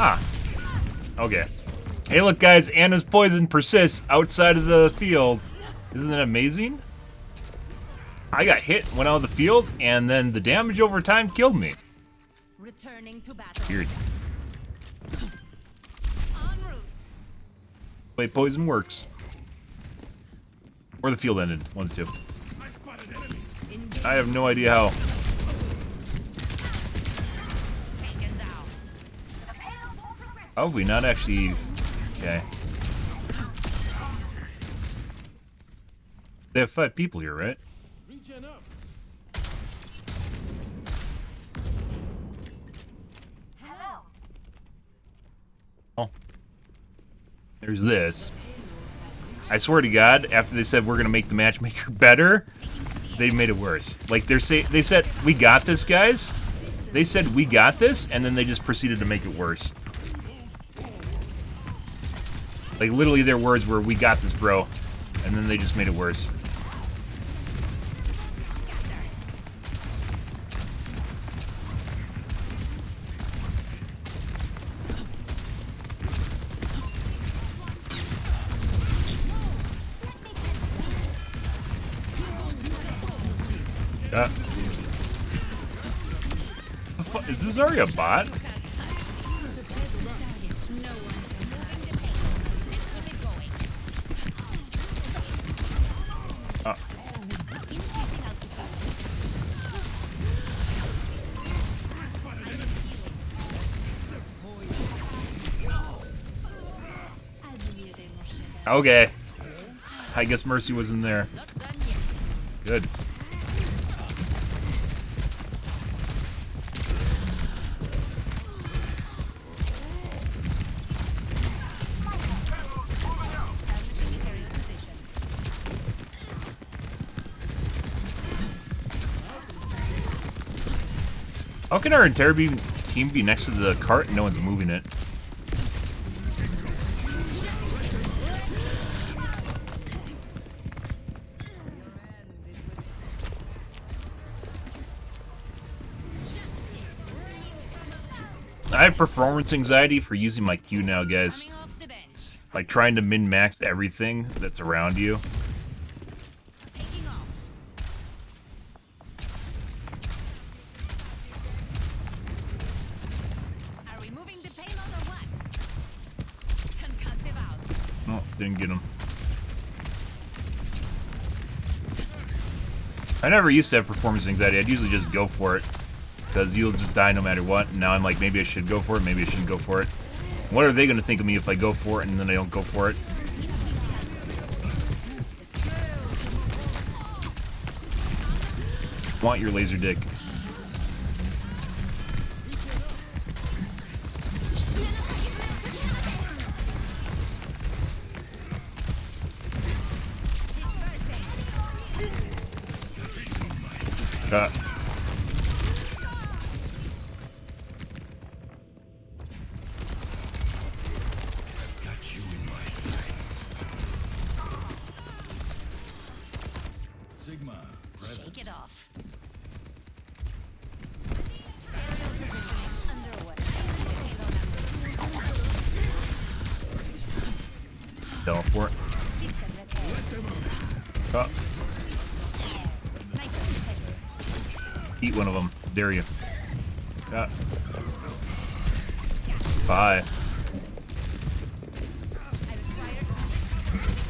Speaker 1: Ah. Okay. Hey, look, guys. Anna's poison persists outside of the field. Isn't that amazing? I got hit, went out of the field, and then the damage over time killed me.
Speaker 5: Returning to battle.
Speaker 1: Weird.
Speaker 5: En route.
Speaker 1: Way poison works. Or the field ended. One of the two. I have no idea how.
Speaker 5: Taken down.
Speaker 1: How have we not actually... Okay. They have 5 people here, right?
Speaker 5: Hello.
Speaker 1: Oh. There's this. I swear to God, after they said we're gonna make the matchmaker better, they made it worse. Like they said, we got this, guys. They said we got this, and then they just proceeded to make it worse. Like literally, their words were, "We got this, bro," and then they just made it worse. Is this already a bot? Okay. I guess Mercy was in there. Good. How can our entire team be next to the cart and no one's moving it? I have performance anxiety for using my Q now, guys.
Speaker 5: Coming off the bench.
Speaker 1: Like trying to min-max everything that's around you.
Speaker 5: Taking off. Are we moving the payload or what? Concussive out.
Speaker 1: Oh, didn't get him. I never used to have performance anxiety. I'd usually just go for it. Because you'll just die no matter what. And now I'm like, maybe I should go for it, maybe I shouldn't go for it. What are they going to think of me if I go for it and then I don't go for it? Want your laser dick.
Speaker 5: Shake it off.
Speaker 1: Teleport. Oh. Eat one of them. Dare you. Bye.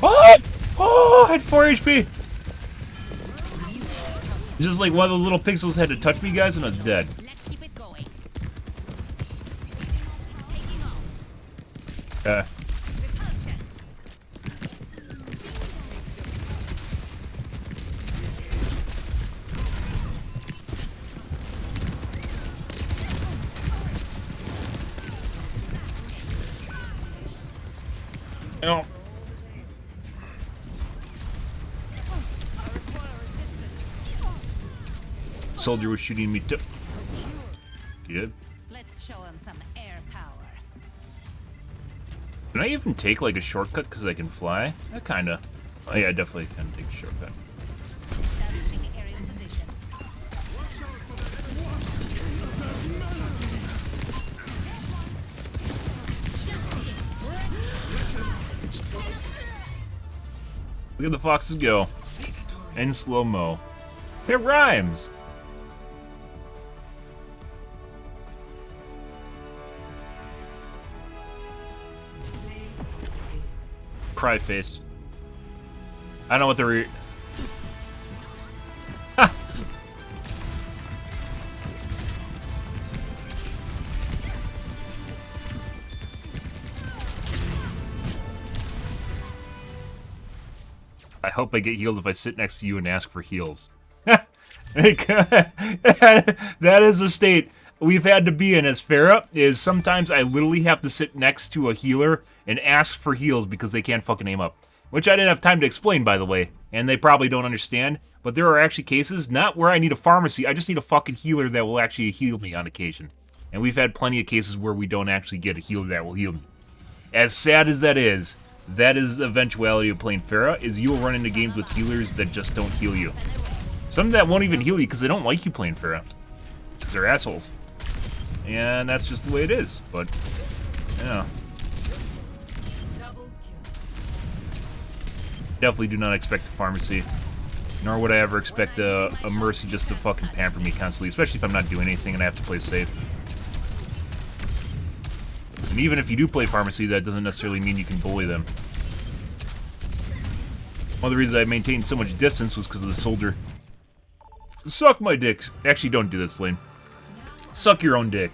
Speaker 1: What? Oh, I had 4 HP. It's just like one of those little pixels had to touch me, guys, and I was dead.
Speaker 5: Let's keep it going. Taking off. Repulsion.
Speaker 1: No. Soldier was shooting me too. Good.
Speaker 5: Let's show him some air power.
Speaker 1: Can I even take like a shortcut because I can fly? Kinda. Oh yeah, I definitely can take a shortcut.
Speaker 5: Establishing aerial position.
Speaker 1: Look at the foxes go. In slow-mo. It rhymes! Cry face. I don't know what the I hope I get healed if I sit next to you and ask for heals. That is a state we've had to be in as Farah, is sometimes I literally have to sit next to a healer and ask for heals because they can't fucking aim up. Which I didn't have time to explain, by the way, and they probably don't understand, but there are actually cases, not where I need a pharmacy, I just need a fucking healer that will actually heal me on occasion. And we've had plenty of cases where we don't actually get a healer that will heal me. As sad as that is the eventuality of playing Farah, is you will run into games with healers that just don't heal you. Some that won't even heal you because they don't like you playing Farah. Because they're assholes. And that's just the way it is, but, yeah. Definitely do not expect a pharmacy. Nor would I ever expect a Mercy just to fucking pamper me constantly, especially if I'm not doing anything and I have to play safe. And even if you do play pharmacy, that doesn't necessarily mean you can bully them. One of the reasons I maintained so much distance was because of the soldier. Suck my dick. Actually, don't do this, Lane. Suck your own dick.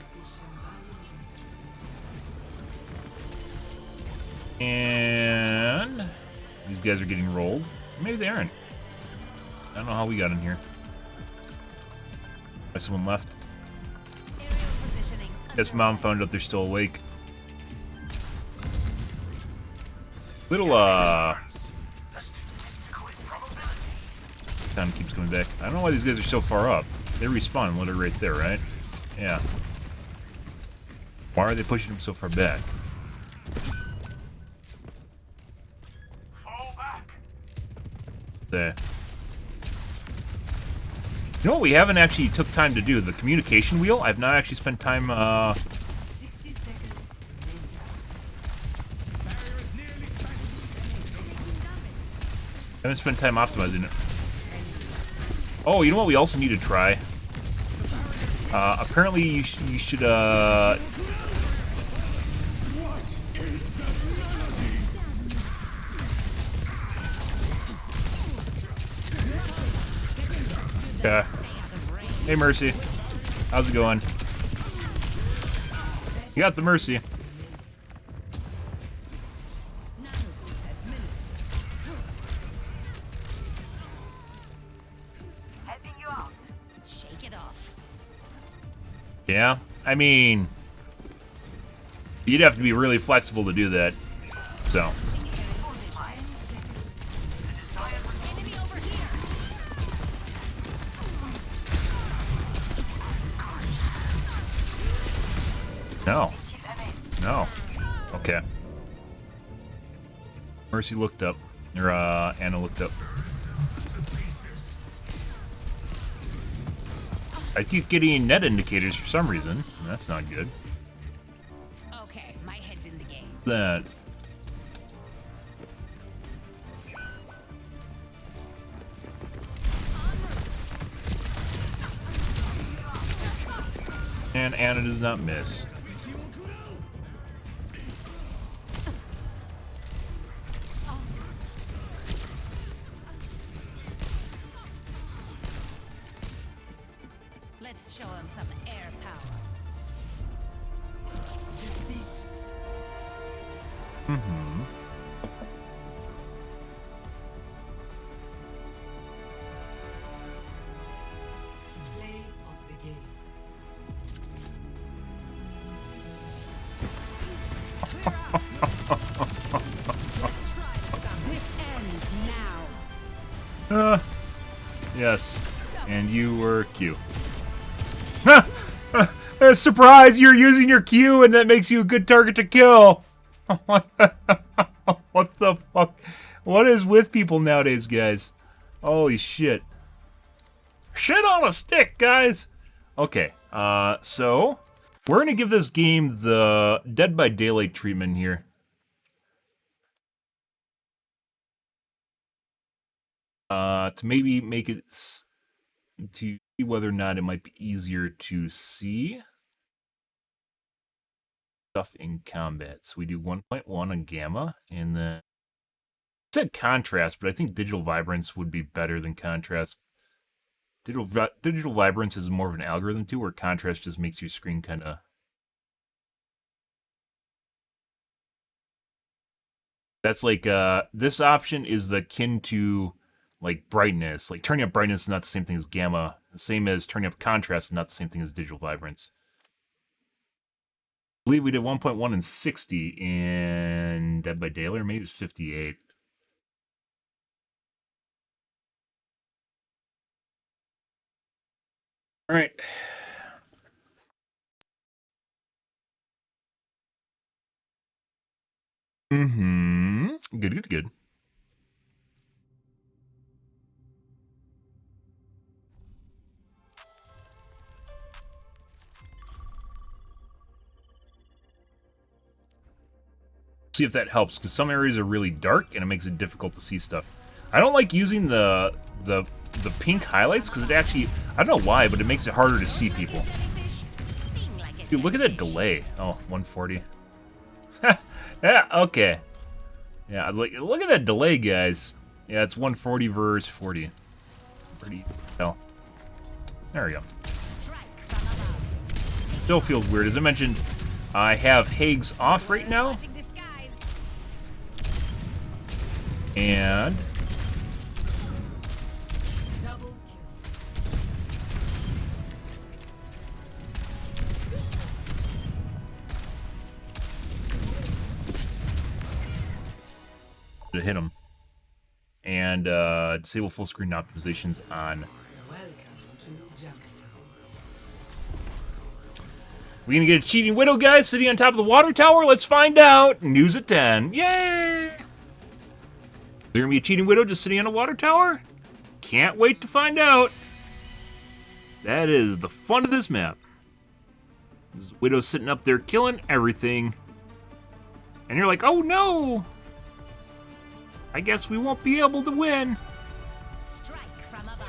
Speaker 1: And these guys are getting rolled. Maybe they aren't. I don't know how we got in here. Has someone left? Guess Mom found out they're still awake. Little, time keeps coming back. I don't know why these guys are so far up. They respawn literally right there, right? Yeah. Why are they pushing them so far back?
Speaker 4: Fall back.
Speaker 1: There. You know what we haven't actually took time to do? The communication wheel? I've not actually spent time,
Speaker 5: 60 seconds.
Speaker 1: haven't spent time optimizing it. Oh, you know what we also need to try? Apparently you should, Okay. Hey, Mercy. How's it going? You got the Mercy.
Speaker 5: Shake it off.
Speaker 1: Yeah? I mean, you'd have to be really flexible to do that. So.
Speaker 5: Enemy over here.
Speaker 1: No. No. Okay. Mercy looked up. Or, Anna looked up. I keep getting net indicators for some reason. That's not good.
Speaker 5: Okay, my head's in the game.
Speaker 1: That. And Anna does not miss.
Speaker 5: Let's show him some air power.
Speaker 1: Mm-hmm.
Speaker 6: Play of the game.
Speaker 5: Let's try to stop. This ends now.
Speaker 1: Yes. And you were Q. Surprise! You're using your Q, and that makes you a good target to kill. What the fuck? What is with people nowadays, guys? Holy shit! Shit on a stick, guys. Okay. So we're gonna give this game the Dead by Daylight treatment here. to maybe make it to see whether or not it might be easier to see stuff in combat. So we do 1.1 on gamma, and then I said contrast, but I think digital vibrance would be better than contrast. Digital vibrance is more of an algorithm too, where contrast just makes your screen kind of. That's like this option is akin to like brightness. Like turning up brightness is not the same thing as gamma. The same as turning up contrast is not the same thing as digital vibrance. I believe we did 1.1 and 60 in Dead by Daylight, or maybe it was 58. All right. Good. See if that helps, because some areas are really dark and it makes it difficult to see stuff. I don't like using the pink highlights because it actually, I don't know why, but it makes it harder to see people. Dude, look at that delay. Oh, 140. Yeah, okay. Yeah, I was like, look at that delay, guys. Yeah, it's 140 versus 40. Pretty hell. There we go. Still feels weird. As I mentioned, I have Haig's off right now. And to hit him. And disable full screen optimizations on. We gonna get a cheating widow, guys, sitting on top of the water tower? Let's find out. News at 10. Yay! Is there gonna be a cheating widow just sitting on a water tower? Can't wait to find out. That is the fun of this map. This widow's sitting up there killing everything. And you're like, oh no! I guess we won't be able to win.
Speaker 5: Strike from above.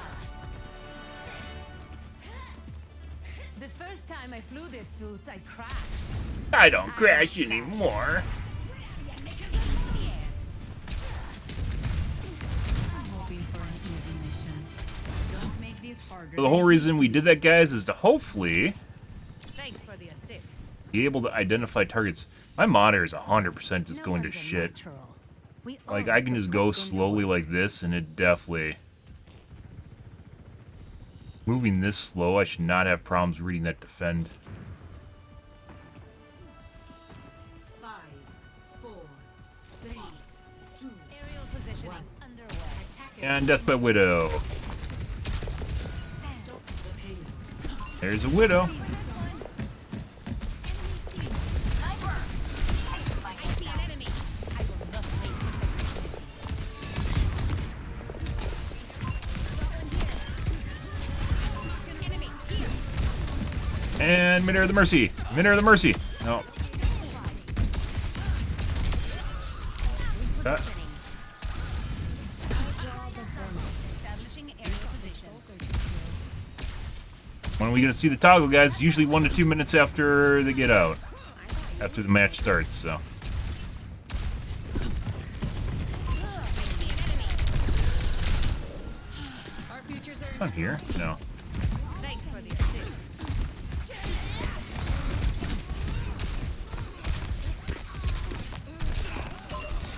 Speaker 5: The first time I flew this suit, I crashed.
Speaker 1: I don't crash anymore.
Speaker 5: I'm hoping for an easy mission. Don't make this harder.
Speaker 1: So the whole reason we did that, guys, is to hopefully
Speaker 5: Thanks for the assist.
Speaker 1: be able to identify targets. My monitor is 100% just going to shit. Like, I can just go slowly like this, and it definitely... Moving this slow, I should not have problems reading that defend.
Speaker 6: 5, 4, 3, 2,
Speaker 5: Aerial positioning underway.
Speaker 1: And Death by Widow.
Speaker 6: stop the payload.
Speaker 1: There's a Widow.
Speaker 5: I see an enemy. I will not waste this opportunity. Enemy here.
Speaker 1: And Midair of the Mercy. Midair of the Mercy. No.
Speaker 5: Establishing aerial position.
Speaker 1: When are we going to see the toggle, guys? Usually 1 to 2 minutes after they get out. After the match starts, so.
Speaker 5: Our futures are in
Speaker 1: Not here. No.
Speaker 5: Thanks for the assist.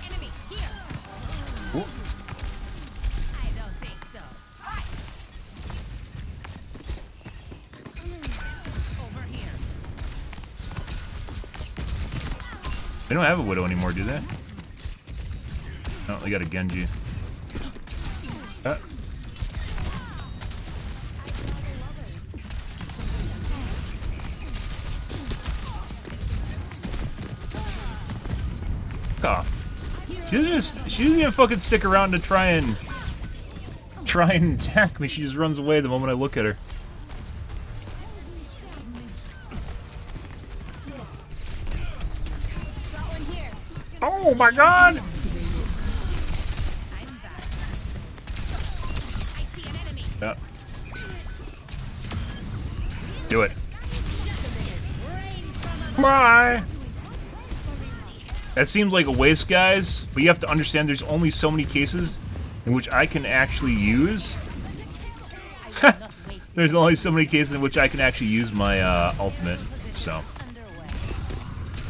Speaker 5: Enemy here.
Speaker 1: Ooh.
Speaker 5: I don't think so. Over here.
Speaker 1: They don't have a Widow anymore, do they? No, they got a Genji. Off. She doesn't even fucking stick around to try and attack me. She just runs away the moment I look at her. Oh my god! Yeah. Do it. Bye. That seems like a waste, guys, but you have to understand there's only so many cases in which I can actually use. There's only so many cases in which I can actually use my ultimate, so.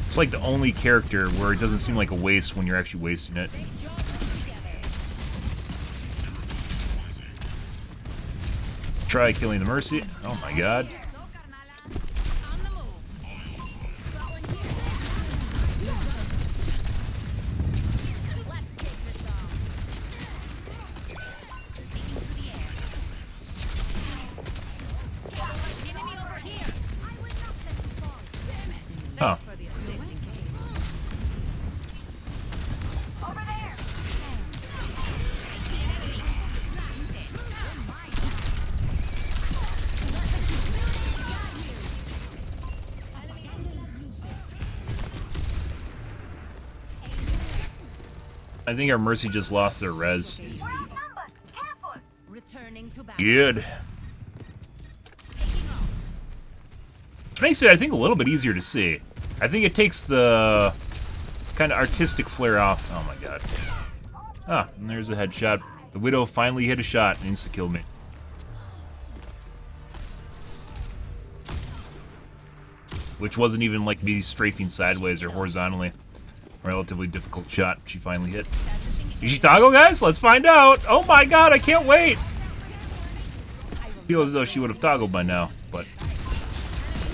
Speaker 1: It's like the only character where it doesn't seem like a waste when you're actually wasting it. Try killing the Mercy. Oh my god. Huh. I think our Mercy just lost their res.
Speaker 5: Returning to battle.
Speaker 1: Good. Which makes it, I think, a little bit easier to see. I think it takes the kind of artistic flair off. Oh my god. Ah, and there's a headshot. The Widow finally hit a shot and insta-killed me. Which wasn't even like me strafing sideways or horizontally. Relatively difficult shot she finally hit. Is she toggle, guys? Let's find out. Oh my god, I can't wait. I feel as though she would have toggled by now, but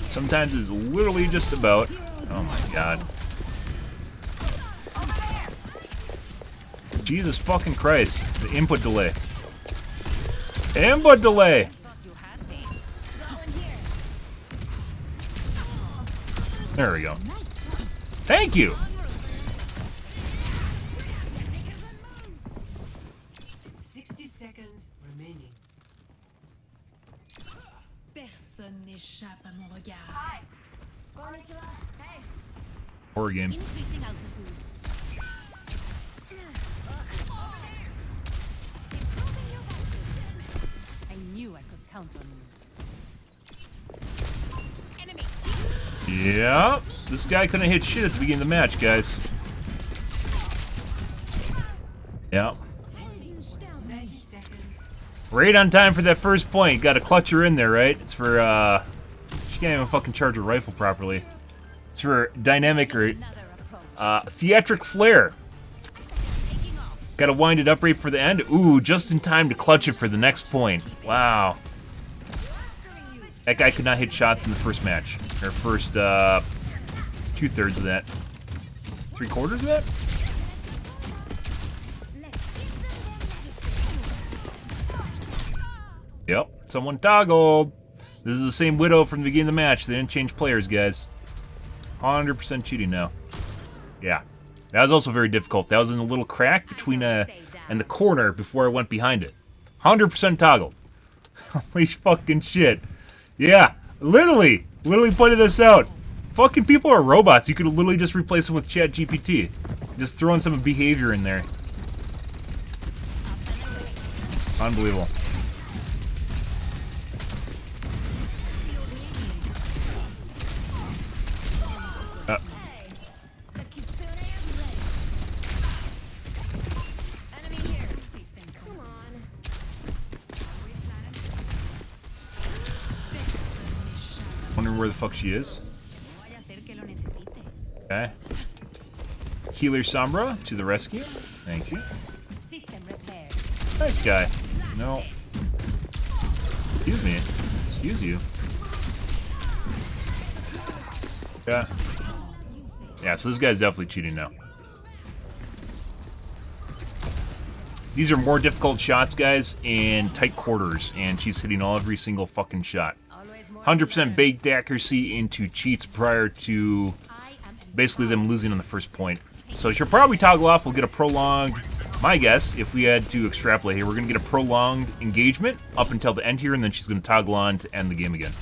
Speaker 1: sometimes it's literally just about. Oh my god. Jesus fucking Christ. The input delay. Input delay! There we go. Thank you!
Speaker 6: 60 seconds remaining.
Speaker 5: Personne n'échappe à mon regard.
Speaker 1: Horror game.
Speaker 5: Increasing altitude. I knew I could count on you. Enemy.
Speaker 1: Yeah, this guy couldn't hit shit at the beginning of the match, guys. Yeah.
Speaker 6: 90 seconds.
Speaker 1: Right on time for that first point. Got to clutch her in there, right? It's for, she can't even fucking charge her rifle properly. It's for dynamic or,
Speaker 5: Another approach.
Speaker 1: theatric flair.
Speaker 5: Taking off.
Speaker 1: Got to wind it up right for the end. Ooh, just in time to clutch it for the next point. Wow. That guy could not hit shots in the first match. Or first, 2/3 of that. 3/4 of that? Yep, someone toggled. This is the same Widow from the beginning of the match. They didn't change players, guys. 100% cheating now. Yeah. That was also very difficult. That was in a little crack between and the corner before I went behind it. 100% toggled. Holy fucking shit. Yeah, literally pointed this out. Fucking people are robots. You could literally just replace them with ChatGPT. Just throwing some behavior in there. Unbelievable. Wondering where the fuck she is. Okay. Healer Sombra to the rescue. Thank you.
Speaker 5: System repaired.
Speaker 1: Nice guy. No. Excuse me. Excuse you. Yeah. Yeah, so this guy's definitely cheating now. These are more difficult shots, guys, in tight quarters, and she's hitting every single fucking shot. 100% baked accuracy into cheats prior to basically them losing on the first point. So she'll probably toggle off. We'll get a prolonged, my guess, if we had to extrapolate here, we're going to get a prolonged engagement up until the end here, and then she's going to toggle on to end the game again.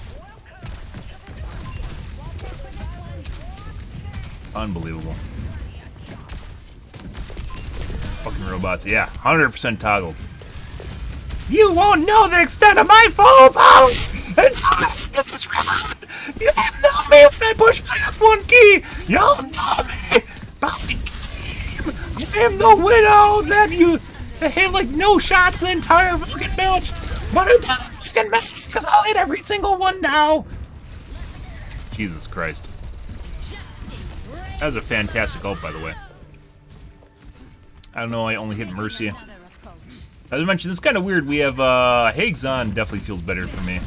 Speaker 1: Unbelievable. Fucking robots. Yeah, 100% toggled. You won't know the extent of my full power until I get this round. You won't know me if I push my F1 key. You'll know me by game. I am the widow that have like no shots the entire fucking match. But it doesn't fucking matter because I'll hit every single one now. Jesus Christ. That was a fantastic ult, by the way. I don't know, I only hit Mercy. As I mentioned, it's kind of weird. We have Haig's on, definitely feels better for me.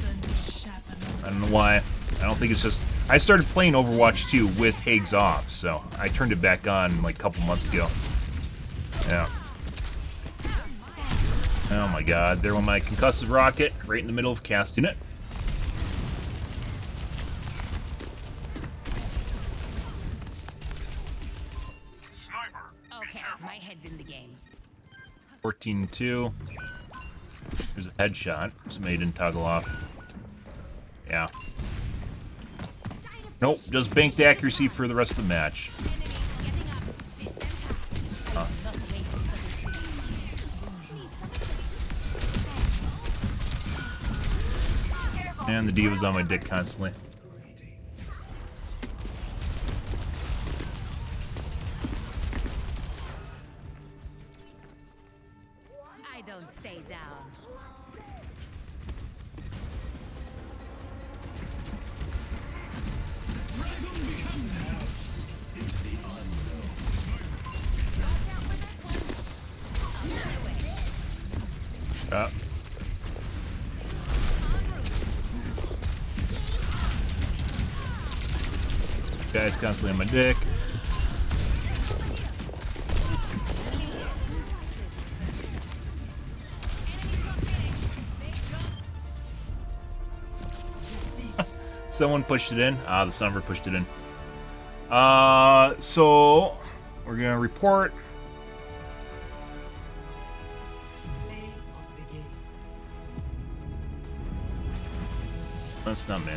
Speaker 1: I don't know why. I don't think it's just... I started playing Overwatch 2 with Haig's off, so I turned it back on like a couple months ago. Yeah. Oh my god, there went my concussive rocket, right in the middle of casting it.
Speaker 5: Okay, my head's in the game.
Speaker 1: 14-2. There's a headshot. Somebody didn't toggle off. Yeah. Nope, just banked accuracy for the rest of the match. Huh. And the D.Va's on my dick constantly.
Speaker 5: I don't stay down.
Speaker 1: Yeah. Guy's constantly on my dick. Someone pushed it in. Ah, the Sunbird pushed it in. So we're gonna report.
Speaker 6: Play of the game.
Speaker 1: That's not me.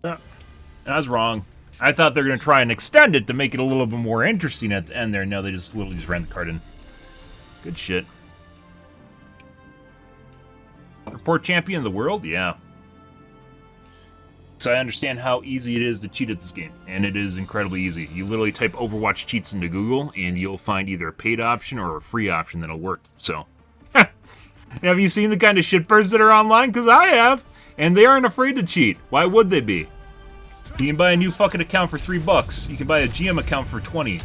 Speaker 1: Yeah. I was wrong. I thought they were going to try and extend it to make it a little bit more interesting at the end there. No, they just literally just ran the card in. Good shit. Report champion of the world? Yeah. So I understand how easy it is to cheat at this game. And it is incredibly easy. You literally type Overwatch cheats into Google, and you'll find either a paid option or a free option that'll work. So, have you seen the kind of shitbirds that are online? Because I have. And they aren't afraid to cheat. Why would they be? You can buy a new fucking account for $3. You can buy a GM account for 20.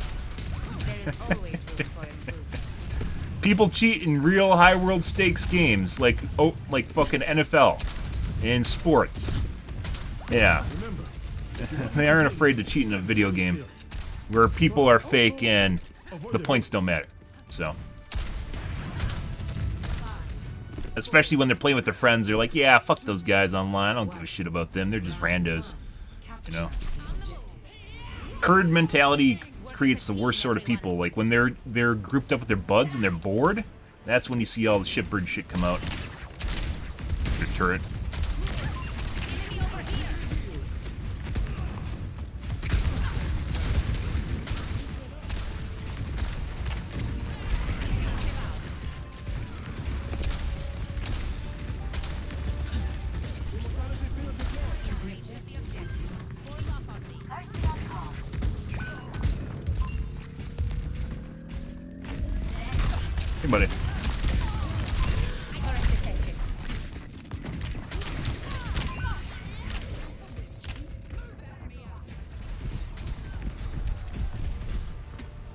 Speaker 1: People cheat in real high world stakes games like fucking NFL and sports. Yeah. They aren't afraid to cheat in a video game where people are fake and the points don't matter. So. Especially when they're playing with their friends, they're like, yeah, fuck those guys online. I don't give a shit about them. They're just randos. You know? Herd mentality creates the worst sort of people. Like, when they're grouped up with their buds and they're bored, that's when you see all the shitbird shit come out. Your turret. Hey, buddy.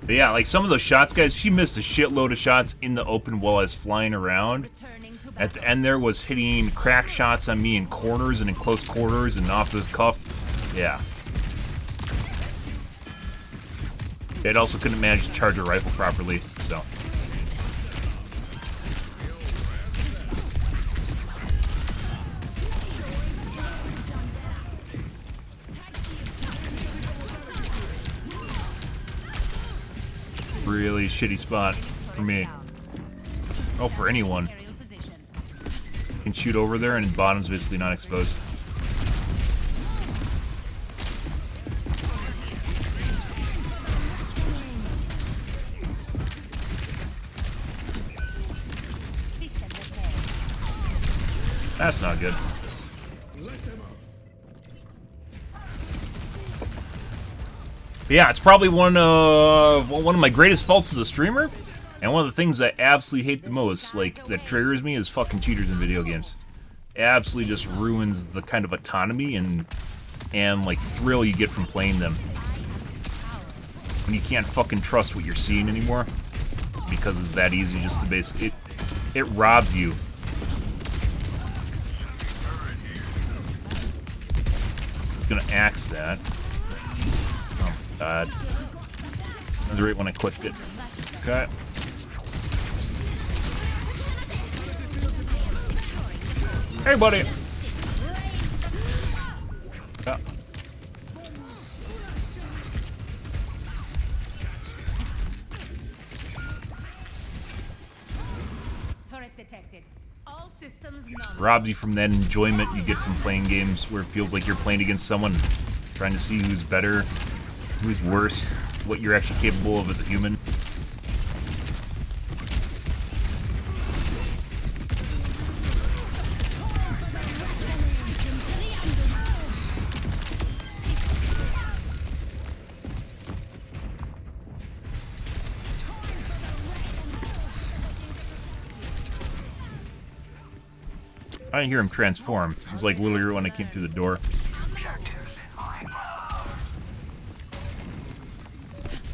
Speaker 1: But yeah, like some of those shots, guys, she missed a shitload of shots in the open while I was flying around.
Speaker 5: Returning to
Speaker 1: At the
Speaker 5: battle.
Speaker 1: end there was hitting crack shots on me in corners and in close quarters and off the cuff. Yeah. It also couldn't manage to charge a rifle properly, so. Really shitty spot for me. Oh, for anyone.
Speaker 5: Aerial position.
Speaker 1: Can shoot over there and bottom's basically not exposed.
Speaker 5: System repaired.
Speaker 1: That's not good. But yeah, it's probably one of my greatest faults as a streamer, and one of the things I absolutely hate the most, like that triggers me, is fucking cheaters in video games. Absolutely just ruins the kind of autonomy and like thrill you get from playing them. When you can't fucking trust what you're seeing anymore, because it's that easy just to basically it robs you. Gonna axe that. Oh god. That was right when I clicked it. Okay. Hey buddy! Yeah.
Speaker 5: Turret detected. All systems nominal.
Speaker 1: Robs you from that enjoyment you get from playing games where it feels like you're playing against someone, trying to see who's better, who's worse, what you're actually capable of as a human. I didn't hear him transform. It was like literally when I came through the door.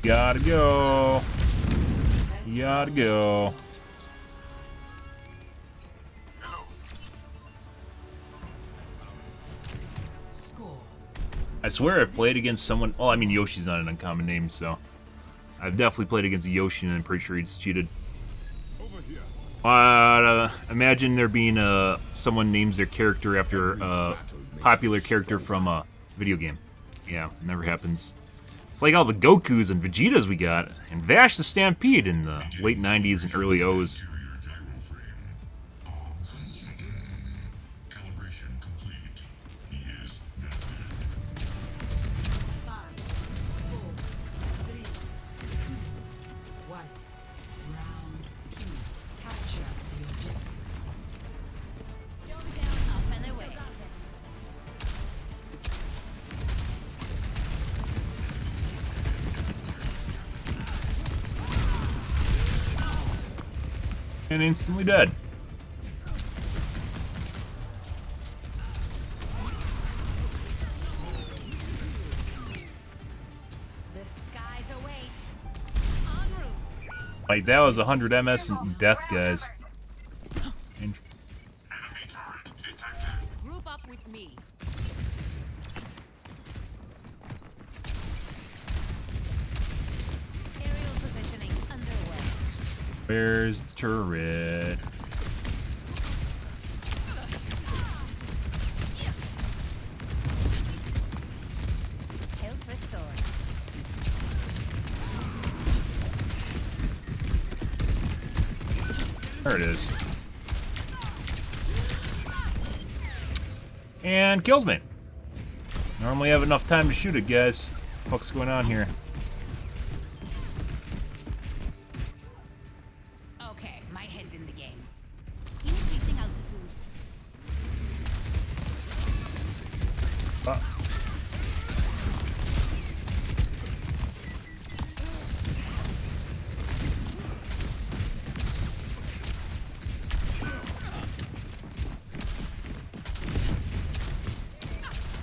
Speaker 1: Gotta go. Gotta go.
Speaker 6: Score.
Speaker 1: I swear I've played against someone. Well, I mean, Yoshi's not an uncommon name, so. I've definitely played against a Yoshi, and I'm pretty sure he's cheated. Imagine there being someone names their character after a popular character from a video game. Yeah, it never happens. It's like all the Gokus and Vegetas we got, and Vash the Stampede in the late 90s and early O's.
Speaker 7: Calibration complete. He is that good.
Speaker 6: 5, 4, 3, 2, 1. Round 2. Capture the objective.
Speaker 5: Up and away.
Speaker 1: And instantly dead.
Speaker 5: The skies await. En route.
Speaker 1: Like, that was 100 MS and death, guys. And
Speaker 7: Enemy turret detected.
Speaker 5: Group up with me. Aerial positioning underway.
Speaker 1: where's the turret?
Speaker 5: Health restored.
Speaker 1: There it is. And kills me. Normally have enough time to shoot it, guys. What the fuck's going on here?
Speaker 5: Okay, my head's in the game. Increasing altitude.
Speaker 1: Ah.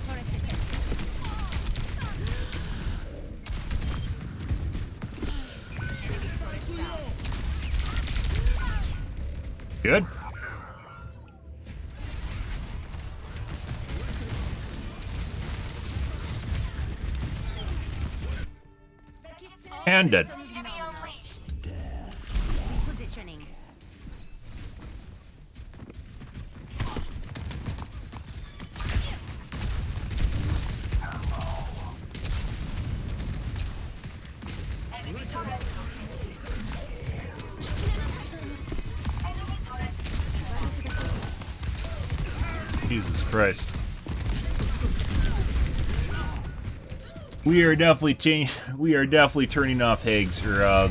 Speaker 5: Turret detected.
Speaker 1: Good. And dead.
Speaker 5: Positioning.
Speaker 1: Jesus Christ. We are definitely turning off Hags, or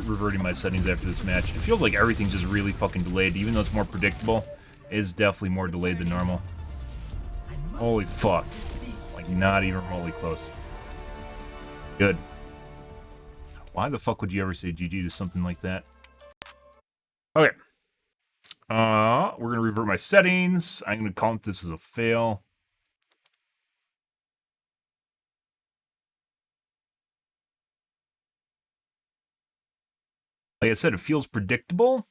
Speaker 1: reverting my settings after this match. It feels like everything's just really fucking delayed, even though it's more predictable. It's definitely more delayed than normal. Holy fuck. Like, not even remotely close. Good. Why the fuck would you ever say GG to something like that? Okay. We're gonna revert my settings. I'm gonna count this as a fail. Like I said, it feels predictable.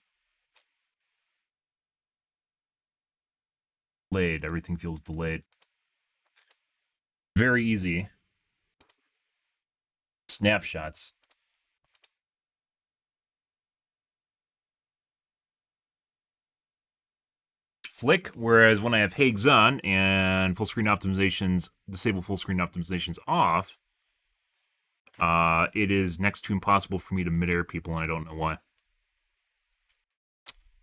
Speaker 1: Delayed. Everything feels delayed. Very easy. Snapshots. Flick, whereas when I have Hags on and full screen optimizations, disable full screen optimizations off, it is next to impossible for me to midair people, and I don't know why.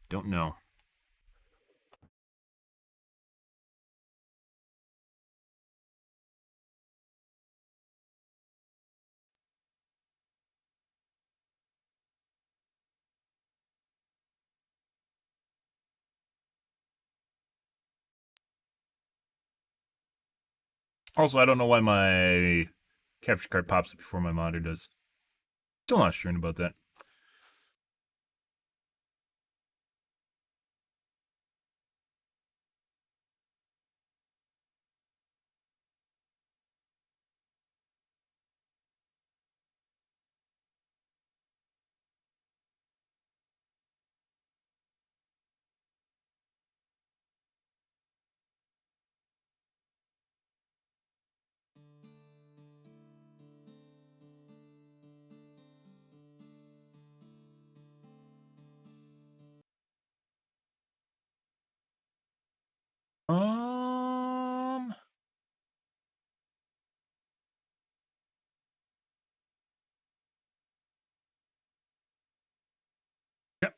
Speaker 1: Don't know. Also, I don't know why my capture card pops up before my monitor does. Still not sure about that. Yep.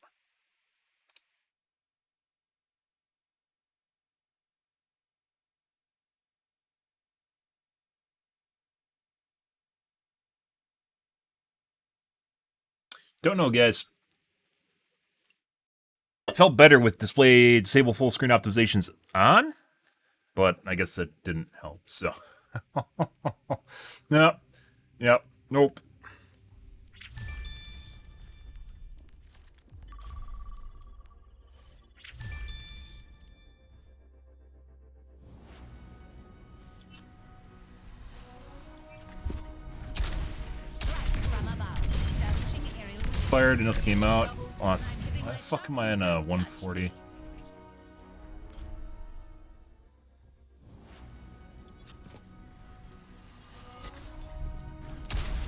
Speaker 1: Don't know, guys. It felt better with disable full screen optimizations on, but I guess that didn't help. So, yep, nope. Fired, enough came out. Lots. Why the fuck am I in a 140?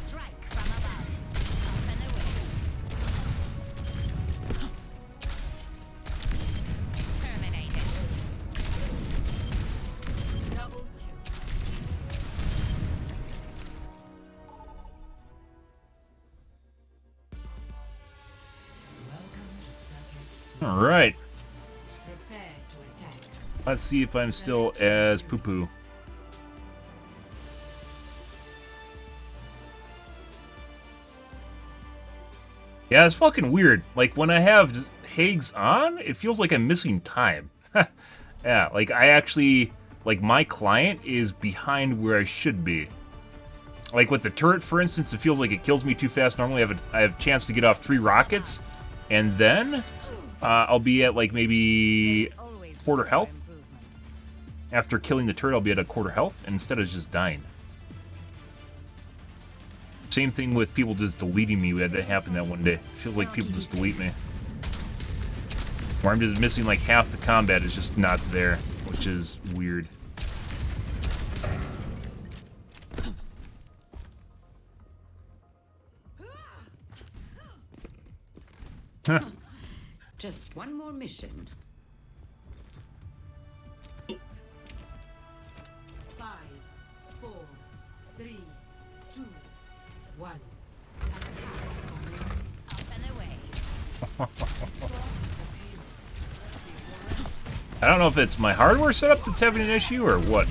Speaker 5: Strike from above. Up and away. Terminated.
Speaker 6: Double kill. Welcome to circuit.
Speaker 1: All right.
Speaker 6: Prepare to attack.
Speaker 1: Let's see if I'm still as poo-poo. Yeah, it's fucking weird. Like, when I have Hags on, it feels like I'm missing time. Yeah, like, I actually... Like, my client is behind where I should be. Like, with the turret, for instance, it feels like it kills me too fast. Normally, I have a chance to get off 3 rockets, and then I'll be at, like, maybe quarter health. After killing the turret, I'll be at a quarter health, and instead of just dying. Same thing with people just deleting me. We had that happen that one day. Feels like people just delete me. Where I'm just missing like half the combat is just not there, which is weird. Huh.
Speaker 6: Just one more mission. 5, 4, 3, 2, 1. Attack, comrades.
Speaker 5: Up and away.
Speaker 1: I don't know if it's my hardware setup that's having an issue or what.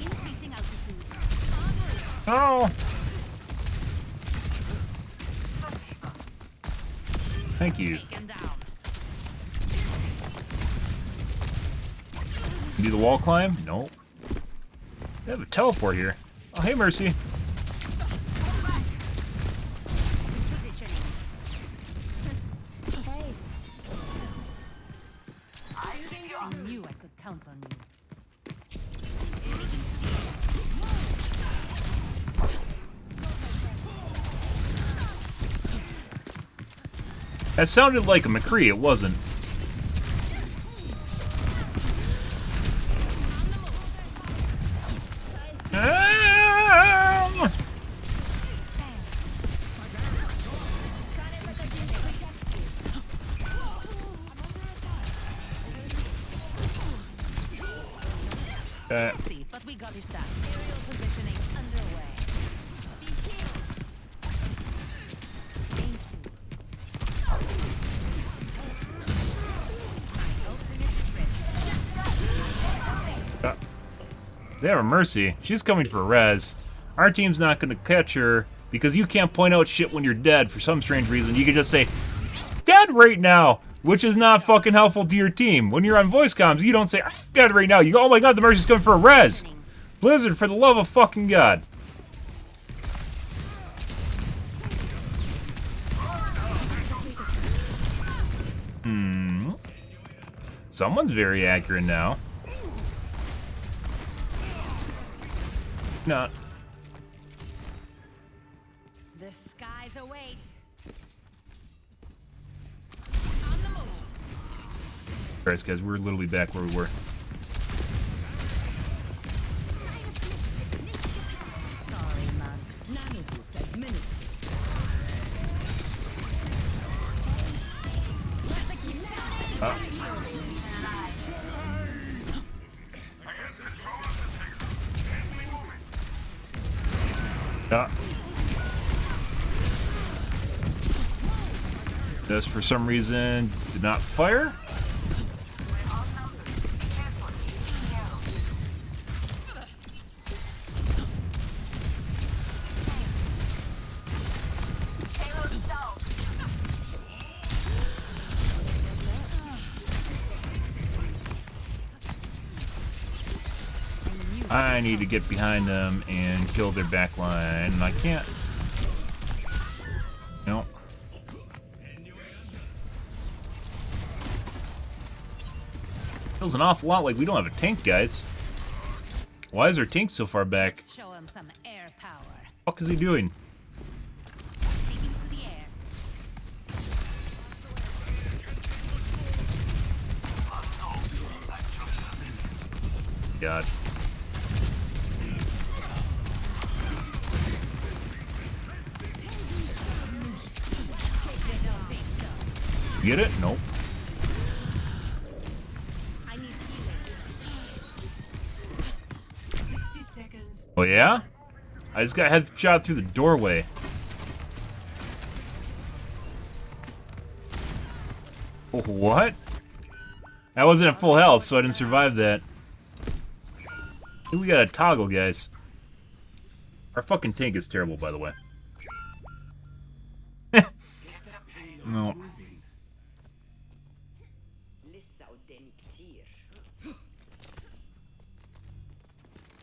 Speaker 5: Increasing altitude.
Speaker 1: Oh! Thank you.
Speaker 5: Taken down.
Speaker 1: Do the wall climb? Nope. They have a teleport here. Oh, hey, Mercy.
Speaker 5: Positioning. Hey. I knew I could count on you.
Speaker 1: That sounded like a McCree, it wasn't. Ah!
Speaker 5: See, but we got it done. Aerial positioning underway. Thank you.
Speaker 1: They have a Mercy. She's coming for res. Our team's not going to catch her because you can't point out shit when you're dead for some strange reason. You can just say, dead right now, which is not fucking helpful to your team. When you're on voice comms, you don't say, I'm dead right now. You go, oh my god, the Mercy's coming for a res. Blizzard, for the love of fucking god. Someone's very accurate now. Not.
Speaker 5: The skies await. On the move.
Speaker 1: Alright, guys, we're literally back where we were.
Speaker 5: Sorry, man.
Speaker 6: Nano boost administered.
Speaker 1: This, for some reason, did not fire. I need to get behind them and kill their back line, and I can't. No. Feels an awful lot like we don't have a tank, guys. Why is our tank so far back?
Speaker 5: Let's show him some air power.
Speaker 1: What the fuck is he doing?
Speaker 5: Taking to the air.
Speaker 1: God. Get it? Nope.
Speaker 5: I need healing.
Speaker 6: 60 seconds.
Speaker 1: Oh yeah? I just got headshot through the doorway. Oh, what? I wasn't at full health, so I didn't survive that. I think we got a toggle, guys. Our fucking tank is terrible, by the way. No.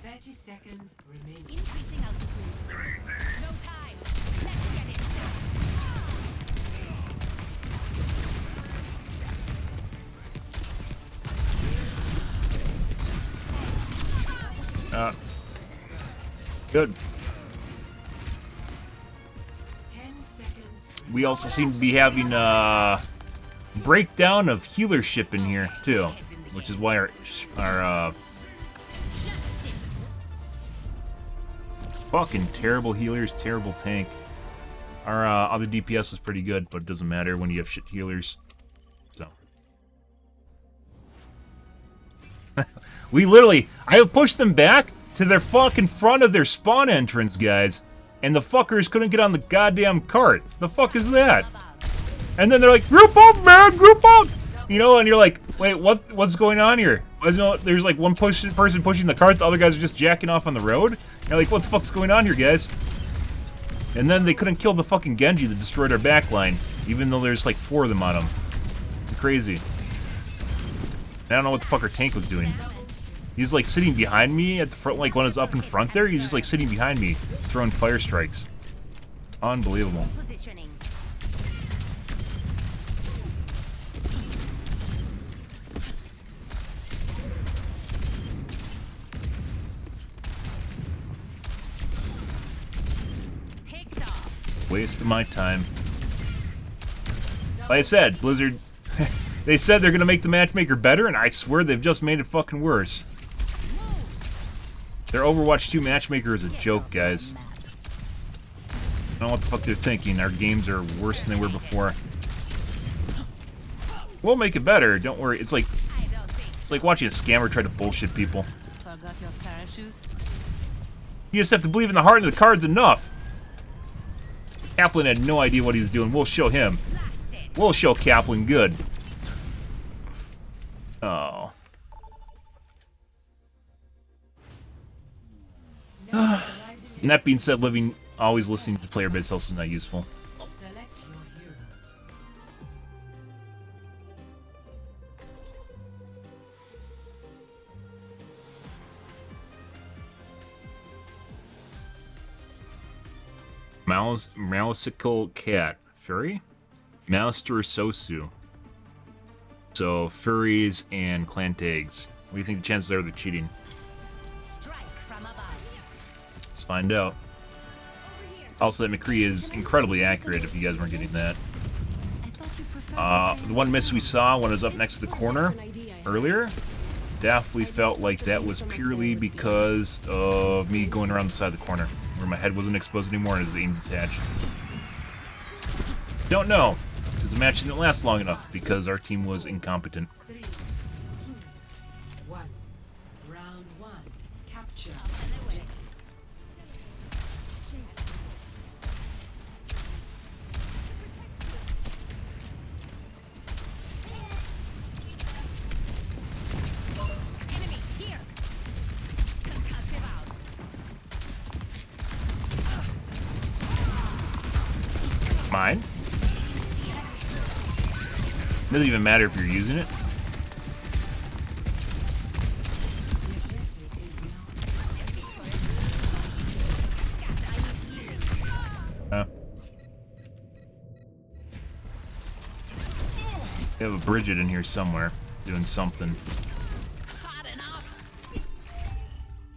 Speaker 6: 30 seconds remaining.
Speaker 5: Increasing altitude. No time. Let's
Speaker 1: Good.
Speaker 6: 10 seconds.
Speaker 1: We also seem to be having a breakdown of healer ship in here too, which is why our fucking terrible healers, terrible tank. Our other DPS is pretty good, but it doesn't matter when you have shit healers. So we literally, I pushed them back to their fucking front of their spawn entrance, guys, and the fuckers couldn't get on the goddamn cart. The fuck is that? And then they're like, group up, man, group up! You know, and you're like, wait, what's going on here? There's like one person pushing the cart, the other guys are just jacking off on the road? You're like, what the fuck's going on here, guys? And then they couldn't kill the fucking Genji that destroyed our backline, even though there's like 4 of them on him. Crazy. I don't know what the fuck our tank was doing. He's like sitting behind me at the front, like when I was up in front there, he's just like sitting behind me, throwing fire strikes. Unbelievable.
Speaker 5: Positioning. Picked off.
Speaker 1: Waste of my time. Like I said, Blizzard, they said they're gonna make the matchmaker better, and I swear they've just made it fucking worse. Their Overwatch 2 matchmaker is a joke, guys. I don't know what the fuck they're thinking. Our games are worse than they were before. We'll make it better, don't worry. It's like watching a scammer try to bullshit people.
Speaker 5: Forgot your parachute?
Speaker 1: You just have to believe in the heart of the cards enough. Kaplan had no idea what he was doing. We'll show him. We'll show Kaplan good. Oh. And that being said, always listening to player base health is not useful.
Speaker 6: Select your hero.
Speaker 1: Malicical cat. Furry? Malister Sosu. So, furries and clantags. What do you think the chances are they're cheating?
Speaker 5: Strike from above.
Speaker 1: Let's find out. Also, that McCree is incredibly accurate, if you guys weren't getting that. The one miss we saw when it was up next to the corner earlier, definitely felt like that was purely because of me going around the side of the corner, where my head wasn't exposed anymore and it was aim detached. Don't know, because the match didn't last long enough, because our team was incompetent.
Speaker 6: 3, 2, 1. Round 1. Capture.
Speaker 5: Enemy here. Concussive out.
Speaker 1: Mine? Doesn't even matter if you're using it. We have a Bridget in here somewhere, doing something.
Speaker 5: Hot enough.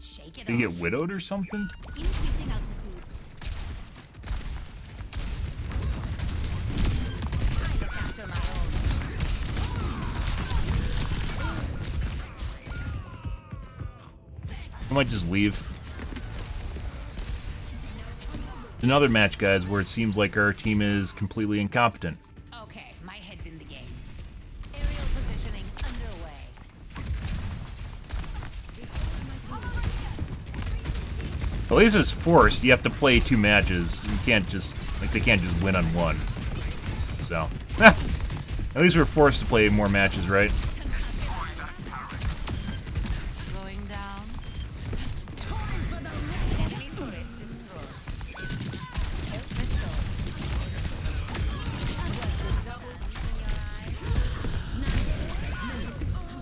Speaker 5: Shake it
Speaker 1: Did you
Speaker 5: off.
Speaker 1: get widowed or something?
Speaker 5: Increasing altitude. I look after my own.
Speaker 1: I might just leave. Another match, guys, where it seems like our team is completely incompetent.
Speaker 5: Okay, my head's in the game. Aerial positioning underway.
Speaker 1: At least it's forced. You have to play 2 matches. You can't just, like, they can't just win on one. So, at least we're forced to play more matches, right?
Speaker 5: Going down. Enemy turret destroyed.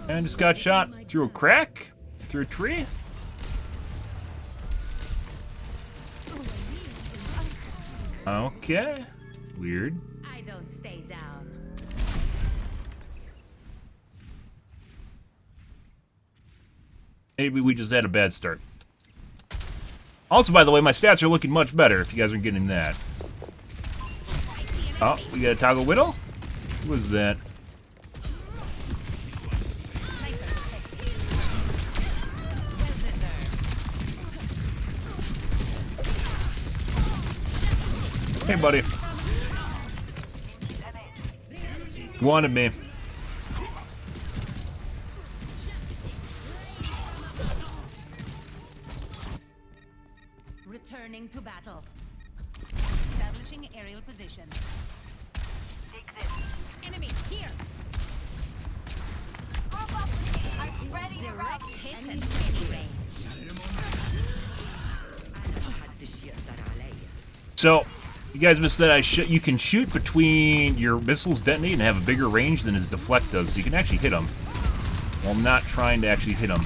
Speaker 1: And just got shot through a crack? Through a tree? Okay. Weird.
Speaker 5: I don't stay down.
Speaker 1: Maybe we just had a bad start. Also, by the way, my stats are looking much better if you guys are getting that. Oh, we got a toggle widow? What was that? Hey, buddy. You wanted me.
Speaker 5: Returning to battle. Establishing aerial position. Take this. Enemy here. I'm ready to direct hits and steady range.
Speaker 1: So, you guys missed that you can shoot between your missiles detonate and have a bigger range than his deflect does, so you can actually hit them while not trying to actually hit them.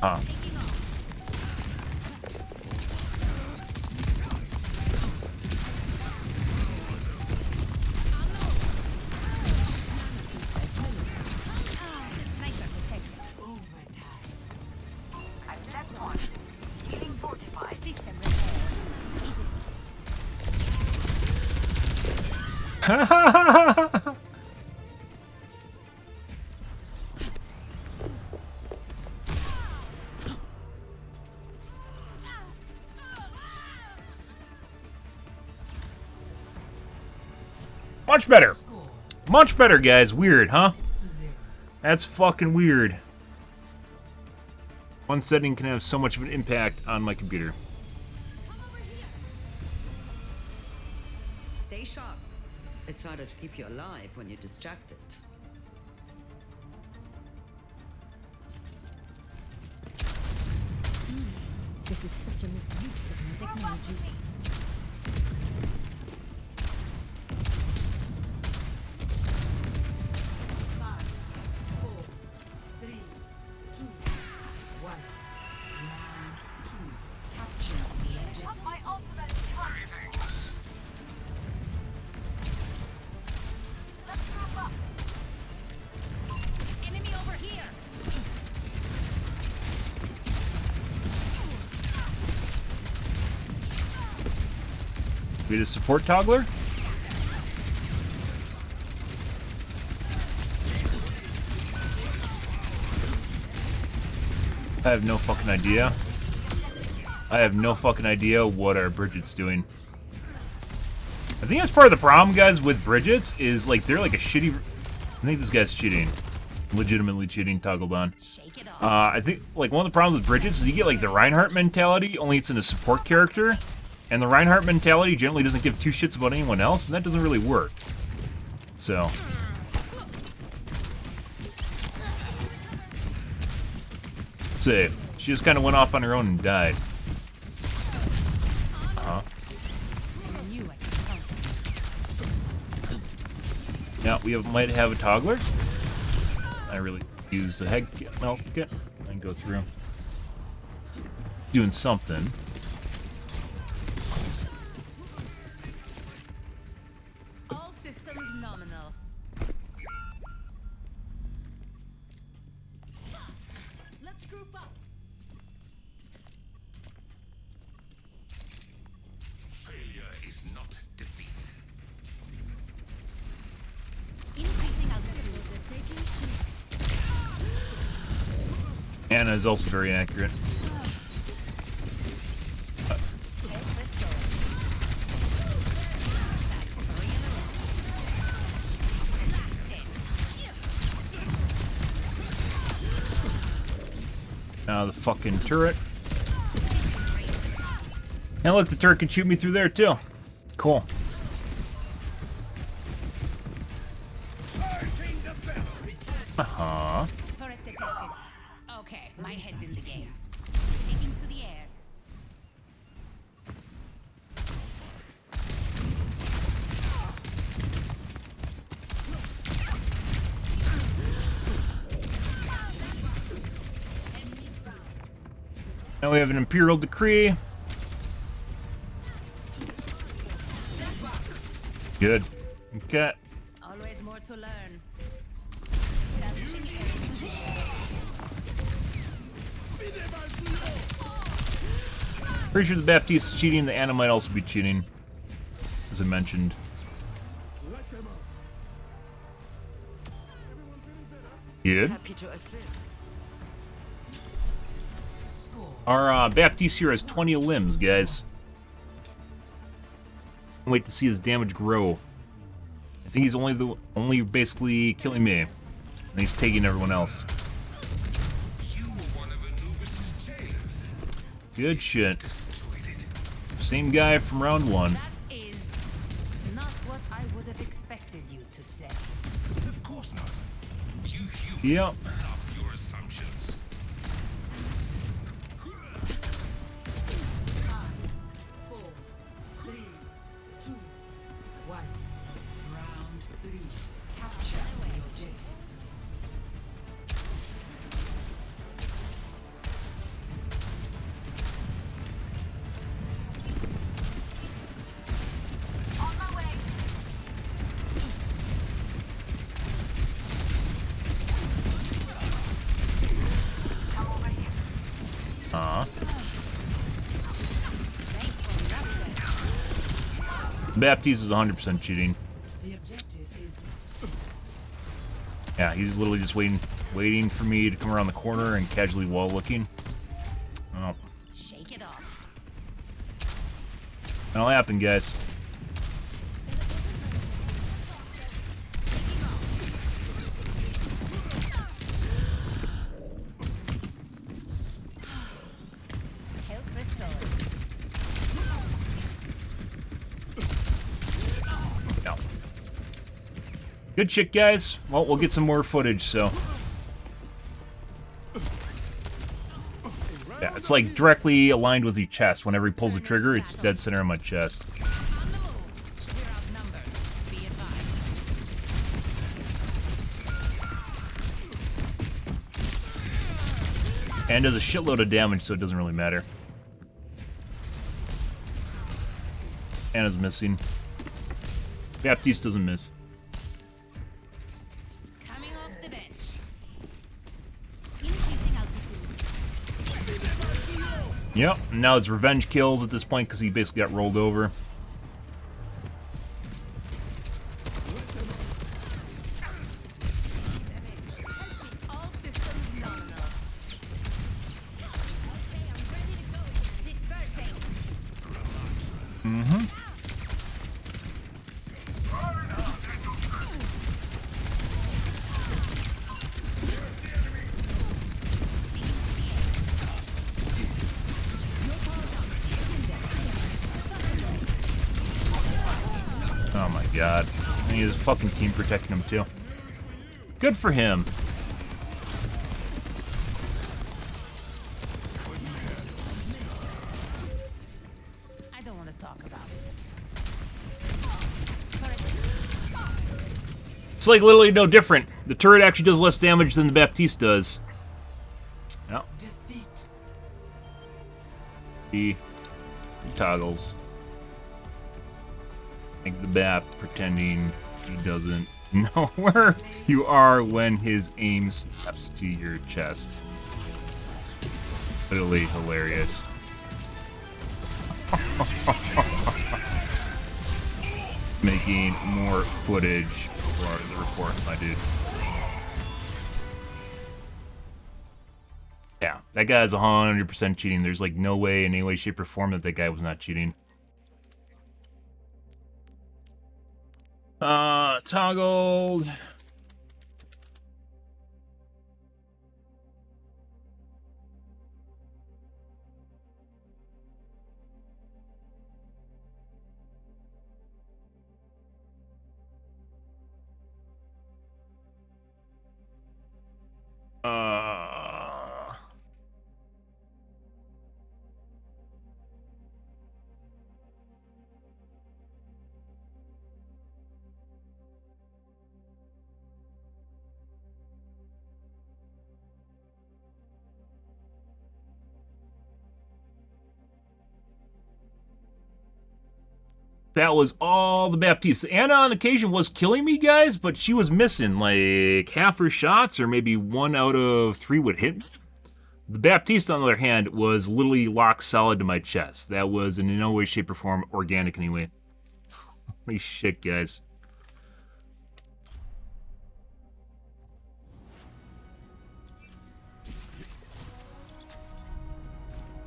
Speaker 1: Huh. Much better. Much better, guys. Weird, huh? That's fucking weird. One setting can have so much of an impact on my computer.
Speaker 8: Stay sharp. It's harder to keep you alive when you're distracted.
Speaker 5: This is such a misuse of my technology.
Speaker 6: 5, 4, 3, 2, 1. Round 2. Capture the objective.
Speaker 4: My ultimate greetings. Let's group up.
Speaker 5: Enemy over here.
Speaker 1: We had a support toggler? I have no fucking idea. I have no fucking idea what our Bridget's doing. I think that's part of the problem, guys, with Bridget's is, like, they're like a shitty... I think this guy's cheating. Legitimately cheating, toggled on.
Speaker 5: Shake it off.
Speaker 1: I think, like, one of the problems with Bridget's is you get, like, the Reinhardt mentality, only it's in a support character. And the Reinhardt mentality generally doesn't give two shits about anyone else, and that doesn't really work. So... Save. She just kind of went off on her own and died. Now, we might have a toggler. I really use the head melt kit and go through. Doing something.
Speaker 5: All systems nominal. Let's group up.
Speaker 7: Failure is not defeat.
Speaker 5: Increasing altitude.
Speaker 1: Anna is also very accurate. The fucking turret. And look, the turret can shoot me through there too. Cool. Uh-huh.
Speaker 5: Turret detected. Okay, my head's in the game. Taking to the air.
Speaker 1: Now we have an Imperial Decree. Good. Okay.
Speaker 5: Always more to learn.
Speaker 1: Pretty sure the Baptiste is cheating, the Anna might also be cheating. As I mentioned. Good.
Speaker 8: Happy to assist.
Speaker 1: Our Baptiste here has 20 limbs, guys. Wait to see his damage grow. I think he's only basically killing me. And he's taking everyone else.
Speaker 7: You were one of Anubis's jailers.
Speaker 1: Good shit.
Speaker 7: Destroyed it.
Speaker 1: Same guy from round 1.
Speaker 5: That is not what I would have expected you to say.
Speaker 7: Of course not. You humans
Speaker 1: Yep.
Speaker 7: love your assumptions.
Speaker 6: 4, 3, 2, 1. Round 3. Capture the objective.
Speaker 4: On my way. Come over here.
Speaker 1: Baptiste is 100% cheating.
Speaker 6: The objective is
Speaker 1: Yeah, he's literally just waiting for me to come around the corner and casually wall looking. Oh,
Speaker 5: Shake it off.
Speaker 1: that'll happen, guys.
Speaker 5: Health restored.
Speaker 1: No. Good shit, guys. Well, we'll get some more footage, so. Yeah, it's like directly aligned with your chest. Whenever he pulls the trigger, it's dead center of my chest.
Speaker 5: On the move. We're outnumbered. Be advised.
Speaker 1: And does a shitload of damage, so it doesn't really matter. Anna's missing. Baptiste doesn't miss.
Speaker 5: Coming off the bench. Increasing altitude.
Speaker 1: Yep, now it's revenge kills at this point because he basically got rolled over.
Speaker 5: All systems nominal. Okay, I'm ready to go. Dispersing.
Speaker 1: Mm-hmm. Oh my god. And he has a fucking team protecting him too. Good for him.
Speaker 5: I don't want to talk about it.
Speaker 1: It's like literally no different. The turret actually does less damage than the Baptiste does. Yep.
Speaker 6: defeat.
Speaker 1: He toggles. Like the Bap pretending he doesn't know where you are when his aim snaps to your chest. Literally hilarious. Making more footage for the report, my dude. Yeah, that guy's 100% cheating. There's like no way, in any way, shape, or form that guy was not cheating. Toggled. That was all the Baptiste. Anna on occasion was killing me, guys, but she was missing like half her shots, or maybe 1 out of 3 would hit me. The Baptiste, on the other hand, was literally locked solid to my chest. That was in no way, shape, or form organic anyway. Holy shit, guys.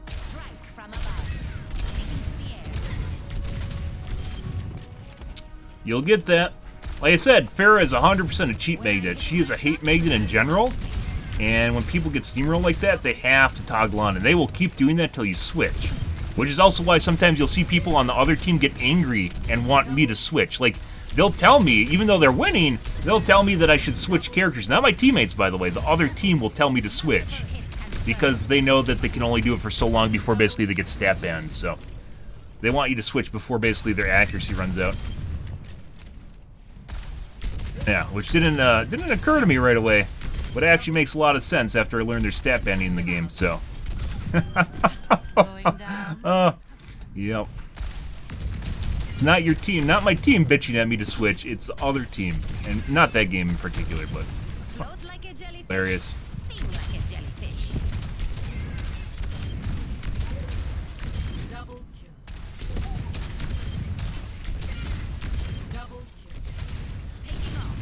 Speaker 5: Strike from above. Taking to the air.
Speaker 1: You'll get that. Like I said, Farah is 100% a cheat magnet. She is a hate magnet in general. And when people get steamrolled like that, they have to toggle on. And they will keep doing that till you switch. Which is also why sometimes you'll see people on the other team get angry and want me to switch. Like, they'll tell me, even though they're winning, they'll tell me that I should switch characters. Not my teammates, by the way. The other team will tell me to switch. Because they know that they can only do it for so long before basically they get stat banned. So, they want you to switch before basically their accuracy runs out. Yeah, which didn't occur to me right away. But it actually makes a lot of sense after I learned their stat banning in the game, so.
Speaker 5: Going down.
Speaker 1: Yep. It's not your team, not my team bitching at me to switch, it's the other team. And not that game in particular, but
Speaker 5: Float like a jellyfish.
Speaker 1: hilarious.
Speaker 5: Sting like a jellyfish.
Speaker 6: Double kill. Double kill.
Speaker 5: Taking off.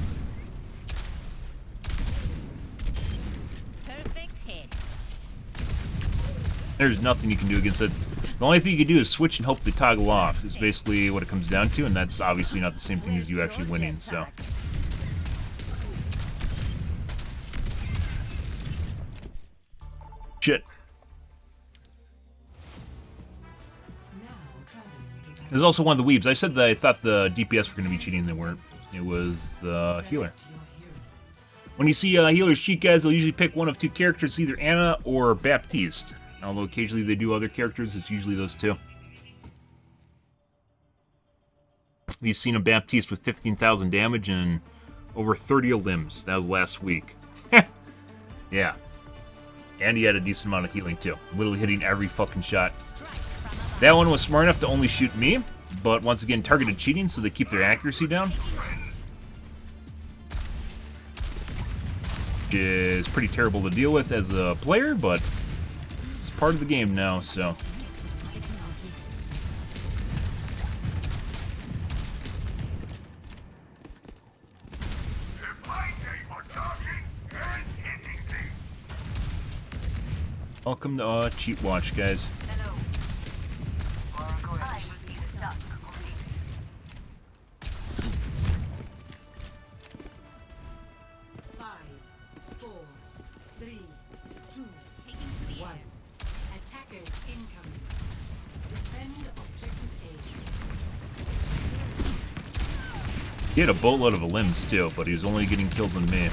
Speaker 5: Perfect hit.
Speaker 1: There's nothing you can do against it. The only thing you can do is switch and hope they toggle off, is basically what it comes down to, and that's obviously not the same thing as you actually winning, so. Shit.
Speaker 6: Now traveling to
Speaker 1: There's also one of the weebs. I said that I thought the DPS were going to be cheating, they weren't. It was the healer.
Speaker 6: your hero.
Speaker 1: When you see healers cheat, guys, they'll usually pick one of 2 characters, either Anna or Baptiste. Although occasionally they do other characters, it's usually those 2. We've seen a Baptiste with 15,000 damage and over 30 limbs. That was last week. Yeah. And he had a decent amount of healing, too. Literally hitting every fucking shot. That one was smart enough to only shoot me, but once again, targeted cheating, so they keep their accuracy down. Which is pretty terrible to deal with as a player, but it's part of the game now, so. Welcome to Cheat Watch, guys.
Speaker 4: Hello. I will be the task complete.
Speaker 6: Five, four, three, two,
Speaker 5: Taking to the
Speaker 6: one.
Speaker 5: air.
Speaker 6: Attackers incoming. Defend objective A.
Speaker 1: He had a boatload of limbs, too, but he was only getting kills on me.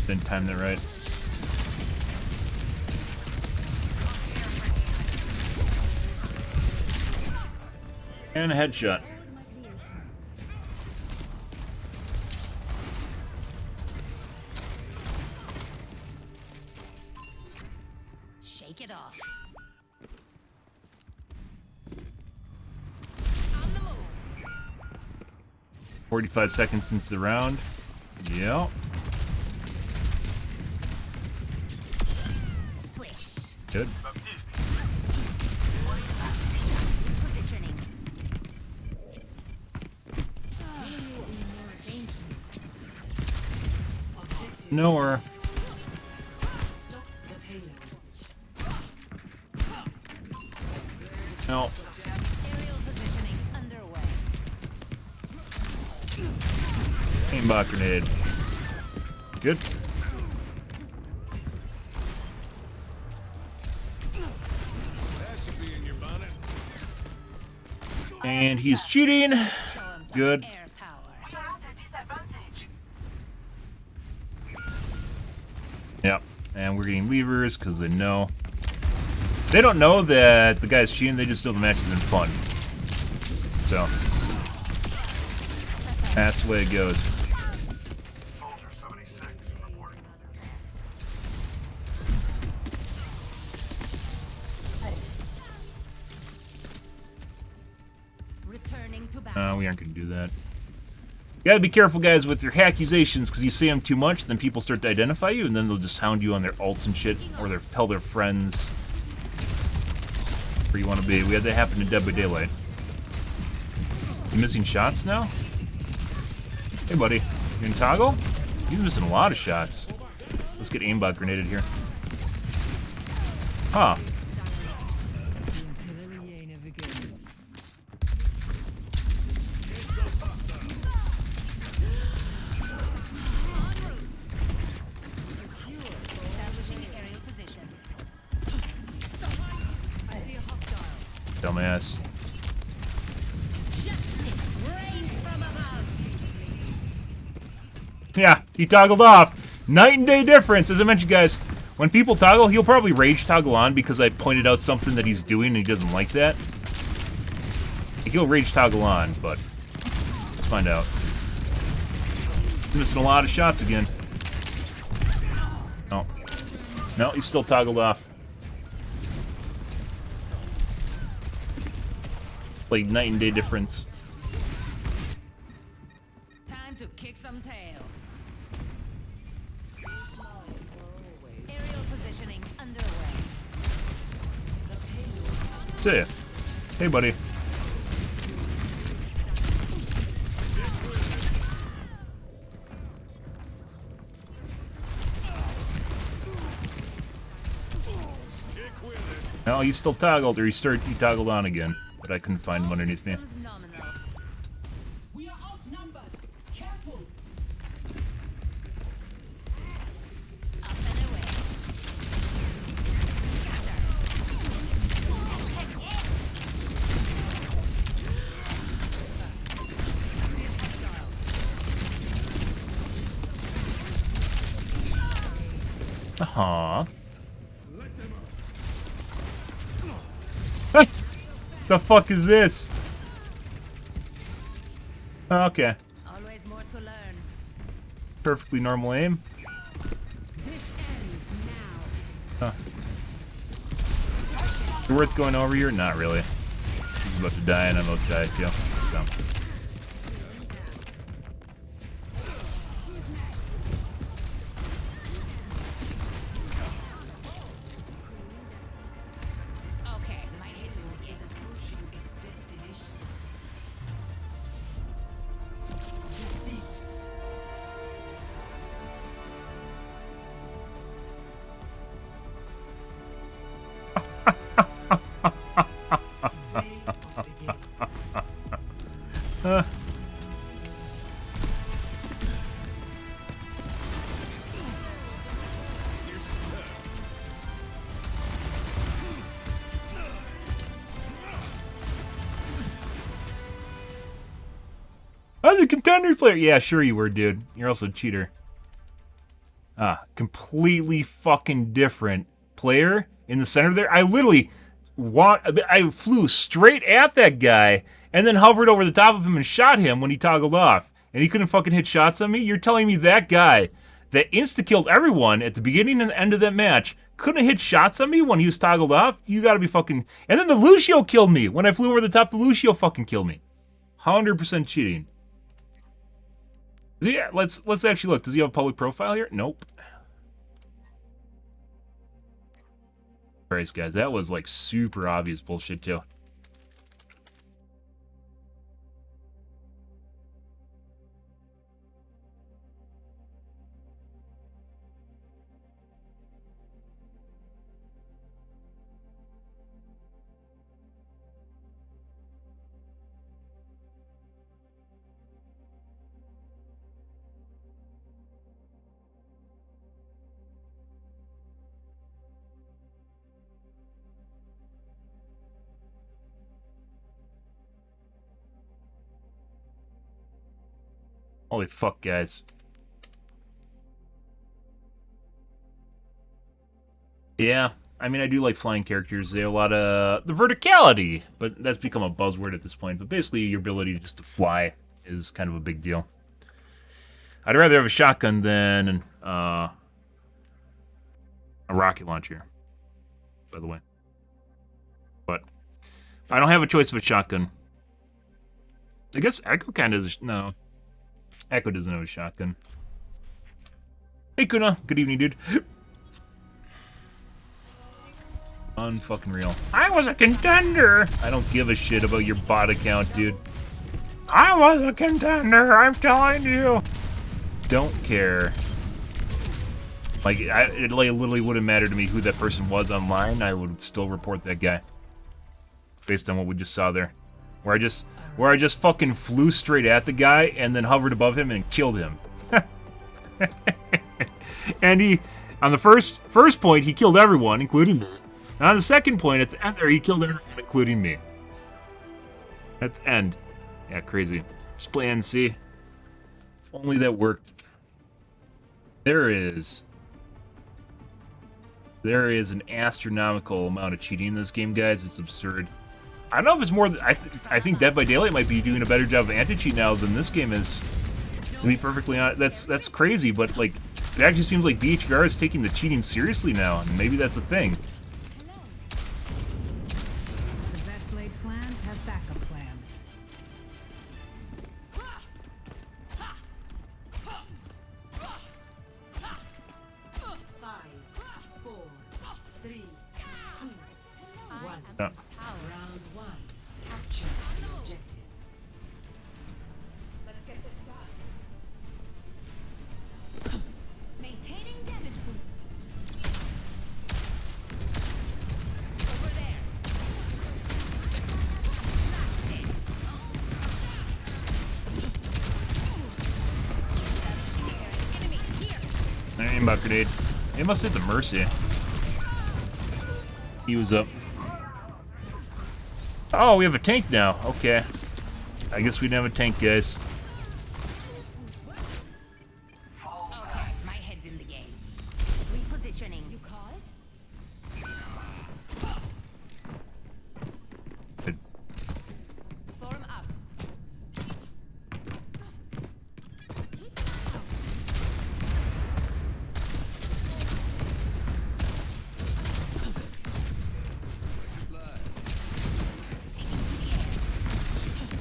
Speaker 1: Didn't time that right. And a headshot.
Speaker 5: Shake it off. On the move.
Speaker 1: 45 seconds into the round. Yep.
Speaker 5: Swish.
Speaker 1: Good.
Speaker 5: Positioning.
Speaker 6: Objective.
Speaker 1: Nowhere.
Speaker 6: Stop the payload.
Speaker 1: No.
Speaker 5: Aerial positioning underway.
Speaker 1: Aimbot grenade. Good. And he's cheating.
Speaker 5: Show 'em some
Speaker 1: Good.
Speaker 5: air power.
Speaker 4: We are at a disadvantage.
Speaker 1: Yep. And we're getting levers because they know. They don't know that the guy's cheating, they just know the match isn't fun. So. That's the way it goes.
Speaker 7: Soldier 76 reporting.
Speaker 5: returning to battle.
Speaker 1: We aren't going to do that. You gotta be careful, guys, with your accusations, because you say them too much, then people start to identify you, and then they'll just hound you on their alts and shit, or they'll tell their friends where you want to be. We had that happen in Dead by Daylight. You missing shots now? Hey, buddy. You in toggle? You're missing a lot of shots. Let's get aimbot grenaded here. Huh. Dumbass. Yeah, he toggled off. Night and day difference. As I mentioned, guys, when people toggle, he'll probably rage toggle on because I pointed out something that he's doing and he doesn't like that. He'll rage toggle on, but let's find out. He's missing a lot of shots again. No. No, he's still toggled off. Like night and day difference.
Speaker 5: Time to kick some tail. Aerial positioning underway.
Speaker 1: See ya. Hey, buddy. No, he's still toggled, or he toggled on again, but I couldn't find him underneath me.
Speaker 6: We are outnumbered. Careful.
Speaker 5: Up and away.
Speaker 1: Aww. The fuck is this? Okay.
Speaker 5: Always more to learn.
Speaker 1: Perfectly normal aim.
Speaker 5: This ends now.
Speaker 1: Huh. Is it worth going over here? Not really. He's about to die and I'm about to die too. So.
Speaker 5: Okay, my hit
Speaker 6: Is approaching its destination.
Speaker 1: I was a contender player. Yeah, sure you were, dude. You're also a cheater. Completely fucking different player in the center there. I literally I flew straight at that guy and then hovered over the top of him and shot him when he toggled off. And he couldn't fucking hit shots on me? You're telling me that guy that insta-killed everyone at the beginning and the end of that match couldn't hit shots on me when he was toggled off? You gotta be fucking... And then the Lucio killed me. When I flew over the top, the Lucio fucking killed me. 100% cheating. Yeah, let's actually look. Does he have a public profile here? Nope. Christ, guys, that was like super obvious bullshit too. Holy fuck, guys. Yeah, I mean, I do like flying characters. They have a lot of... the verticality, but that's become a buzzword at this point. But basically, your ability just to fly is kind of a big deal. I'd rather have a shotgun than a rocket launcher, by the way. But I don't have a choice of a shotgun. I guess Echo kind of... No. Echo doesn't have a shotgun. Hey, Kuna. Good evening, dude. Unfucking real. I was a contender! I don't give a shit about your bot account, dude. I was a contender, I'm telling you! Don't care. Like, it literally wouldn't matter to me who that person was online. I would still report that guy. Based on what we just saw there. Where I just fucking flew straight at the guy and then hovered above him and killed him. And he, on the first point, he killed everyone, including me. And on the second point, at the end there, he killed everyone, including me. At the end. Yeah, crazy. Just play NC. If only that worked. There is an astronomical amount of cheating in this game, guys. It's absurd. I don't know if it's more... I think Dead by Daylight might be doing a better job of anti-cheat now than this game is. To be perfectly honest, that's crazy, but like, it actually seems like BHVR is taking the cheating seriously now, and maybe that's a thing.
Speaker 5: The best laid plans have backup plans.
Speaker 6: 5, 4, 3, 2, 1.
Speaker 1: Yeah.
Speaker 6: Round 1. Capture the objective.
Speaker 5: Maintaining damage boost. Over there. Enemy here.
Speaker 1: There ain't about grenade. They must hit the Mercy. He was up. Oh, we have a tank now. Okay. I guess we didn't have a tank, guys.
Speaker 5: Okay, my head's in the game. Repositioning. You call it?
Speaker 1: Good.
Speaker 5: Form up.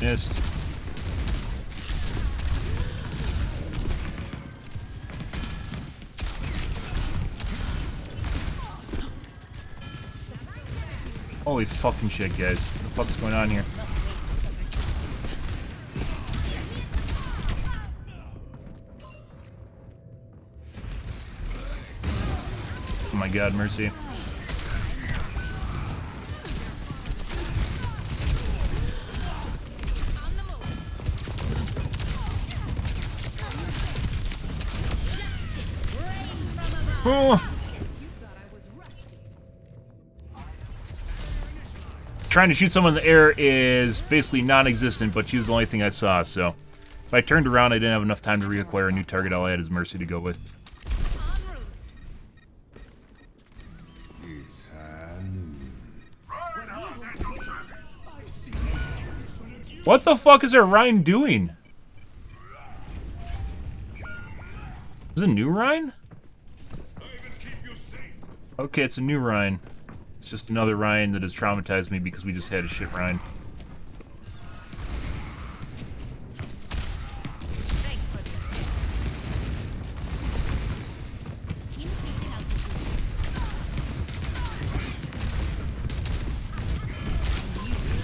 Speaker 1: Missed. Holy fucking shit, guys. What the fuck's going on here? Oh my god, Mercy. Oh. Trying to shoot someone in the air is basically non-existent, but she was the only thing I saw, so if I turned around, I didn't have enough time to reacquire a new target. All I had is Mercy to go with.
Speaker 5: En route.
Speaker 7: It's high noon.
Speaker 1: What the fuck is our Rhine doing? Is it a new Rhine? Okay, it's a new Rhine. It's just another Rhine that has traumatized me because we just had a shit Rhine.
Speaker 5: Thanks for the assist. Increasing altitude.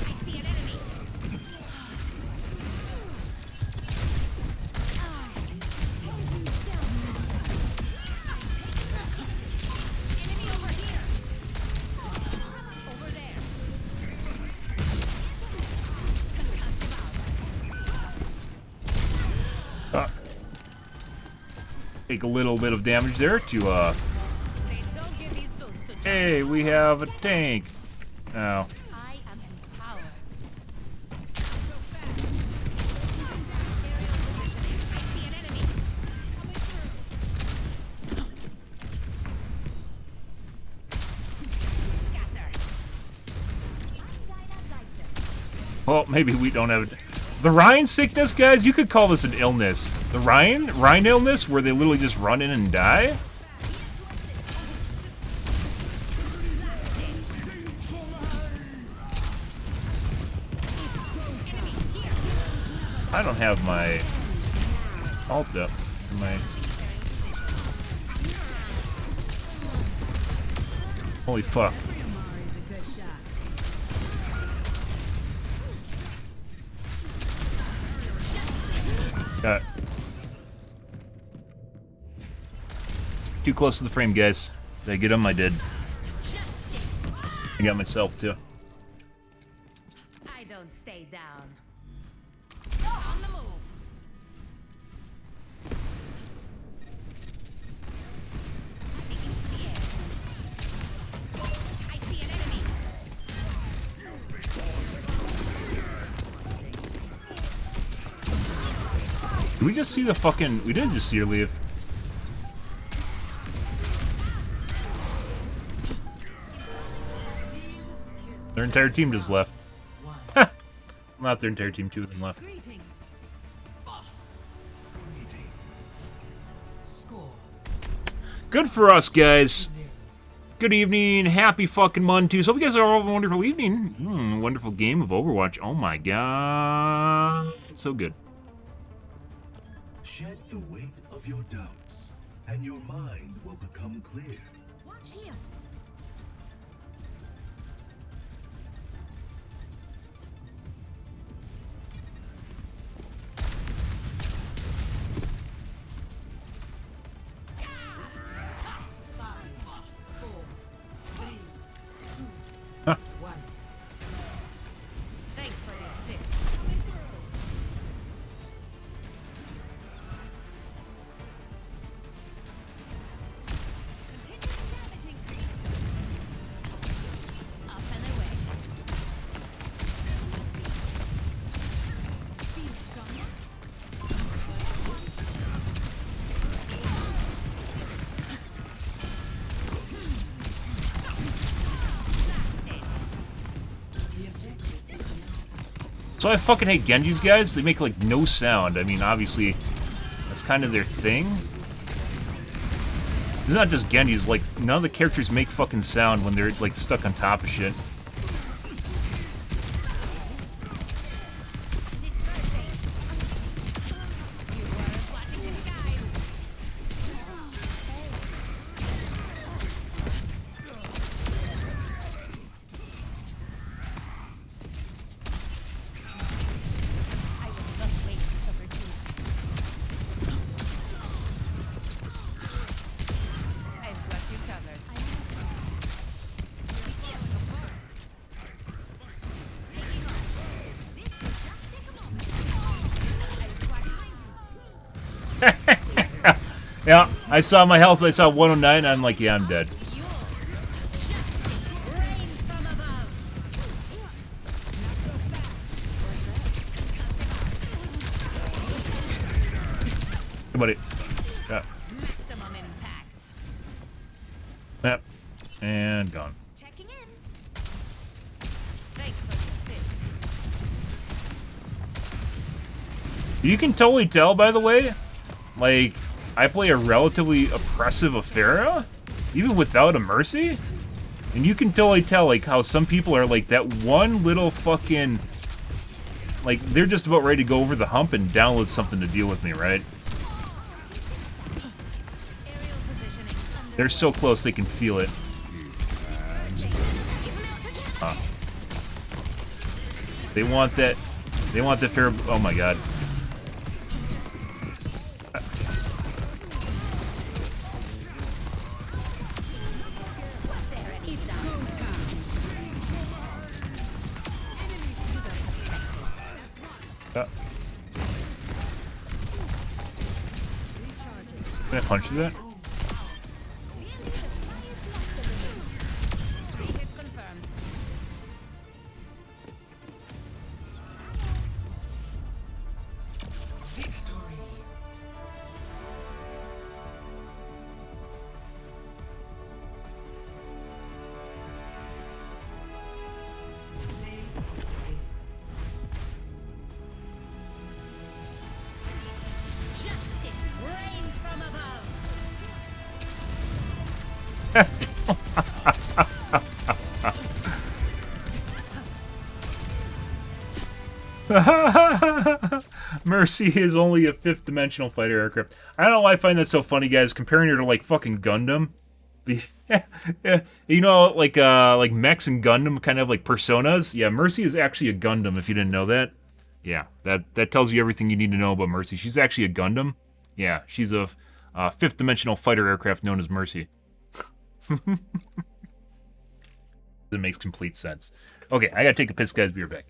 Speaker 5: I see an enemy. Enemy over here. Over there. Concussive out.
Speaker 1: Take a little bit of damage there to,
Speaker 5: They don't get these suits to jump.
Speaker 1: hey, we have a tank. Now,
Speaker 5: I am empowered. I see an enemy. Coming through. Scatter.
Speaker 1: well, maybe we don't have it. The Rhine sickness, guys, you could call this an illness. The Rhine illness, where they literally just run in and die? I don't have my ult up. My holy fuck. Got it. Too close to the frame, guys. Did I get him? I did. I got myself too.
Speaker 5: I don't stay down. On the move. Taking to the air. I see an enemy.
Speaker 1: Did we just see the fucking... We didn't just see her leave. Their entire team just left. Not their entire team, 2 of them left.
Speaker 6: Greetings. Score.
Speaker 1: Good for us, guys. Good evening. Happy fucking Monday. So hope you guys are all having a wonderful evening. Wonderful game of Overwatch. Oh my god. It's so good.
Speaker 7: Shed the weight of your doubts, and your mind will become clear.
Speaker 5: Watch here.
Speaker 1: Huh.
Speaker 5: Thanks for the assist. Continuous damage increase. Up and away. Feel stronger.
Speaker 1: So I fucking hate Genji's, guys. They make, like, no sound. I mean, obviously, that's kind of their thing. It's not just Genji's. Like, none of the characters make fucking sound when they're, like, stuck on top of shit.
Speaker 5: Dispersing. You weren't watching the skies. I will not waste this opportunity. I've got you covered. Taking off. This will just take a moment. I require behind you.
Speaker 1: Yeah, I saw my health. I saw 109. I'm like, yeah, I'm dead.
Speaker 5: Justice reigns from above. Not so fast.
Speaker 1: Somebody. Yeah.
Speaker 5: Maximum impact.
Speaker 1: Yep. And gone.
Speaker 5: Checking in. Thanks for the assist.
Speaker 1: You can totally tell, by the way, like, I play a relatively oppressive Aphera, even without a Mercy, and you can totally tell, like, how some people are, like, that one little fucking, like, they're just about ready to go over the hump and download something to deal with me, right?
Speaker 5: Aerial positioning under
Speaker 1: They're so close they can feel it. Huh. They want that fair, oh my god.
Speaker 5: it's out.
Speaker 1: Can I punch you that?
Speaker 5: 3 hits confirmed. Justice reigns from above.
Speaker 1: Mercy is only a fifth-dimensional fighter aircraft. I don't know why I find that so funny, guys, comparing her to, like, fucking Gundam. Yeah. You know, like mechs and Gundam kind of like personas? Yeah, Mercy is actually a Gundam, if you didn't know that. Yeah, that tells you everything you need to know about Mercy. She's actually a Gundam. Yeah, she's a fifth-dimensional fighter aircraft known as Mercy. It makes complete sense. Okay, I gotta take a piss, guys. Be right back.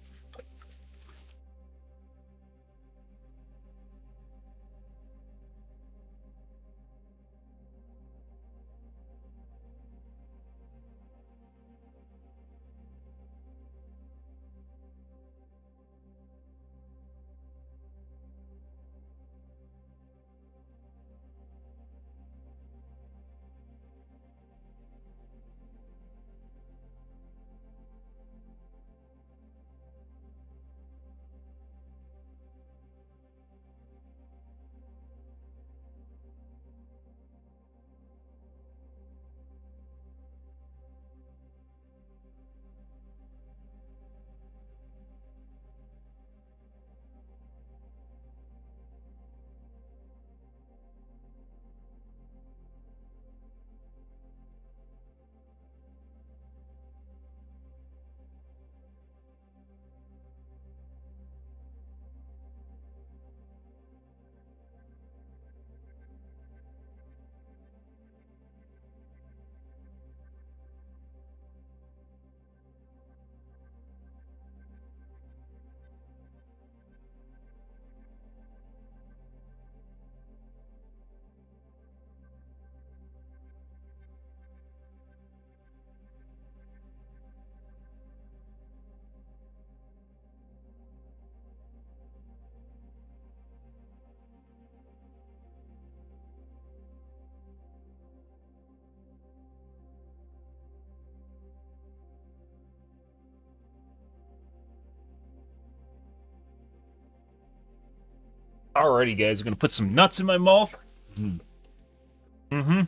Speaker 1: Alrighty, guys, I'm gonna put some nuts in my mouth. Mm-hmm.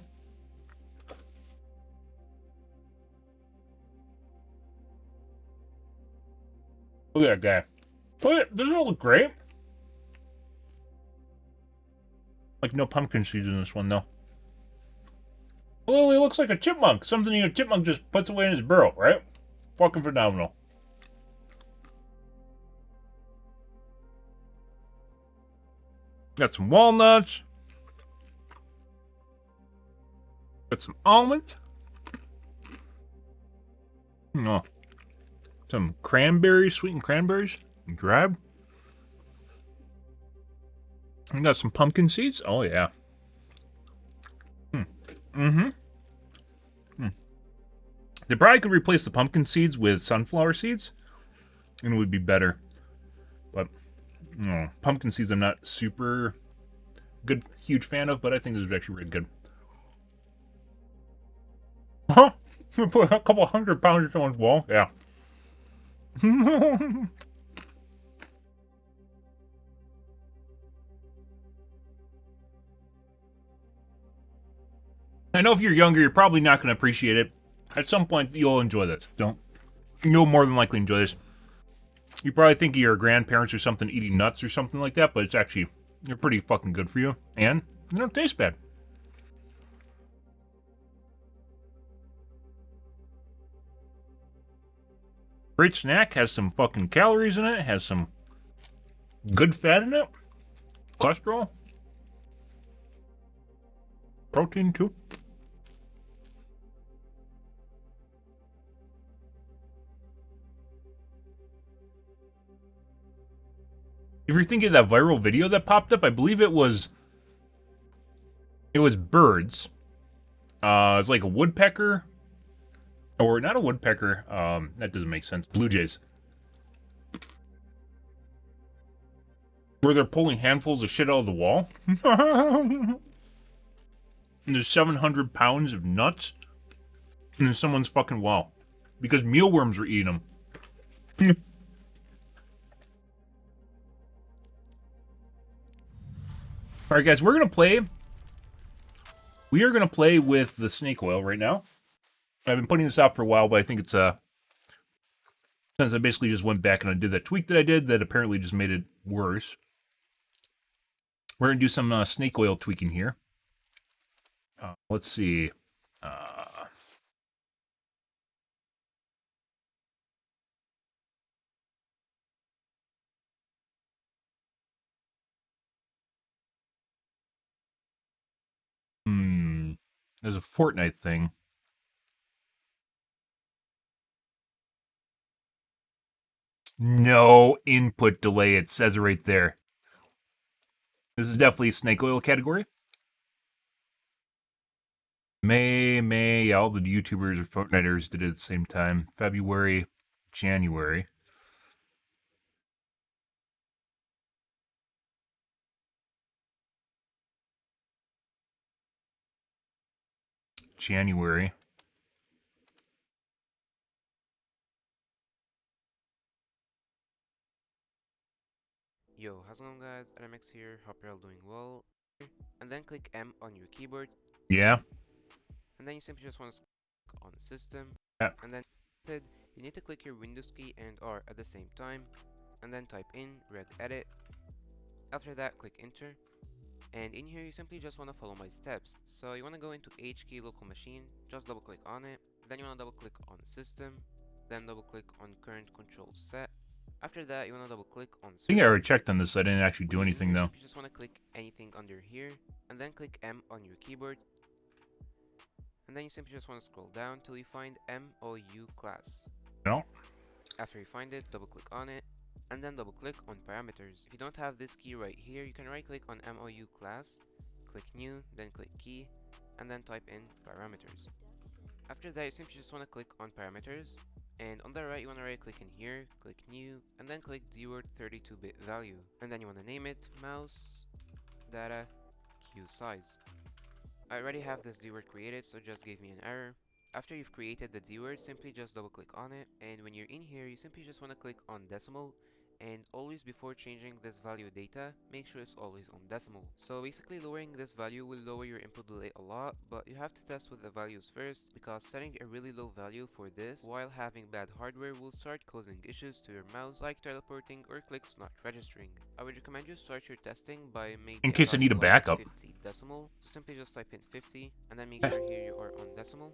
Speaker 1: Look at that guy. Look, doesn't it look great? Like no pumpkin seeds in this one, though. Literally looks like a chipmunk. Something a chipmunk just puts away in his burrow, right? Fucking phenomenal. Got some walnuts. Got some almonds. Oh. Some cranberries, sweetened cranberries. Grab. And got some pumpkin seeds. Oh, yeah. They probably could replace the pumpkin seeds with sunflower seeds, and it would be better. But, no, pumpkin seeds I'm not super huge fan of, but I think this is actually really good. Huh? You put a couple 100 pounds in someone's wall? Yeah. I know if you're younger, you're probably not going to appreciate it. At some point, you'll enjoy this. You'll more than likely enjoy this. You probably think of your grandparents or something eating nuts or something like that, but it's actually, they're pretty fucking good for you. And they don't taste bad. Great snack, has some fucking calories in it, has some good fat in it. Cholesterol. Protein too. If you're thinking of that viral video that popped up, I believe it was birds. It's like a woodpecker. Or not a woodpecker. That doesn't make sense. Blue jays. Where they're pulling handfuls of shit out of the wall. And there's 700 pounds of nuts in someone's fucking wall. Because mealworms were eating them. Alright guys, we're going to play. We are going to play with the snake oil right now. I've been putting this out for a while, but I think it's since I basically just went back and I did that tweak that I did that apparently just made it worse. We're going to do some snake oil tweaking here. Let's see. There's a Fortnite thing. No input delay. It says it right there. This is definitely a snake oil category. May, yeah, all the YouTubers or Fortniters did it at the same time. February, January. January.
Speaker 9: Yo, how's it going guys? RMX here, hope you're all doing well. And then click M on your keyboard.
Speaker 1: Yeah.
Speaker 9: And then you simply just want to click on system.
Speaker 1: Yeah.
Speaker 9: And then you need to click your Windows key and R at the same time. And then type in regedit. After that, click enter. And in here you simply just want to follow my steps. So you want to go into HKey local machine, just double click on it. Then you want to double click on system. Then double click on current control set. After that, you want to double click on
Speaker 1: I think I already checked on this. I didn't actually do anything though.
Speaker 9: You just want to click anything under here and then click M on your keyboard. And then you simply just want to scroll down till you find MOU class.
Speaker 1: No.
Speaker 9: After you find it, double click on it and then double click on parameters. If you don't have this key right here, you can right click on MOU class, click new, then click key and then type in parameters. After that, you simply just want to click on parameters. And on the right, you want to right click in here, click new, and then click keyword 32-bit value. And then you want to name it mouse data queue size. I already have this keyword created, so it just gave me an error. After you've created the keyword, simply just double click on it. And when you're in here, you simply just want to click on decimal. And always before changing this value data, make sure it's always on decimal. So basically lowering this value will lower your input delay a lot, but you have to test with the values first, because setting a really low value for this while having bad hardware will start causing issues to your mouse, like teleporting or clicks not registering. I would recommend you start your testing by maybe
Speaker 1: In case I need a backup.
Speaker 9: 50 decimal. So simply just type in 50 and then make sure here you are on decimal.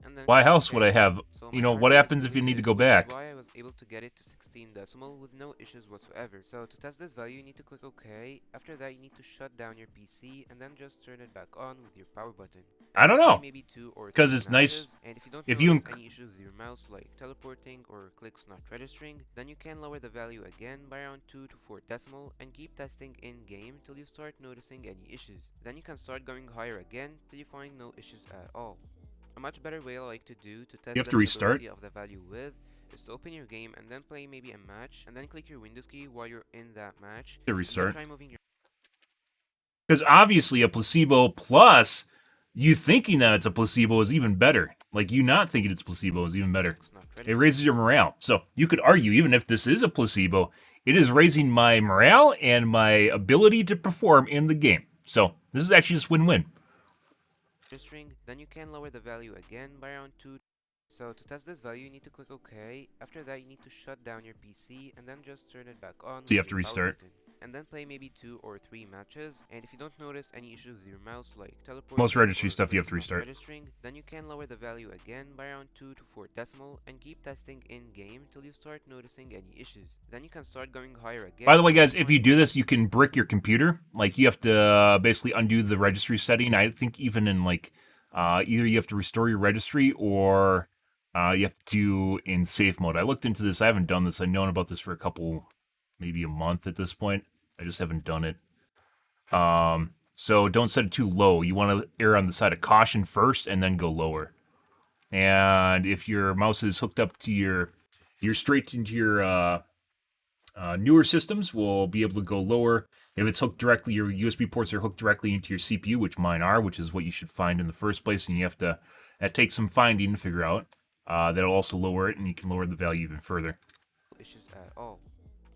Speaker 9: And then
Speaker 1: Why else would I have, you know, what happens if you need to go back?
Speaker 9: Why I was able to get it to 16 decimal with no issues whatsoever. So to test this value, you need to click OK. After that, you need to shut down your PC and then just turn it back on with your power button.
Speaker 1: I don't know.
Speaker 9: Maybe 2 or 3
Speaker 1: because it's nice.
Speaker 9: matches. And if you don't
Speaker 1: If
Speaker 9: notice
Speaker 1: you
Speaker 9: any issues with your mouse like teleporting or clicks not registering, then you can lower the value again by around 2 to 4 decimal and keep testing in game till you start noticing any issues. Then you can start going higher again till you find no issues at all. A much better way I like to do to test
Speaker 1: You have
Speaker 9: the
Speaker 1: to restart.
Speaker 9: stability of the value with is to open your game and then play maybe a match and then click your Windows key while you're in that match.
Speaker 1: To restart.
Speaker 9: And then try moving your
Speaker 1: Because obviously a placebo plus you thinking that it's a placebo is even better. Like you not thinking it's placebo is even better. It raises your morale. So you could argue, even if this is a placebo, it is raising my morale and my ability to perform in the game. So this is actually just win-win.
Speaker 9: string, then you can lower the value again by around 2. So to test this value, you need to click OK. After that, you need to shut down your PC and then just turn it back on.
Speaker 1: So you
Speaker 9: with
Speaker 1: have to
Speaker 9: your power
Speaker 1: restart.
Speaker 9: button. And then play maybe 2 or 3 matches. And if you don't notice any issues with your mouse like teleporting,
Speaker 1: Most registry
Speaker 9: or
Speaker 1: stuff you have to
Speaker 9: clicks not
Speaker 1: restart.
Speaker 9: registering, then you can lower the value again by around 2 to 4 decimal and keep testing in game till you start noticing any issues. Then you can start going higher again.
Speaker 1: By the way, guys, if you do this, you can brick your computer. Like you have to basically undo the registry setting. I think even in like either you have to restore your registry or you have to do in safe mode. I looked into this. I haven't done this. I've known about this for maybe a month at this point. I just haven't done it. So don't set it too low. You want to err on the side of caution first and then go lower. And if your mouse is hooked up to you're straight into your newer systems, will be able to go lower. If it's hooked directly, your USB ports are hooked directly into your CPU, which mine are, which is what you should find in the first place. And you have to, that takes some finding to figure out. That'll also lower it, and you can lower the value even further.
Speaker 9: Issues at all.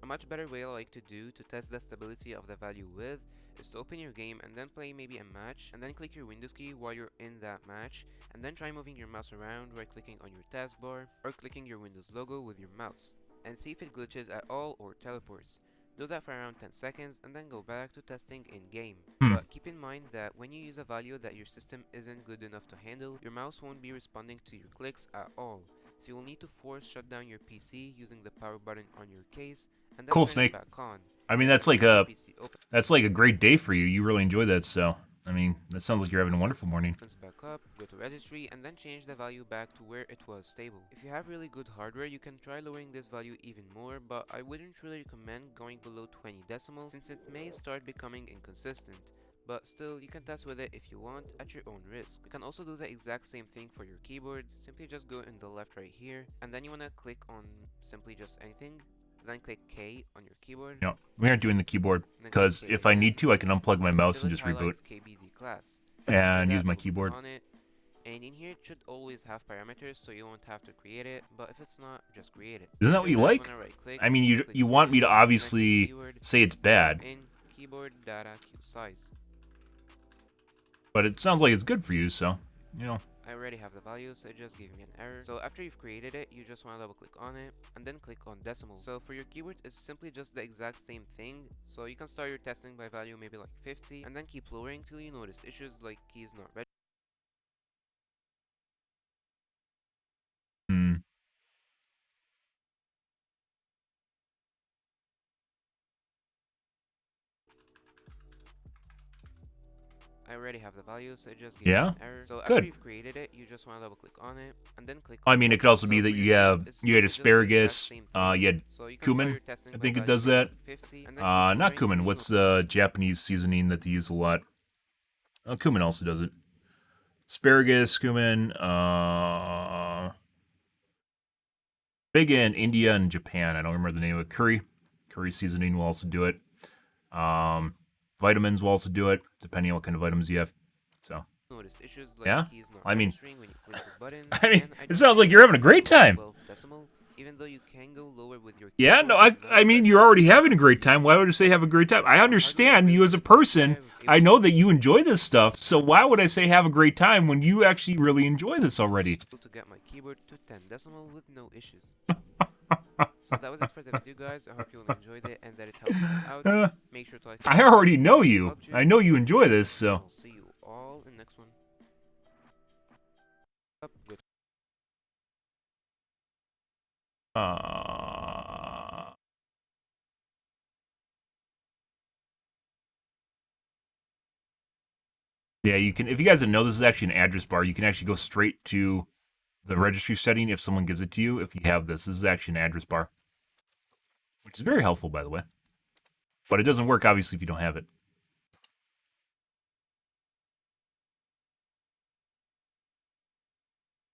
Speaker 9: A much better way I like to do to test the stability of the value with is to open your game and then play maybe a match and then click your Windows key while you're in that match and then try moving your mouse around, right clicking on your taskbar or clicking your Windows logo with your mouse and see if it glitches at all or teleports. Do that for around 10 seconds and then go back to testing in-game.
Speaker 1: Hmm.
Speaker 9: But keep in mind that when you use a value that your system isn't good enough to handle, your mouse won't be responding to your clicks at all. So you will need to force shut down your PC using the power button on your case and then
Speaker 1: Cool,
Speaker 9: turn
Speaker 1: Snake.
Speaker 9: it back on.
Speaker 1: I mean, that's like
Speaker 9: When
Speaker 1: a
Speaker 9: your PC
Speaker 1: that's like a great day for you. You really enjoy that, so I mean, that sounds like you're having a wonderful morning.
Speaker 9: opens back up, go to registry, and then change the value back to where it was stable. If you have really good hardware, you can try lowering this value even more, but I wouldn't really recommend going below 20 decimals since it may start becoming inconsistent. But still, you can test with it if you want, at your own risk. You can also do the exact same thing for your keyboard. Simply just go in the left right here, and then you want to click on simply just anything. Then click K on your keyboard.
Speaker 1: No, we aren't doing the keyboard, because if I need to, I can unplug my mouse and just reboot.
Speaker 9: KBD class.
Speaker 1: And use my keyboard.
Speaker 9: On it. And in here, it should always have parameters, so you won't have to create it. But if it's not, just create it.
Speaker 1: Isn't that what you like? I mean, you want me to obviously say it's bad.
Speaker 9: In keyboard data queue size.
Speaker 1: But it sounds like it's good for you, so, you know.
Speaker 9: I already have the value, so it just gave me an error. So after you've created it, you just want to double click on it and then click on decimal. So for your keywords, it's simply just the exact same thing. So you can start your testing by value maybe like 50 and then keep lowering till you notice issues like keys not registered. I already have the value, so it just gave me an error. So after you've created it, you just want to double click on it and then click on
Speaker 1: I mean, it could also be that you had asparagus, you had cumin. I think it does that. Not cumin. What's the Japanese seasoning that they use a lot? Cumin also does it. Asparagus, cumin, big in India and Japan. I don't remember the name of it. Curry seasoning will also do it. Vitamins will also do it, depending on what kind of vitamins you have. So, yeah. I mean, it sounds like you're having a great time. Yeah, no, I mean, you're already having a great time. Why would I say have a great time? I understand you as a person. I know that you enjoy this stuff. So why would I say have a great time when you actually really enjoy this already?
Speaker 9: To get my keyboard to 10 decimal with no issues. So that was it for the video, guys. I hope you enjoyed it and that it helped you out. Make sure to like.
Speaker 1: I already know you. I know you enjoy this, so.
Speaker 9: I'll see you all in the next one.
Speaker 1: Yeah, you can. If you guys didn't know, this is actually an address bar. You can actually go straight to the registry setting if someone gives it to you. If you have this, this is actually an address bar, which is very helpful, by the way. But it doesn't work, obviously, if you don't have it.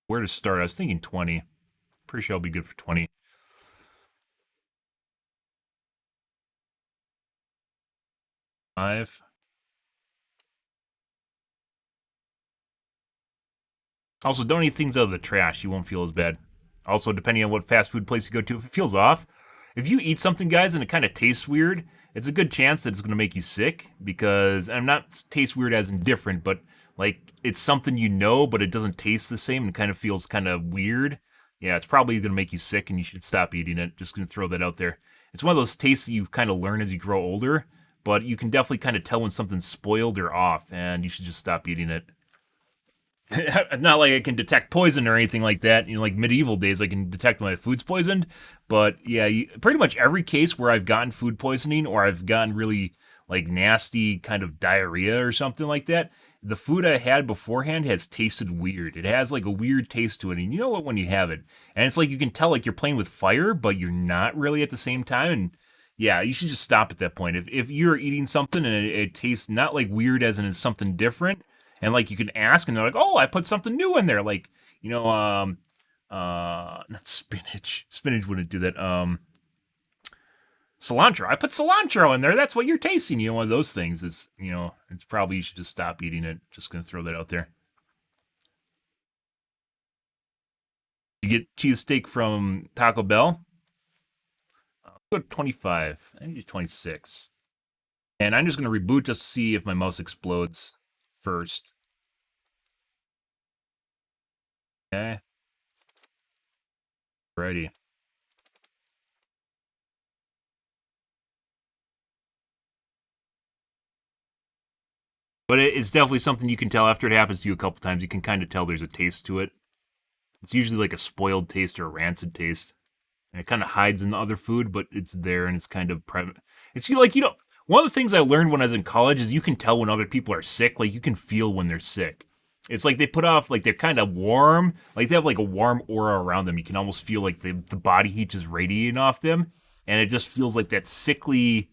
Speaker 1: Where to start? I was thinking 20. Pretty sure I'll be good for 20. Five. Also, don't eat things out of the trash. You won't feel as bad. Also, depending on what fast food place you go to, if it feels off, if you eat something, guys, and it kind of tastes weird, it's a good chance that it's going to make you sick. Because, I'm not taste weird as in different, but like it's something you know, but it doesn't taste the same and kind of feels kind of weird. Yeah, it's probably going to make you sick, and you should stop eating it. Just going to throw that out there. It's one of those tastes that you kind of learn as you grow older, but you can definitely kind of tell when something's spoiled or off, and you should just stop eating it. Not like I can detect poison or anything like that. You know, like medieval days, I can detect when my food's poisoned. But yeah, pretty much every case where I've gotten food poisoning or I've gotten really like nasty kind of diarrhea or something like that, the food I had beforehand has tasted weird. It has like a weird taste to it. And you know what, when you have it, and it's like you can tell like you're playing with fire, but you're not really at the same time. And yeah, you should just stop at that point. If you're eating something and it tastes not like weird as in it's something different, and like you can ask, and they're like, "Oh, I put something new in there." Like, you know, not spinach. Spinach wouldn't do that. Cilantro. I put cilantro in there. That's what you're tasting. You know, one of those things is, you know, it's probably you should just stop eating it. Just gonna throw that out there. You get cheesesteak from Taco Bell. Go to 25. I need to 26. And I'm just gonna reboot just to see if my mouse explodes first. Okay. Ready. But it's definitely something you can tell after it happens to you a couple times. You can kind of tell there's a taste to it. It's usually like a spoiled taste or a rancid taste. And it kind of hides in the other food, but it's there and it's kind of private. It's like, one of the things I learned when I was in college is you can tell when other people are sick. Like, you can feel when they're sick. It's like they put off, like, they're kind of warm. Like, they have, like, a warm aura around them. You can almost feel like the body heat just radiating off them. And it just feels like that sickly,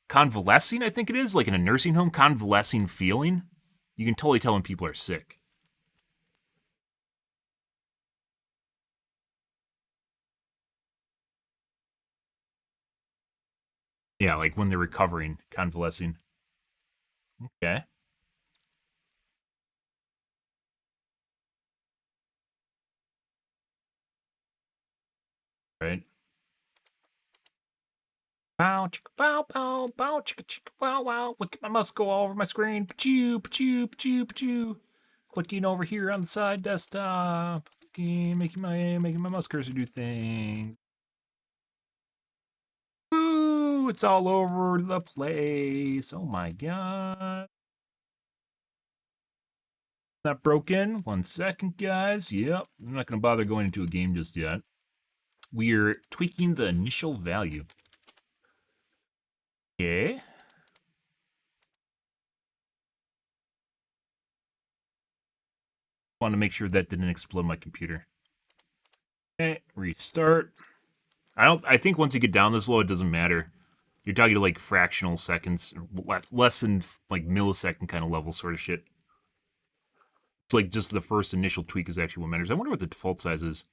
Speaker 1: convalescing, I think it is, like in a nursing home, convalescing feeling. You can totally tell when people are sick. Yeah, like when they're recovering, convalescing. Okay. Right. Bow, chicka, bow, bow, bow, chicka, chicka, wow, wow. Look at my mouse go all over my screen. Pachoo, pachoo, pachoo, pachoo. Clicking over here on the side desktop. Making my mouse cursor do things. Ooh, it's all over the place. Oh my god. Not broken. 1 second, guys. Yep. I'm not going to bother going into a game just yet. We're tweaking the initial value. Okay. Want to make sure that didn't explode my computer. Okay, restart. I think once you get down this low, it doesn't matter. You're talking to like fractional seconds, less than like millisecond kind of level sort of shit. It's like just the first initial tweak is actually what matters. I wonder what the default size is.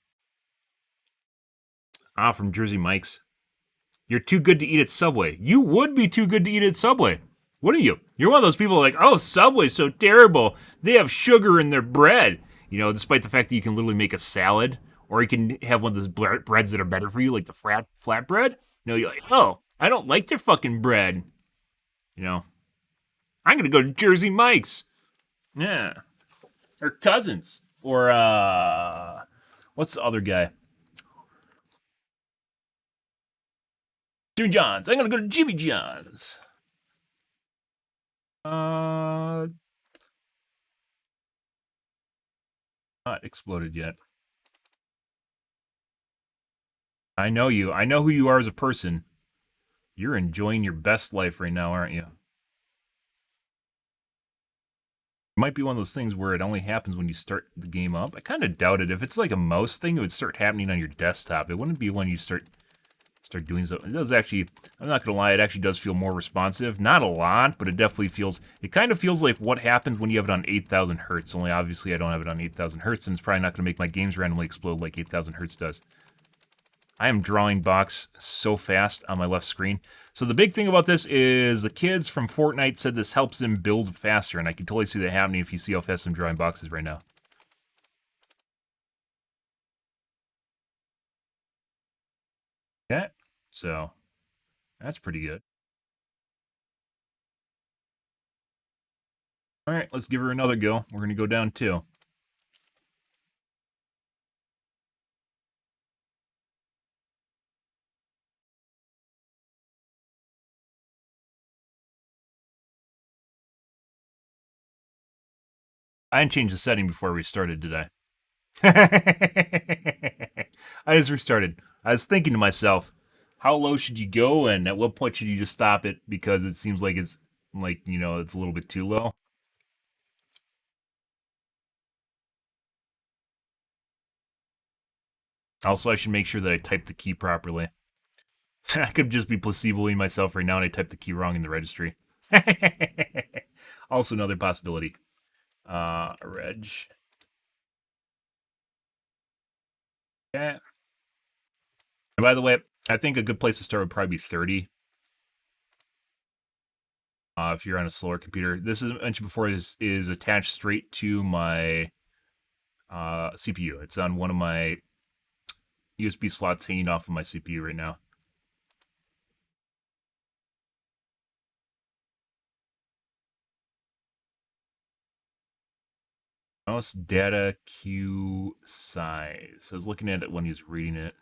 Speaker 1: From Jersey Mike's. You're too good to eat at Subway. You would be too good to eat at Subway. What are you? You're one of those people like, oh, Subway's so terrible. They have sugar in their bread. Despite the fact that you can literally make a salad, or you can have one of those breads that are better for you, like the flat bread. You're like, oh, I don't like their fucking bread. I'm going to go to Jersey Mike's. Yeah. Or Cousins. Or, what's the other guy? Jimmy John's. I'm going to go to Jimmy John's. Not exploded yet. I know you. I know who you are as a person. You're enjoying your best life right now, aren't you? It might be one of those things where it only happens when you start the game up. I kind of doubt it. If it's like a mouse thing, it would start happening on your desktop. It wouldn't be when you start doing something. It does actually, I'm not going to lie, it actually does feel more responsive. Not a lot, but it definitely feels, it kind of feels like what happens when you have it on 8,000 hertz. Only obviously I don't have it on 8,000 hertz, and it's probably not going to make my games randomly explode like 8,000 hertz does. I am drawing box so fast on my left screen. So the big thing about this is the kids from Fortnite said this helps them build faster, and I can totally see that happening if you see how fast I'm drawing boxes right now. Okay, so that's pretty good. All right, let's give her another go. We're going to go down 2. I didn't change the setting before we started, did I? I just restarted. I was thinking to myself, how low should you go, and at what point should you just stop it because it seems like it's it's a little bit too low. Also, I should make sure that I type the key properly. I could just be placeboing myself right now and I typed the key wrong in the registry. Also another possibility. Reg. Yeah. And by the way, I think a good place to start would probably be 30. If you're on a slower computer. This, as mentioned before, is attached straight to my CPU. It's on one of my USB slots hanging off of my CPU right now. Mouse data queue size. I was looking at it when he was reading it.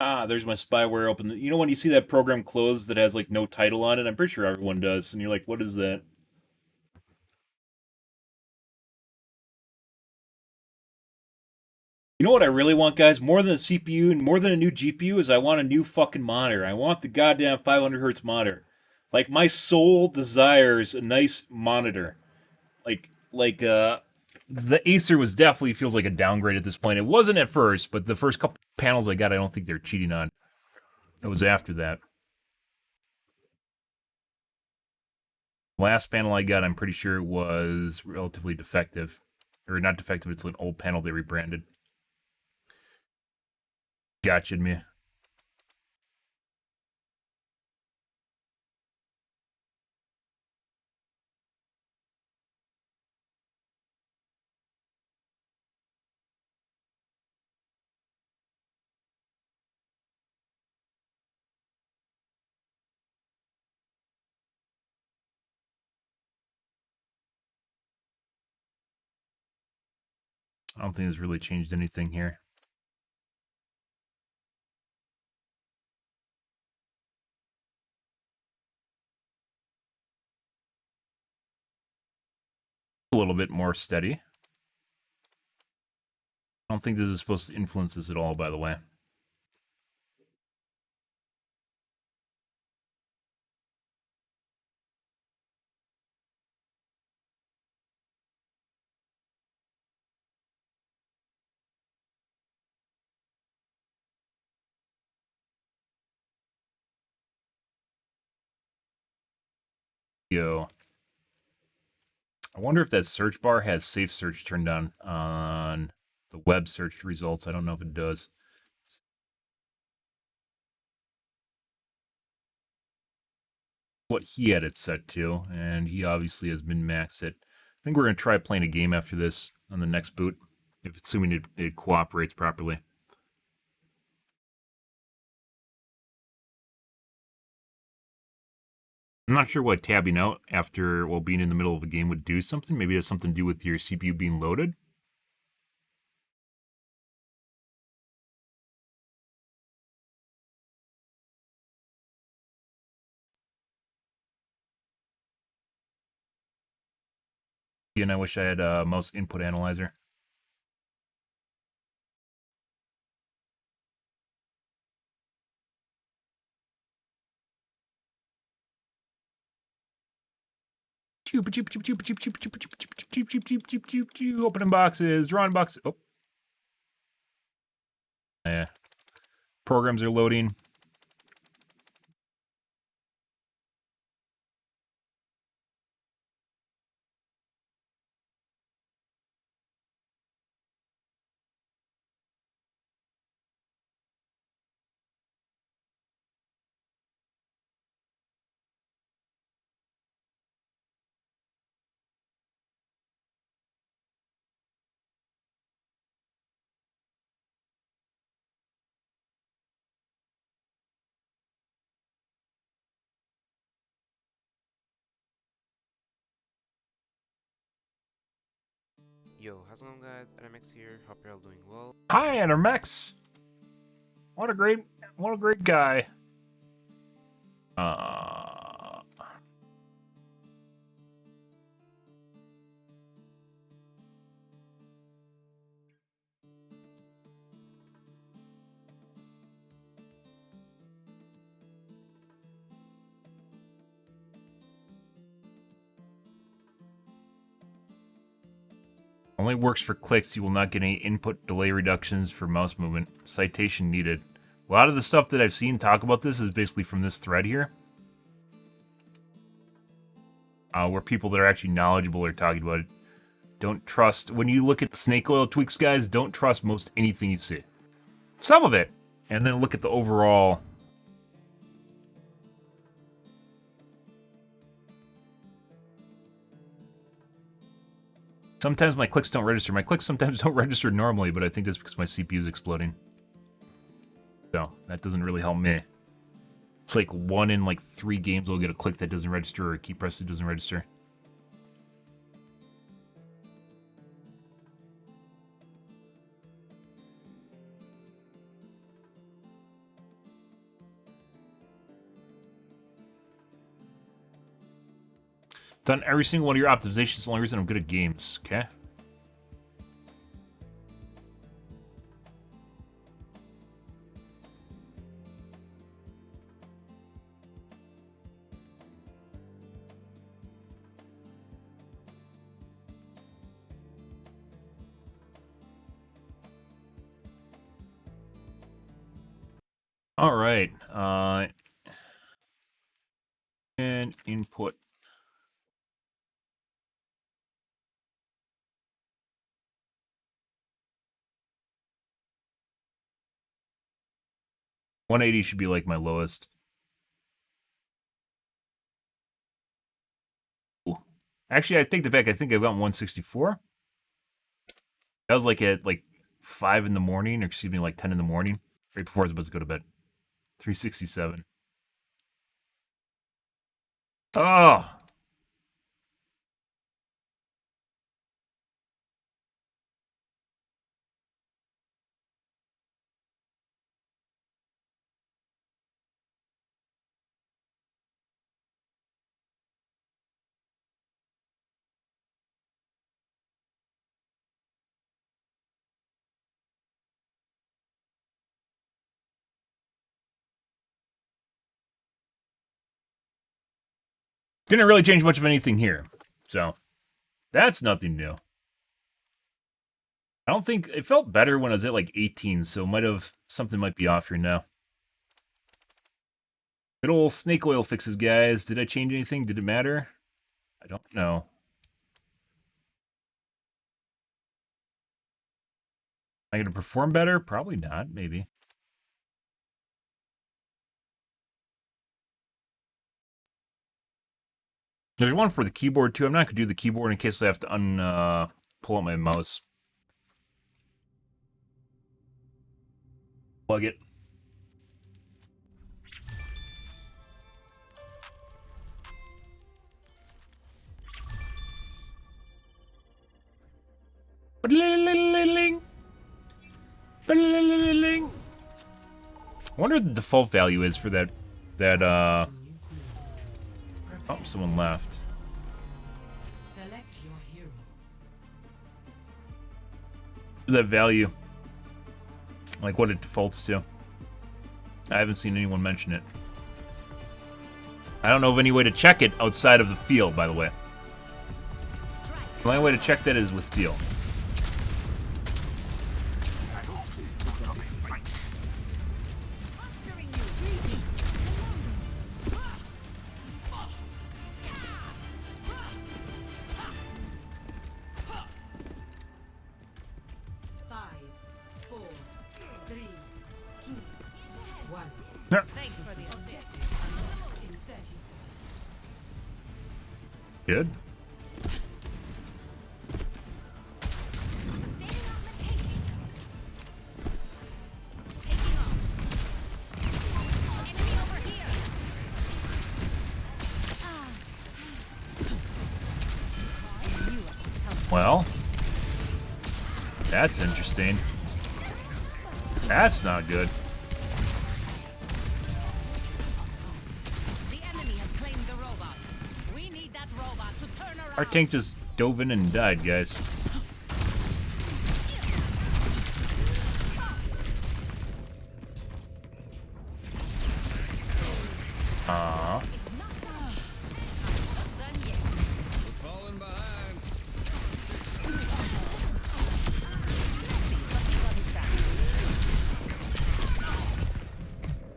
Speaker 1: Ah, there's my spyware open. You know when you see that program closed that has like no title on it? I'm pretty sure everyone does. And you're like, what is that? You know what I really want, guys? More than a CPU and more than a new GPU is I want a new fucking monitor. I want the goddamn 500 hertz monitor. Like my soul desires a nice monitor. The Acer was definitely feels like a downgrade at this point. It wasn't at first, but the first couple panels I got, I don't think they're cheating on. It was after that. Last panel I got, I'm pretty sure it was relatively defective. Or not defective, it's an old panel they rebranded. Gotcha me. I don't think it's really changed anything here. A little bit more steady. I don't think this is supposed to influence this at all, by the way. Go. I wonder if that search bar has safe search turned on the web search results. I don't know if it does. What he had it set to, and he obviously has been maxed it. I think we're going to try playing a game after this on the next boot, if assuming it cooperates properly. I'm not sure what tabbing out after while being in the middle of a game would do something. Maybe it has something to do with your CPU being loaded. And I wish I had a mouse input analyzer. Opening boxes, drawing boxes. Oh. Yeah. Programs are loading.
Speaker 9: Yo, how's it going, guys? NMX here. Hope you're all doing well.
Speaker 1: Hi, Enermex. What a great guy. Only works for clicks. You will not get any input delay reductions for mouse movement. Citation needed. A lot of the stuff that I've seen talk about this is basically from this thread here. Where people that are actually knowledgeable are talking about it. Don't trust, when you look at the snake oil tweaks, guys, don't trust most anything you see. Some of it. And then look at the overall. Sometimes my clicks don't register. My clicks sometimes don't register normally, but I think that's because my CPU is exploding. So, that doesn't really help me. It's like 1 in like 3 games I'll get a click that doesn't register or a key press that doesn't register. Done every single one of your optimizations. It's the only reason I'm good at games. Okay. All right. And input. $180 should be like my lowest. Ooh. Actually, I take that back. I think I've got 164. That was like at 5 in the morning, or excuse me, like 10 in the morning, right before I was about to go to bed. 367. Oh! Didn't really change much of anything here. So, that's nothing new. I don't think... It felt better when I was at 18, so something might be off here now. Good old snake oil fixes, guys. Did I change anything? Did it matter? I don't know. Am I going to perform better? Probably not. Maybe. There's one for the keyboard, too. I'm not going to do the keyboard in case I have to pull out my mouse. Plug it. I wonder what the default value is for that oh, someone left.
Speaker 6: Select your hero.
Speaker 1: That value. Like what it defaults to. I haven't seen anyone mention it. I don't know of any way to check it outside of the field, by the way. The only way to check that is with field.
Speaker 5: Thanks for the objective.
Speaker 6: In 30 seconds.
Speaker 1: Good. Well, that's interesting. That's not good.
Speaker 5: The enemy has claimed the robot. We need that robot to turn around.
Speaker 1: Our tank just dove in and died, guys.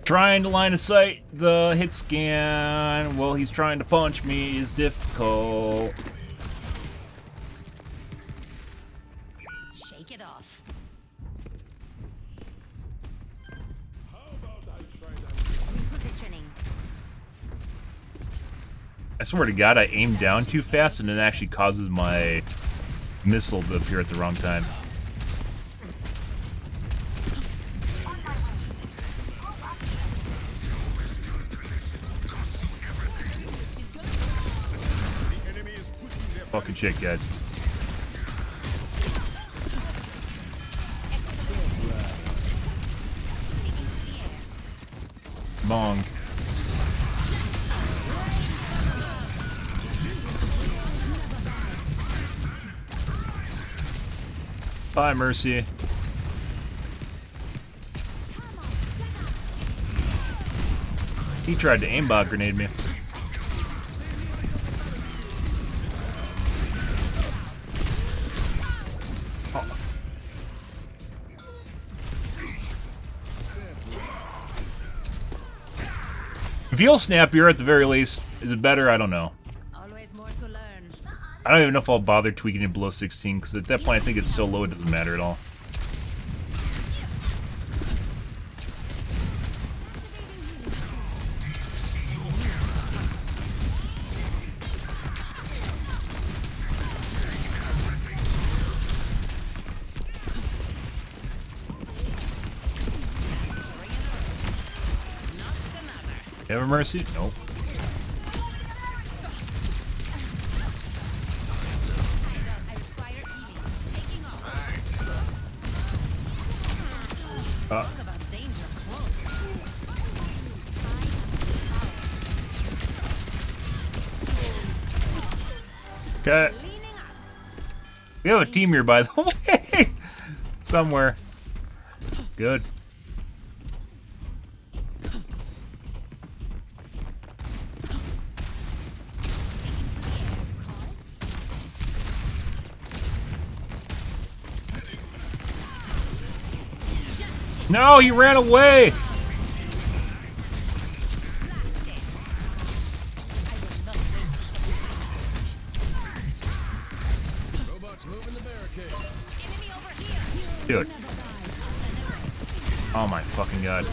Speaker 1: Trying to line of sight the hit scan while he's trying to punch me is difficult.
Speaker 5: Shake it off. Repositioning.
Speaker 1: I swear to God, I aim down too fast and it actually causes my missile to appear at the wrong time. Fucking shit, guys. Bong. Bye, Mercy. He tried to aimbot grenade me. Oh. Veal snappier at the very least. Is it better? I don't know.
Speaker 5: Always more to learn.
Speaker 1: I don't even know if I'll bother tweaking it below 16, because at that point I think it's so low it doesn't matter at all. You have a mercy? Nope. Okay. We have a team here, by the way. Somewhere. Good. No, he ran away! Dude. Oh my fucking god.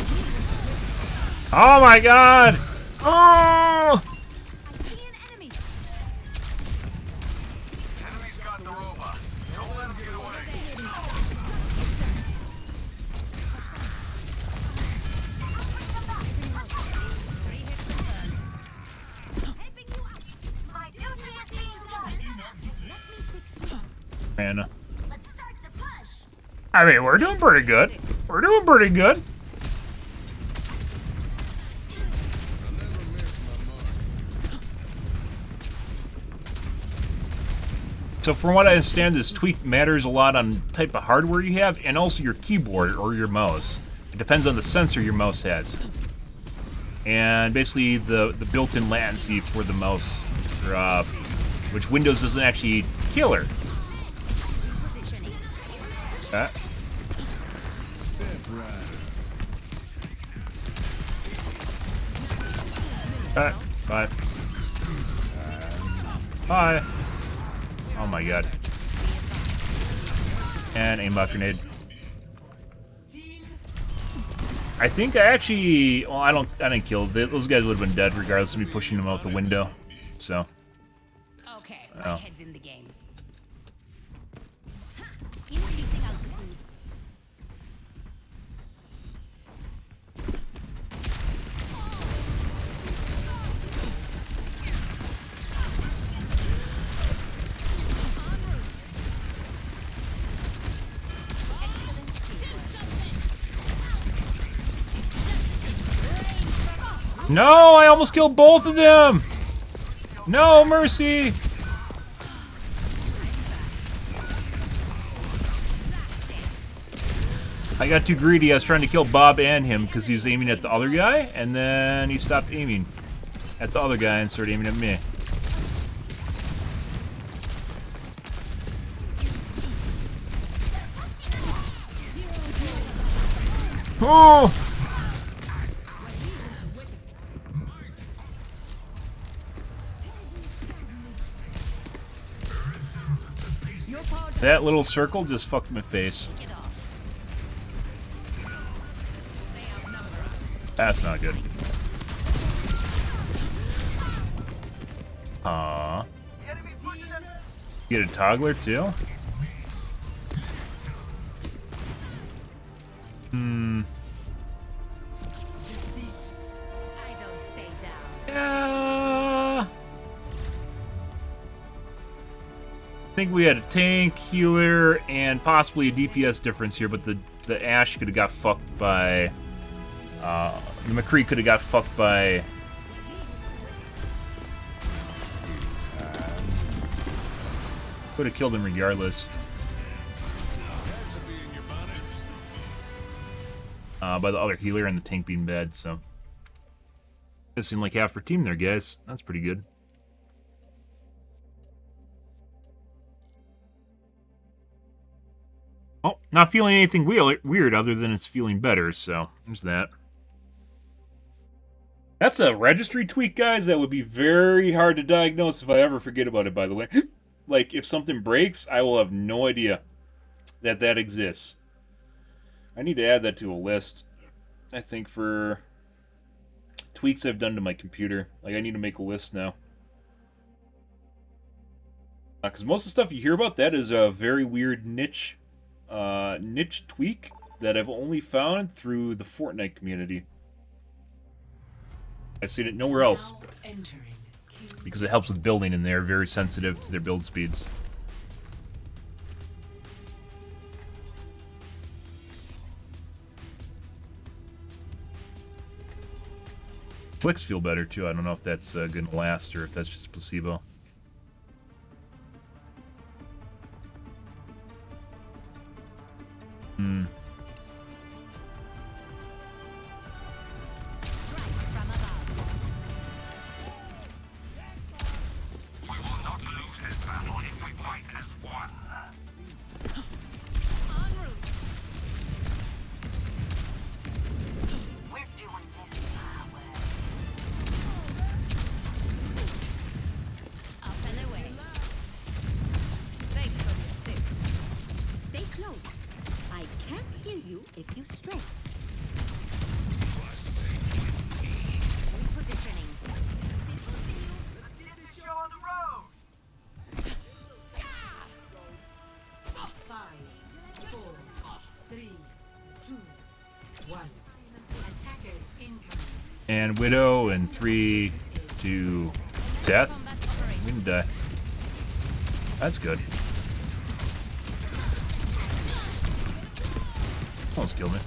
Speaker 1: Oh my god! Oh! Man. I mean, we're doing pretty good. We're doing pretty good. So from what I understand, this tweak matters a lot on the type of hardware you have and also your keyboard or your mouse. It depends on the sensor your mouse has. And basically the built-in latency for the mouse, which Windows doesn't actually killer. Okay. Alright, bye. Bye. Oh my god. And aimbot grenade. I think I actually, well, I didn't kill them. Those guys would have been dead regardless of me pushing them out the window. So.
Speaker 5: Okay, my head's in the game.
Speaker 1: No, I almost killed both of them! No, mercy! I got too greedy. I was trying to kill Bob and him because he was aiming at the other guy, and then he stopped aiming at the other guy and started aiming at me. Oh! That little circle just fucked my face. That's not good. Aww. Get a toggler too? Yeah. I think we had a tank, healer, and possibly a DPS difference here, but the Ashe could have got fucked by... the McCree could have got fucked by... Could have killed him regardless. by the other healer and the tank being bad, so. Missing like half her team there, guys. That's pretty good. Oh, not feeling anything weird other than it's feeling better, so there's that. That's a registry tweak, guys. That would be very hard to diagnose if I ever forget about it, by the way. Like, if something breaks, I will have no idea that that exists. I need to add that to a list, I think, for tweaks I've done to my computer. Like, I need to make a list now. Because most of the stuff you hear about, that is a very weird niche tweak that I've only found through the Fortnite community. I've seen it nowhere else. Because it helps with building, and they're very sensitive to their build speeds. Flicks feel better too. I don't know if that's going to last or if that's just a placebo. And Widow in 3, 2, death. We didn't die. That's good. Almost killed me.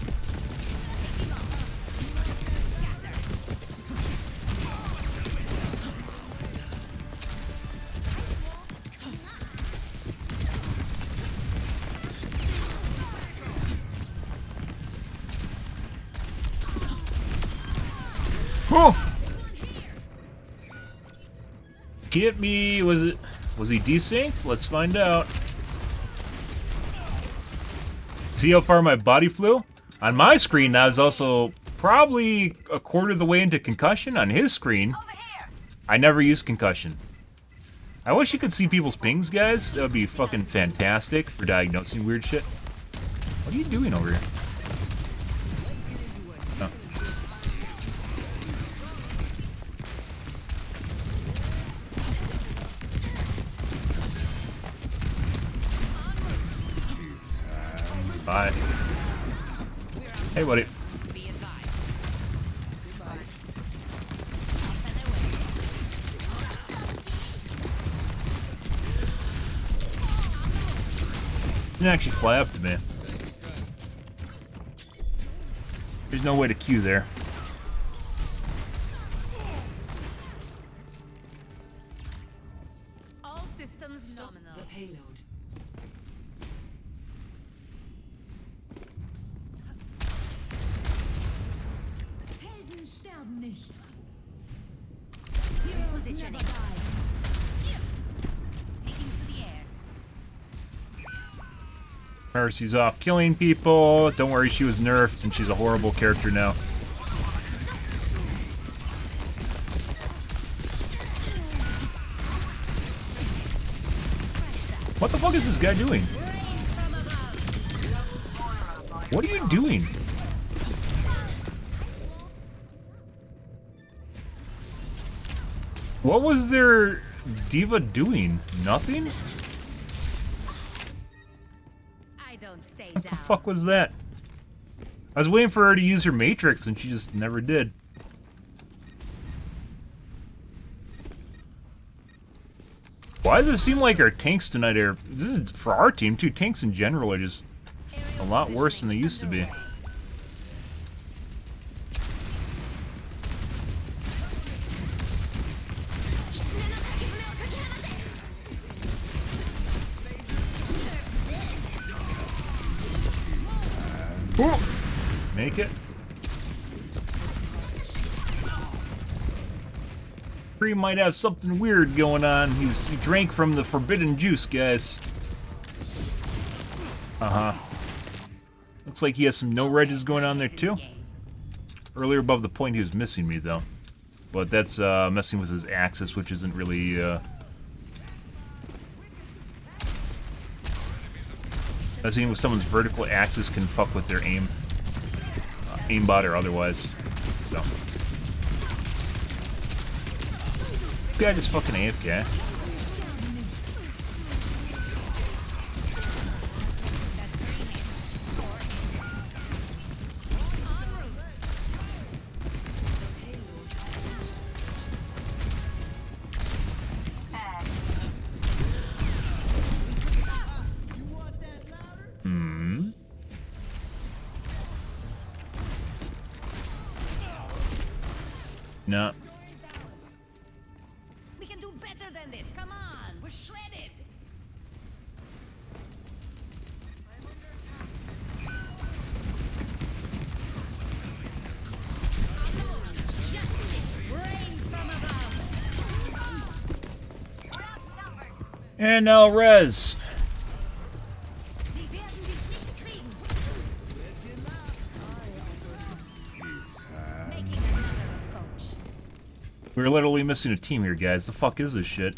Speaker 1: Oh! Get me. Was he desynced? Let's find out. See how far my body flew? On my screen, that was also probably a quarter of the way into concussion. On his screen, I never used concussion. I wish you could see people's pings, guys. That would be fucking fantastic for diagnosing weird shit. What are you doing over here? Oh. Bye. Hey, buddy. Didn't actually fly up to me. There's no way to Q there.
Speaker 5: All systems nominal.
Speaker 6: The payload.
Speaker 5: Helden sterben nicht. Positioning. Taking to the air.
Speaker 1: Mercy's off killing people. Don't worry, she was nerfed and she's a horrible character now. What the fuck is this guy doing? What are you doing? What was their diva doing? Nothing? What the fuck was that? I was waiting for her to use her matrix and she just never did. Why does it seem like our tanks tonight are... This is for our team too. Tanks in general are just a lot worse than they used to be. Make it. He might have something weird going on. He drank from the forbidden juice, guys. Looks like he has some no regs going on there too. Earlier above the point he was missing me though. But that's messing with his axis, which isn't really messing with someone's vertical axis can fuck with their aim. Aimbot or otherwise. So this guy just fucking AFK. No.
Speaker 5: We can do better than this. Come on, we're shredded. Justice reigns from above.
Speaker 1: And now res. We're literally missing a team here, guys. The fuck is this shit?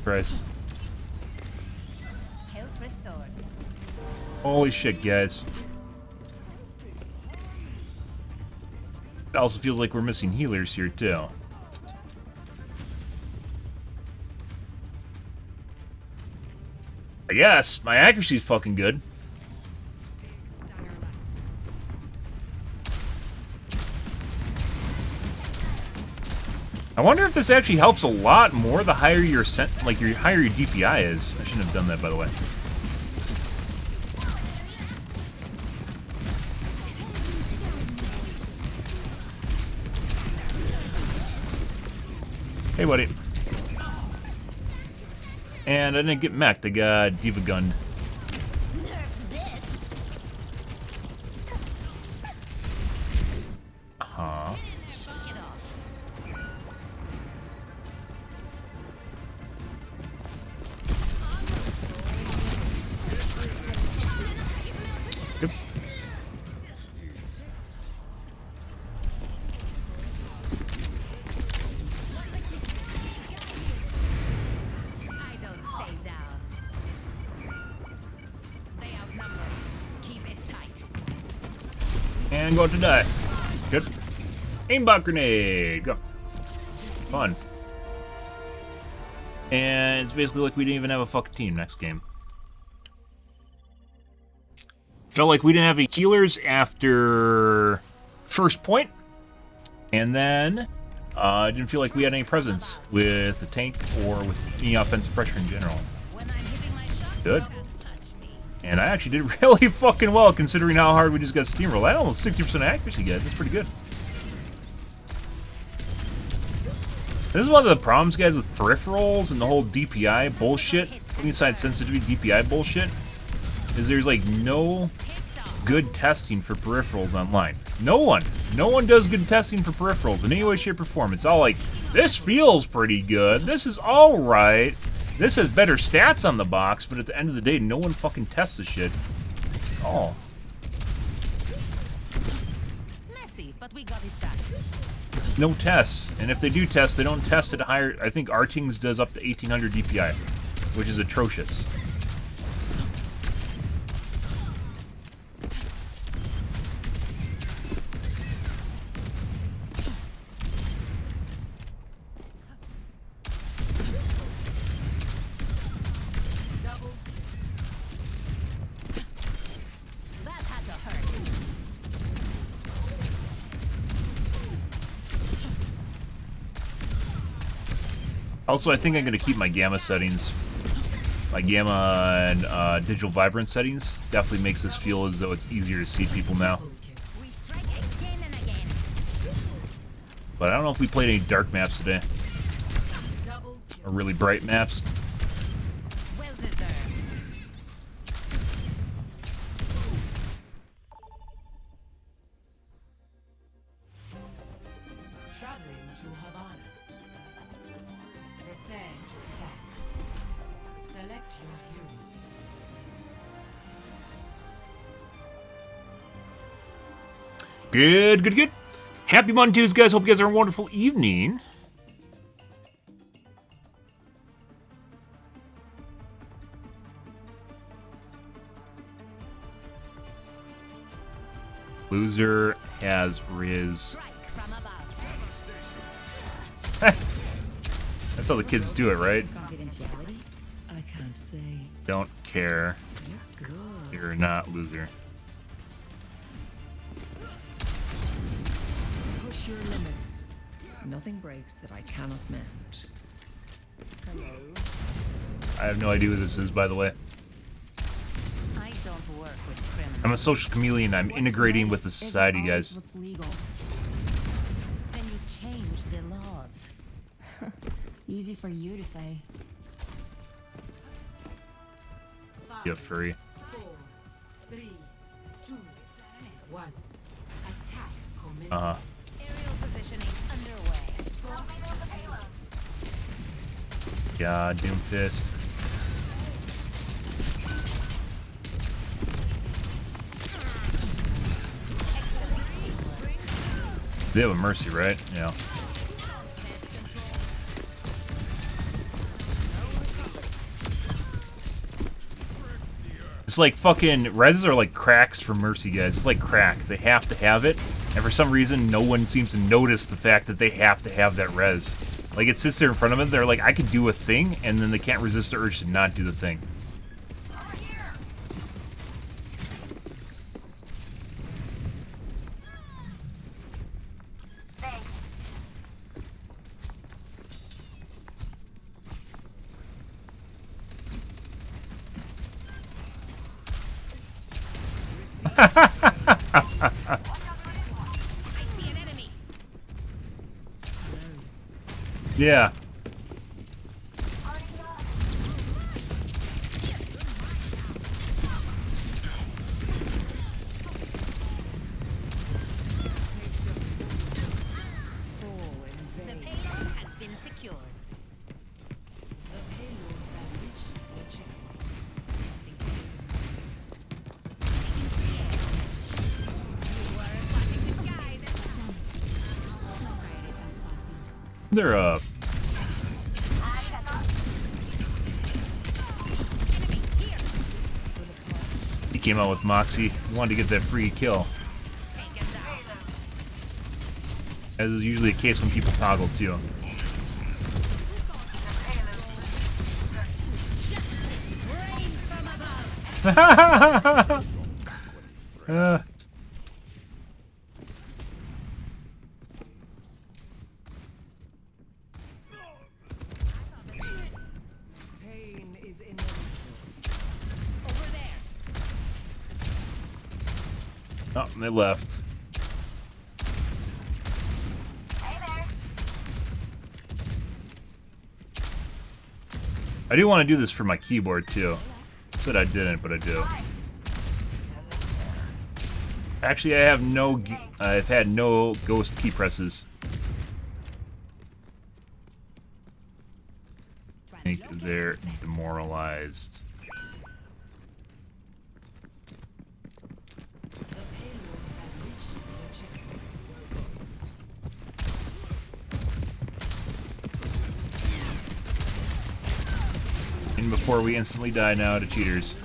Speaker 1: Christ.
Speaker 5: Health restored.
Speaker 1: Holy shit, guys. It also feels like we're missing healers here, too. I guess. My accuracy's fucking good. I wonder if this actually helps a lot more the higher your higher your DPI is. I shouldn't have done that, by the way. Hey, buddy. And I didn't get mech'd, I got Diva gunned. Yep. And go out to die. Good. Aimbot grenade. Go. Fun. And it's basically like we didn't even have a fucking team next game. Felt like we didn't have any healers after first point. And then I didn't feel like we had any presence with the tank or with any offensive pressure in general. Good. And I actually did really fucking well considering how hard we just got steamrolled. I had almost 60% accuracy, guys. That's pretty good. This is one of the problems, guys, with peripherals and the whole DPI bullshit. Putting aside sensitivity DPI bullshit. Is there's like no good testing for peripherals online. No one does good testing for peripherals in any way, shape, or form. It's all like, this feels pretty good. This is alright. This has better stats on the box, but at the end of the day, no one fucking tests the shit. Oh.
Speaker 5: Messy, but we got it done.
Speaker 1: No tests. And if they do test, they don't test at a higher... I think Artings does up to 1800 DPI, which is atrocious. Also, I think I'm going to keep my gamma settings. My gamma and digital vibrance settings definitely makes this feel as though it's easier to see people now. But I don't know if we played any dark maps today. or really bright maps.
Speaker 5: Well deserved.
Speaker 6: Traveling to Havana. Prepare to attack. Select your hero.
Speaker 1: Good, good, good. Happy Monday, Tuesday, guys. Hope you guys are having a wonderful evening. Loser has Riz.
Speaker 5: Strike from above.
Speaker 1: That's how the kids do it, right?
Speaker 8: Confidentiality? I can't say.
Speaker 1: Don't care.
Speaker 8: You're good.
Speaker 1: You're not loser.
Speaker 8: Push your limits. Nothing breaks that I cannot mend. Hello.
Speaker 1: I have no idea what this is, by the way.
Speaker 5: I don't work with criminals.
Speaker 1: I'm a social chameleon. I'm integrating with the society, guys.
Speaker 5: What's legal? Then you change the laws.
Speaker 10: Easy for you to say.
Speaker 1: Yeah, furry.
Speaker 6: 4, 3, 2, 1. Attack commences.
Speaker 1: Uh-huh.
Speaker 5: Aerial positioning underway.
Speaker 1: God, Doomfist. They have a mercy, right? Yeah. It's like fucking reses are like cracks for mercy, guys. It's like crack. They have to have it, and for some reason, no one seems to notice the fact that they have to have that res. Like it sits there in front of them. They're like, I can do a thing, and then they can't resist the urge to not do the thing.
Speaker 5: I see an enemy.
Speaker 1: Yeah.
Speaker 5: The payload has been secured.
Speaker 6: The payload has reached the checkpoint.
Speaker 5: You were watching the skies.
Speaker 1: They're
Speaker 5: Enemy here.
Speaker 1: he came out with Moxie. He wanted to get that free kill.
Speaker 5: Taken down.
Speaker 1: As is usually the case when people toggle too.
Speaker 5: Rains from above.
Speaker 8: Pain is inevitable.
Speaker 5: Over there.
Speaker 1: Oh, and they left. I do want to do this for my keyboard too. Said I didn't, but I do. Actually, I have no. I've had no ghost key presses. I think they're demoralized.
Speaker 6: The payload has reached the checkpoint.
Speaker 1: And before we instantly die now to cheaters.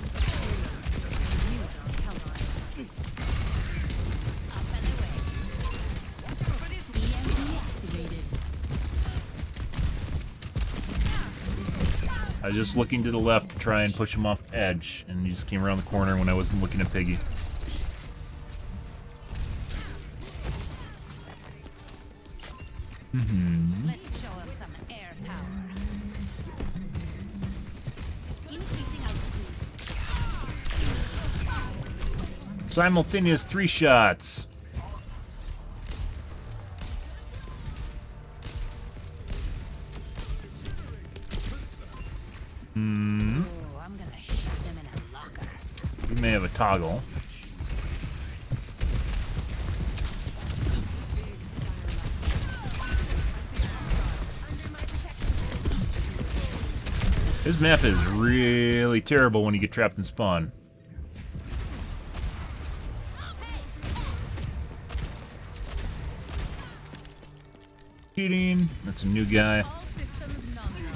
Speaker 1: I was just looking to the left to try and push him off the edge, and he just came around the corner when I wasn't looking at Piggy.
Speaker 5: Let's show him some air power. Increasing altitude.
Speaker 1: Simultaneous 3 shots. Hmm.
Speaker 5: Oh, I'm gonna shove them in a locker.
Speaker 1: We may have a toggle. This map is really terrible when you get trapped in spawn. Cheating. That's a new guy.
Speaker 5: All systems nominal.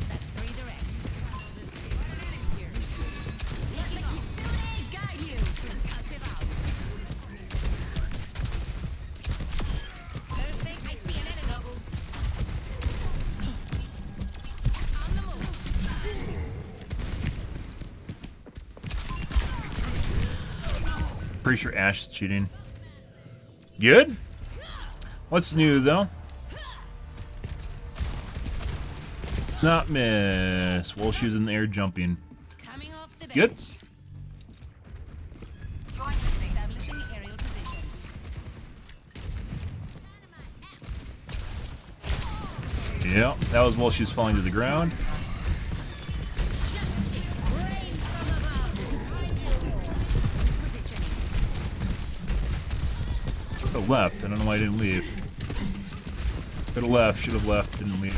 Speaker 5: That's 3 directs. Let the Kitsune guide you to passive out. Perfect. I see an enemy. On the move.
Speaker 1: Pretty sure Ash is cheating. Good? What's new, though? Not miss. While she was in the air jumping.
Speaker 5: Coming off the bench.
Speaker 1: Good.
Speaker 5: Establishing aerial position.
Speaker 1: Yeah, that was while she was falling to the ground.
Speaker 5: Rain from above. Positioning.
Speaker 1: Could have left. I don't know why I didn't leave. Could have left. Should have left. Didn't leave.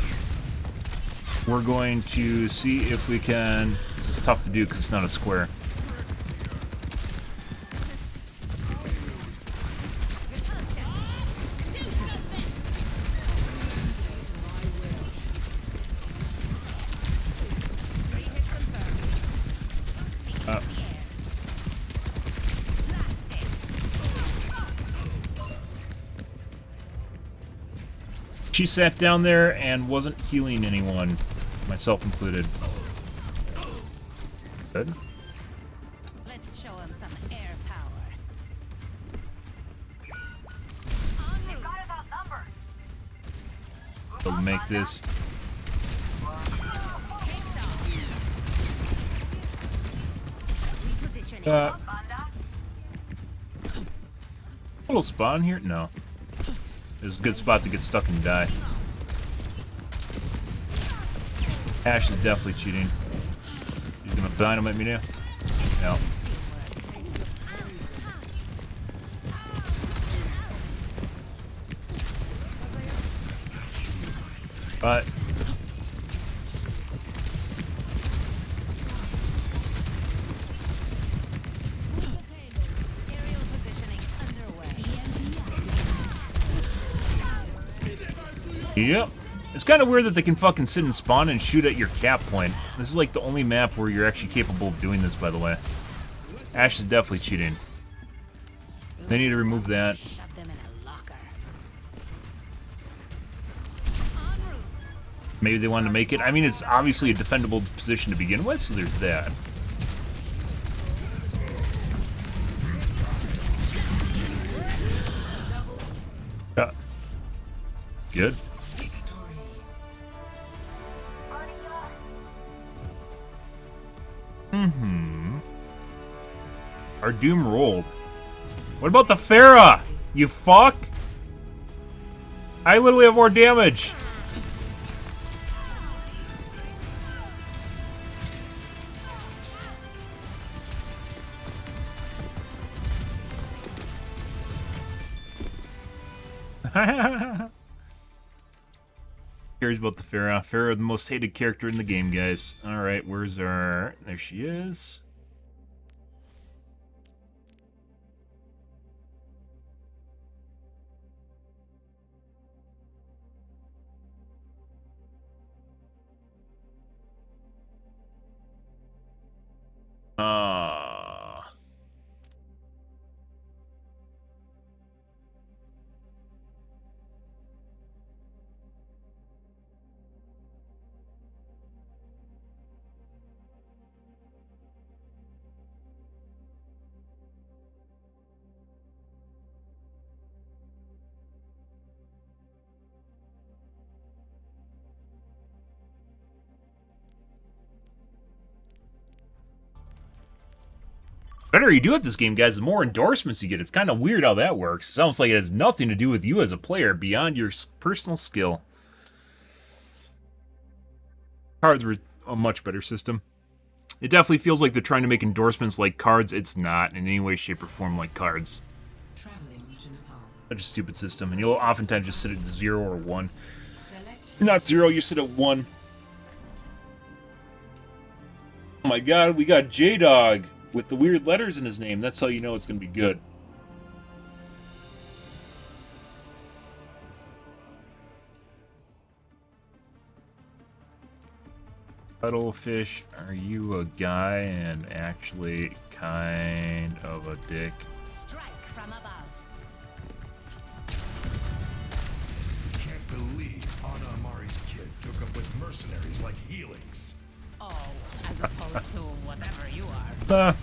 Speaker 1: We're going to see if we can... This is tough to do because it's not a square.
Speaker 5: Do something. Three hits confirmed. Feet in the air. Blasted.
Speaker 1: She sat down there and wasn't healing anyone, myself included. Good.
Speaker 5: Let's show him some air power. En route.
Speaker 4: Got us outnumbered.
Speaker 1: So make this...
Speaker 5: Kicked off. Repositioning.
Speaker 4: Banda.
Speaker 1: little spawn here? No. It's a good spot to get stuck and die. Ash is definitely cheating. He's gonna dynamite me now. No. But
Speaker 5: Aerial positioning underway.
Speaker 1: yep. It's kind of weird that they can fucking sit and spawn and shoot at your cap point. This is like the only map where you're actually capable of doing this, by the way. Ash is definitely cheating. They need to remove that.
Speaker 5: Shove them in a locker. En route.
Speaker 1: Maybe they wanted to make it. I mean, it's obviously a defendable position to begin with, so there's that. Yeah. Good. Our doom rolled. What about the Pharah? You fuck? I literally have more damage. Cares about the Pharah. Pharah, the most hated character in the game, guys. Alright, where's our... There she is. Better you do at this game, guys, the more endorsements you get. It's kind of weird how that works. It sounds like it has nothing to do with you as a player beyond your personal skill. Cards were a much better system. It definitely feels like they're trying to make endorsements like cards. It's not in any way, shape, or form like cards.
Speaker 6: Traveling to Nepal.
Speaker 1: Such a stupid system, and you'll oftentimes just sit at 0 or 1.
Speaker 6: Select
Speaker 1: Not 0, you sit at 1. Oh my god, we got J-Dog with the weird letters in his name. That's how you know it's going to be good. Cuttlefish, are you a guy and actually kind of a dick?
Speaker 5: Strike from above.
Speaker 7: Can't believe Ana Amari's kid took up with mercenaries like Helix.
Speaker 5: Oh, as opposed to whatever you are.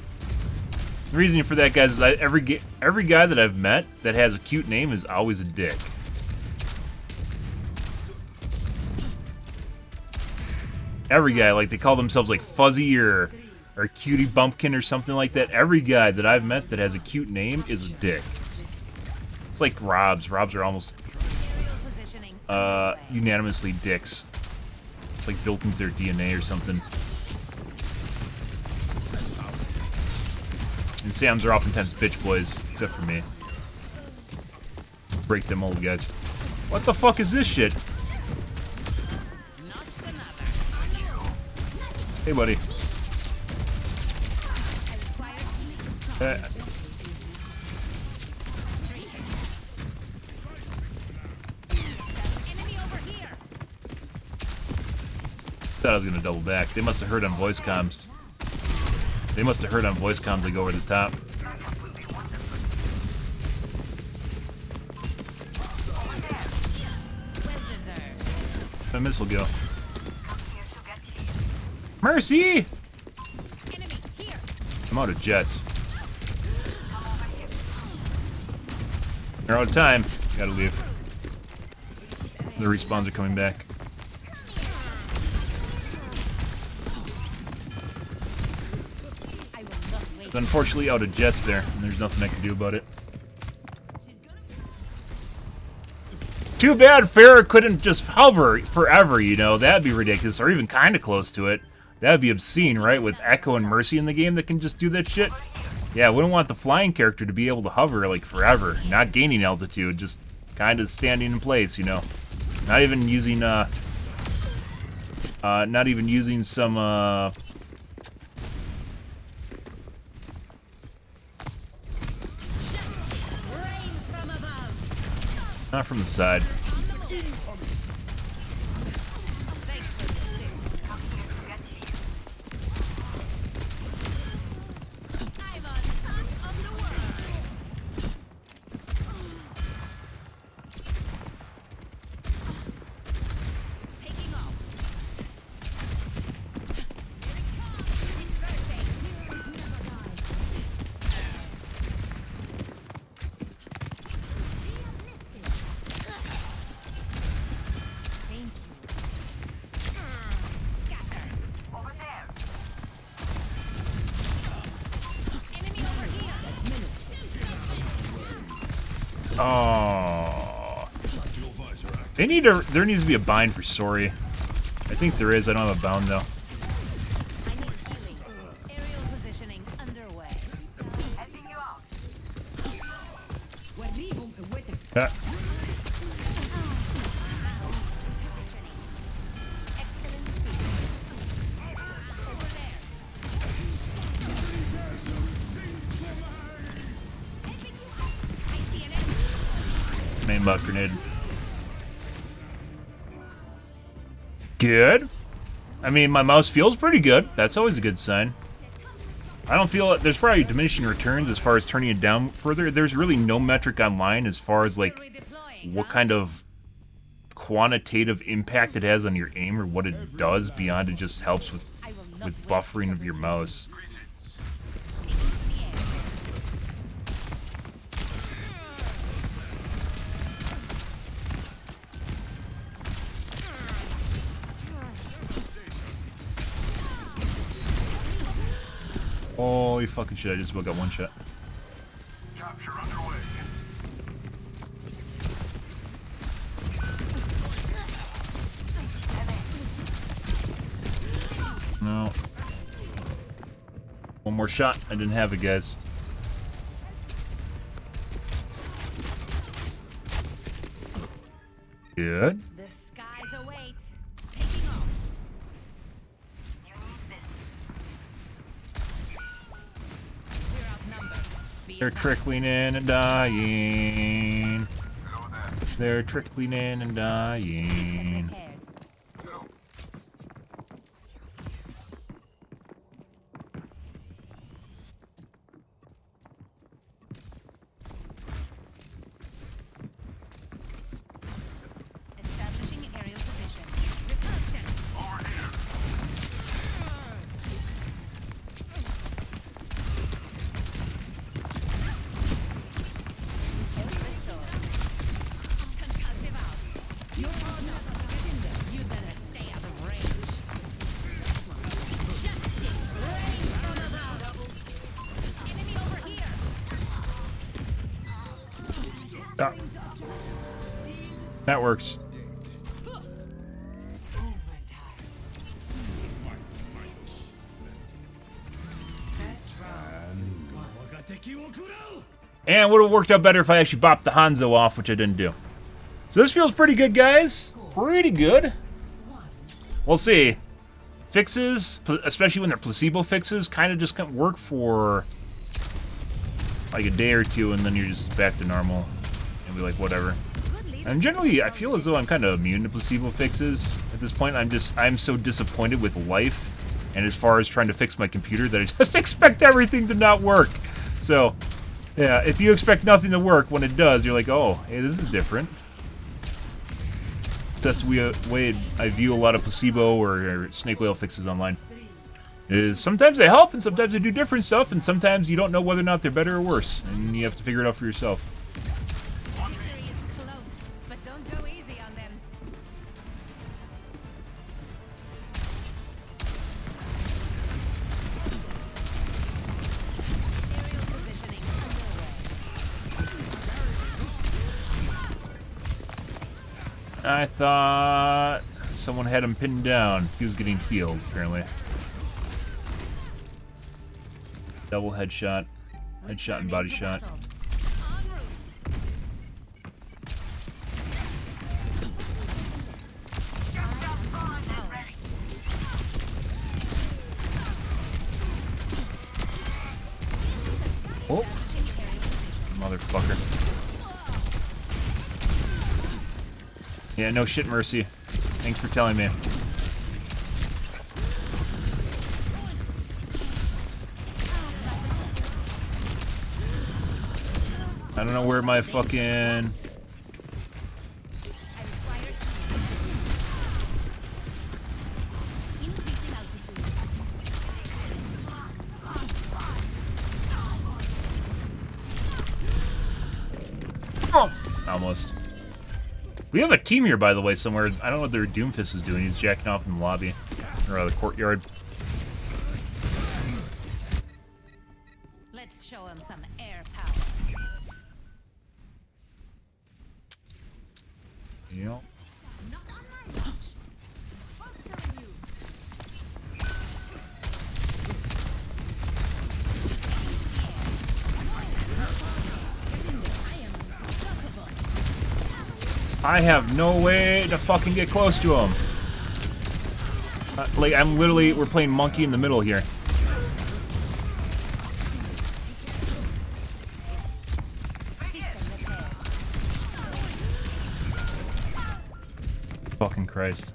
Speaker 1: The reason for that, guys, is every guy that I've met that has a cute name is always a dick. Every guy, like, they call themselves, like, Fuzzy or Cutie Bumpkin or something like that. Every guy that I've met that has a cute name is a dick. It's like Robs. Robs are almost unanimously dicks. It's like built into their DNA or something. And Sams are oftentimes bitch boys, except for me. Break them old guys. What the fuck is this shit? Hey, buddy. Thought I was gonna double back. They must have heard on voice comms. They must have heard on voice comms they go over the top. My missile go. Mercy! I'm out of jets. They're out of time. Gotta leave. The respawns are coming back. But unfortunately, out of jets there, and there's nothing I can do about it. Too bad Farrah couldn't just hover forever, you know? That'd be ridiculous, or even kind of close to it. That'd be obscene, right? With Echo and Mercy in the game that can just do that shit. Yeah, I wouldn't want the flying character to be able to hover, like, forever. Not gaining altitude, just kind of standing in place, you know? Not even using, some, not from the side. Oh, they need to. There needs to be a bind for Sori. I think there is. I don't have a bound though.
Speaker 5: Aerial positioning underway.
Speaker 4: Helping you out.
Speaker 1: Ah. Main butt grenade. Good. I mean, my mouse feels pretty good. That's always a good sign. I don't feel there's probably diminishing returns as far as turning it down further. There's really no metric online as far as like what kind of quantitative impact it has on your aim or what it does beyond it just helps with buffering of your mouse. Holy fucking shit, I just about got one shot.
Speaker 7: Capture underway.
Speaker 1: No. One more shot. I didn't have it, guys. Good.
Speaker 5: The skies await. Taking off.
Speaker 4: You need this.
Speaker 5: We're outnumbered. Be
Speaker 1: They're
Speaker 5: advised.
Speaker 1: trickling in and dying. They're trickling in and dying.
Speaker 5: Prepared. Establishing aerial position. Repulsion. Concussive out. You're you better stay out of range. Justice reigns from above. Enemy over here.
Speaker 1: Ah. That works. And would have worked out better if I actually bopped the Hanzo off, which I didn't do. So this feels pretty good, guys. Pretty good. We'll see. Fixes, especially when they're placebo fixes, kind of just can't work for like a day or two, and then you're just back to normal. And be like, whatever. And generally, I feel as though I'm kind of immune to placebo fixes at this point. I'm so disappointed with life, and as far as trying to fix my computer, that I just expect everything to not work. So, yeah, if you expect nothing to work, when it does, you're like, oh, hey, this is different. That's the way I view a lot of placebo or snake oil fixes online. Is sometimes they help, and sometimes they do different stuff, and sometimes you don't know whether or not they're better or worse, and you have to figure it out for yourself.
Speaker 5: Victory is close, but don't go easy on them. Aerial positioning underway.
Speaker 1: I thought someone had him pinned down. He was getting healed, apparently. Double headshot. Headshot and body shot.
Speaker 5: En route.
Speaker 1: Oh, motherfucker. Yeah, no shit, Mercy. Thanks for telling me. I don't know where my fucking...
Speaker 5: Increasing altitude.
Speaker 1: Oh, almost. We have a team here, by the way, somewhere. I don't know what their Doomfist is doing. He's jacking off in the lobby. Or the courtyard.
Speaker 5: Let's show him some air power.
Speaker 1: Yep. I have no way to fucking get close to him. Like, I'm literally, we're playing monkey in the middle here. Fucking Christ.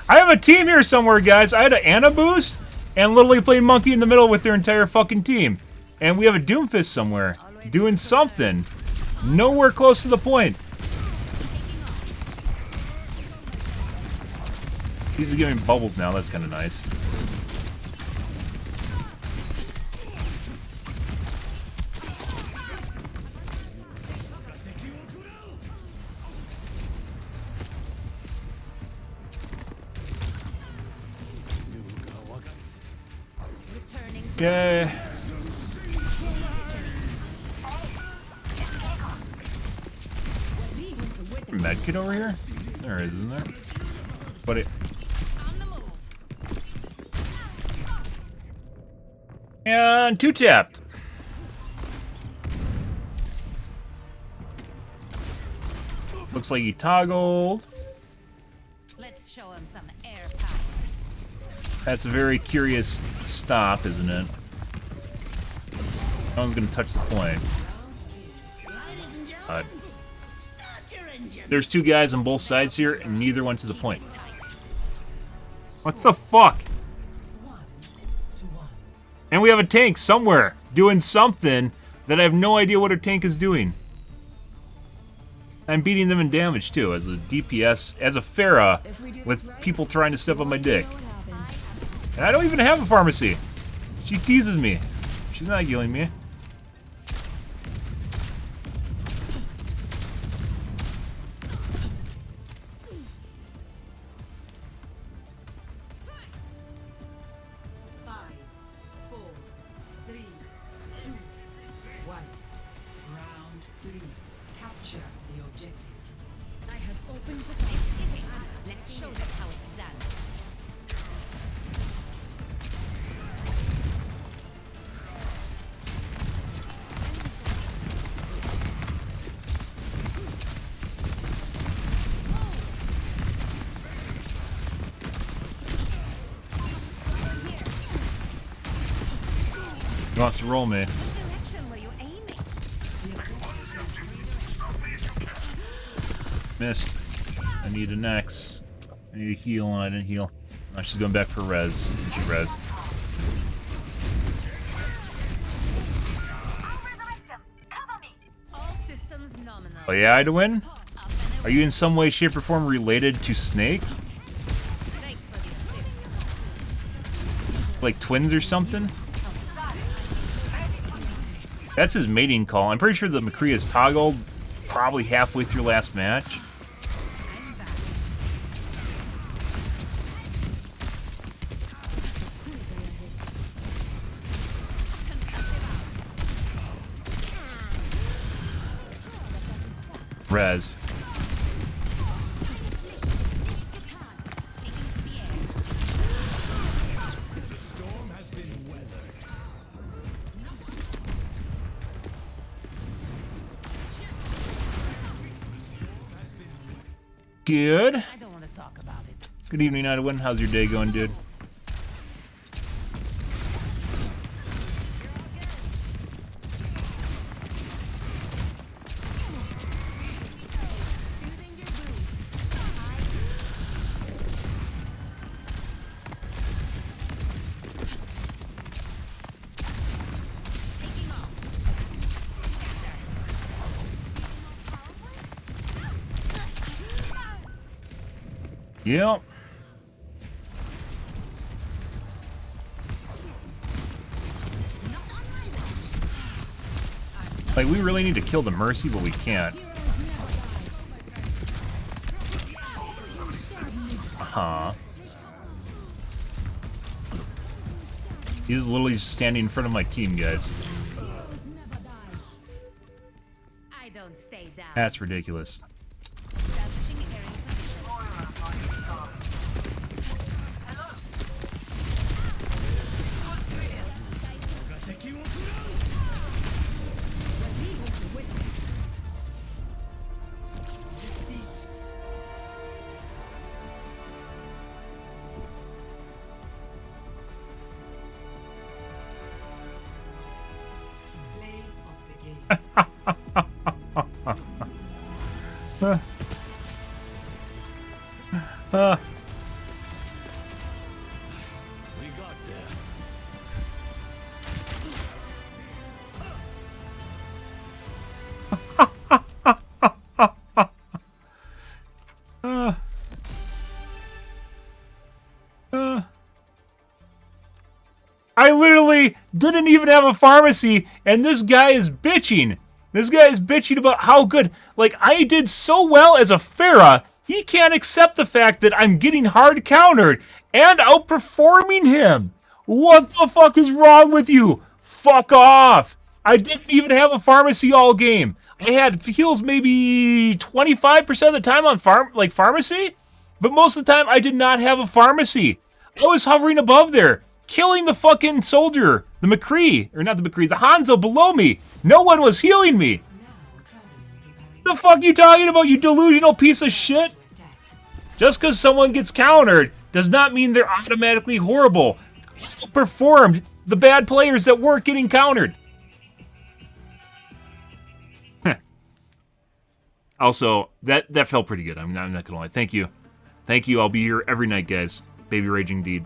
Speaker 1: I have a team here somewhere, guys. I had an Ana boost and literally played monkey in the middle with their entire fucking team. And we have a Doomfist somewhere doing something. Nowhere close to the point. He's giving bubbles now. That's kind of nice. Okay. Medkit over here? There is, isn't there? But it.
Speaker 5: On the move.
Speaker 1: And 2-tapped. Looks like he toggled.
Speaker 5: Let's show him some air power.
Speaker 1: That's a very curious stop, isn't it? No one's gonna touch the point. There's 2 guys on both sides here, and neither went to the point. What the fuck? And we have a tank somewhere doing something that I have no idea what our tank is doing. I'm beating them in damage too, as a DPS, as a Pharah, with people trying to step on my dick. And I don't even have a pharmacy. She teases me. She's not healing me.
Speaker 5: Let's show them how it's done.
Speaker 1: He wants to roll me. Missed. I need an X. I need a heal, and I didn't heal. Now she's going back for res. She res. Oh yeah, I to win? Are you in some way, shape, or form related to Snake? Like twins or something? That's his mating call. I'm pretty sure the McCree is toggled probably halfway through last match. Res. Good.
Speaker 5: I don't want to talk about it.
Speaker 1: Good evening, Idawin. How's your day going, dude? Yep. Like, we really need to kill the Mercy, but we can't. Uh-huh. He's literally just standing in front of my team, guys.
Speaker 5: I don't stay down.
Speaker 1: That's ridiculous.
Speaker 2: We got there.
Speaker 1: I literally didn't even have a pharmacy, and this guy is bitching. This guy is bitching about how good. Like, I did so well as a Pharah, he can't accept the fact that I'm getting hard countered and outperforming him. What the fuck is wrong with you? Fuck off. I didn't even have a pharmacy all game. I had heals maybe 25% of the time on pharmacy, but most of the time I did not have a pharmacy. I was hovering above there, killing the fucking soldier The McCree, or not the McCree, the Hanzo below me. No one was healing me. The fuck you talking about, you delusional piece of shit? Just because someone gets countered does not mean they're automatically horrible. Outperformed the bad players that weren't getting countered. Also, that felt pretty good. I'm not gonna lie. Thank you. Thank you. I'll be here every night, guys. Baby raging indeed.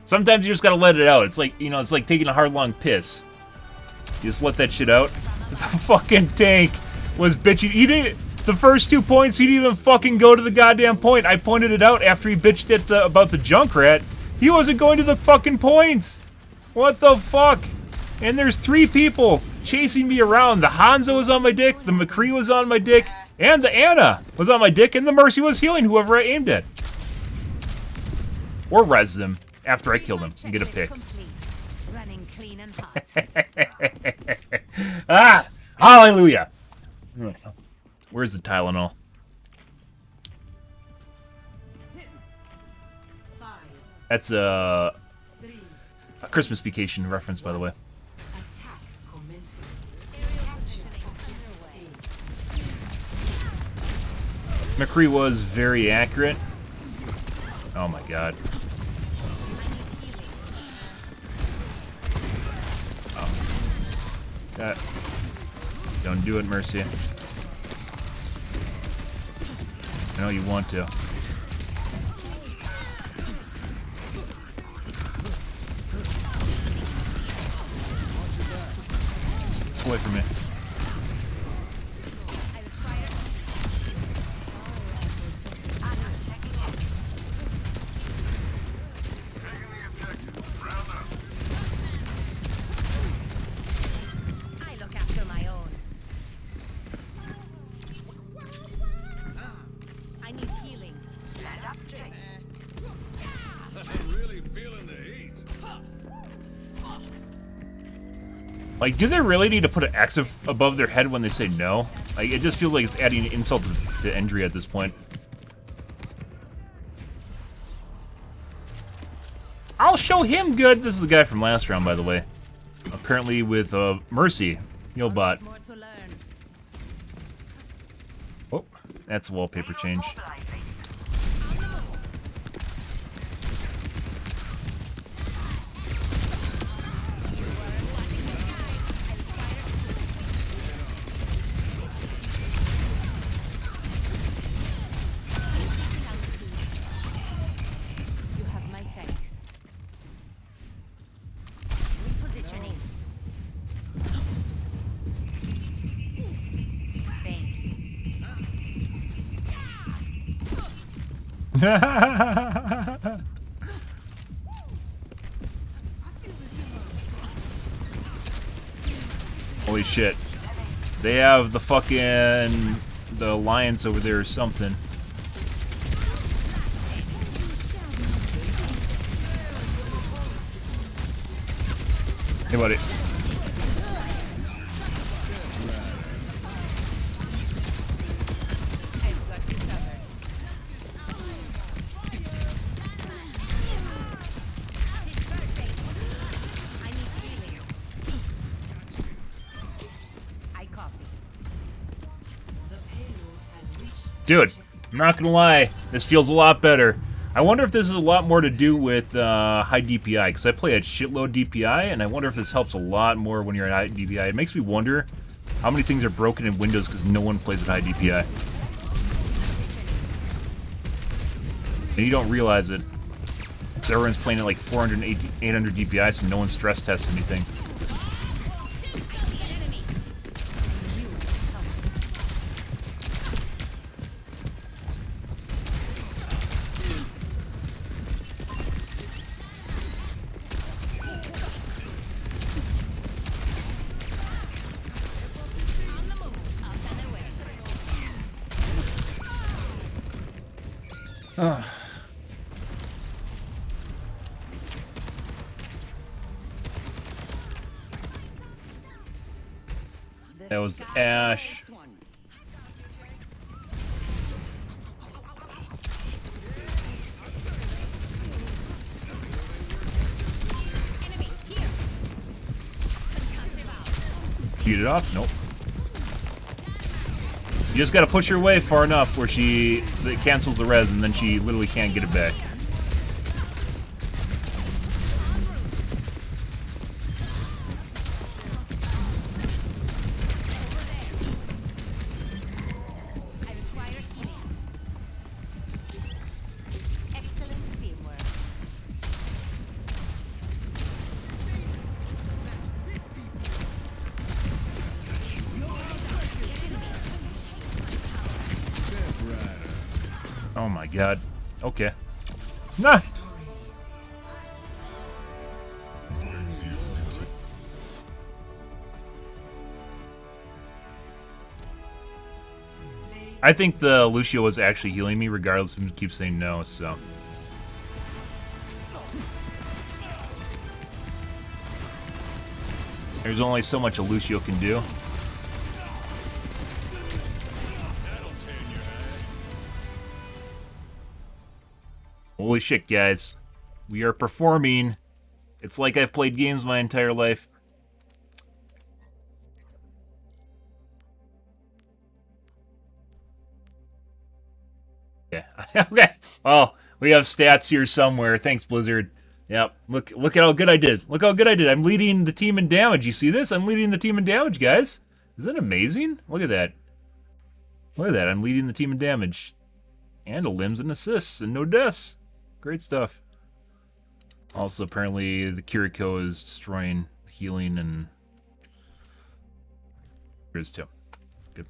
Speaker 1: Sometimes you just gotta let it out. It's like, you know, it's like taking a hard, long piss. You just let that shit out. The fucking tank was bitching. He didn't. The first 2 points, he didn't even fucking go to the goddamn point. I pointed it out after he bitched at about the Junkrat. He wasn't going to the fucking points. What the fuck? And there's 3 people chasing me around. The Hanzo was on my dick, the McCree was on my dick, and the Anna was on my dick, and the Mercy was healing whoever I aimed at. Or res them after I kill them and get a pick.
Speaker 5: Running clean and hot.
Speaker 1: Ah! Hallelujah! Where's the Tylenol? That's a Christmas Vacation reference, by the way. McCree was very accurate. Oh my god. Oh. Don't do it, Mercy. I know you want to. Away from me.
Speaker 5: I look after my own. I need healing. Stand up straight.
Speaker 7: I'm really feeling the heat.
Speaker 1: Like, do they really need to put an X above their head when they say no? Like, it just feels like it's adding insult to injury at this point. I'll show him good. This is the guy from last round, by the way. Apparently with Mercy, Healbot. Oh, that's a wallpaper change.
Speaker 5: You have my thanks. Repositioning. Thank you.
Speaker 1: Holy shit. They have the fucking... the alliance over there or something. Hey, buddy. Dude, I'm not gonna lie, this feels a lot better. I wonder if this is a lot more to do with high DPI, because I play at shitload DPI, and I wonder if this helps a lot more when you're at high DPI. It makes me wonder how many things are broken in Windows because no one plays at high DPI. And you don't realize it. Because everyone's playing at like 400, 800 DPI, so no one stress tests anything. That was the Ash. Beat it off? Nope. You just gotta push her away far enough where it cancels the res, and then she literally can't get it back.
Speaker 5: I require healing. Excellent teamwork.
Speaker 1: Oh my god. Okay. Nah! I think the Lucio was actually healing me regardless of him keep saying no, so. There's only so much a Lucio can do. Holy shit, guys. We are performing. It's like I've played games my entire life. Yeah. Okay. Oh, we have stats here somewhere. Thanks, Blizzard. Yep. Look at how good I did. Look how good I did. I'm leading the team in damage. You see this? I'm leading the team in damage, guys. Isn't that amazing? Look at that. Look at that. I'm leading the team in damage. And a limbs and assists and no deaths. Great stuff. Also, apparently, the Kiriko is destroying healing and... There is too. Good.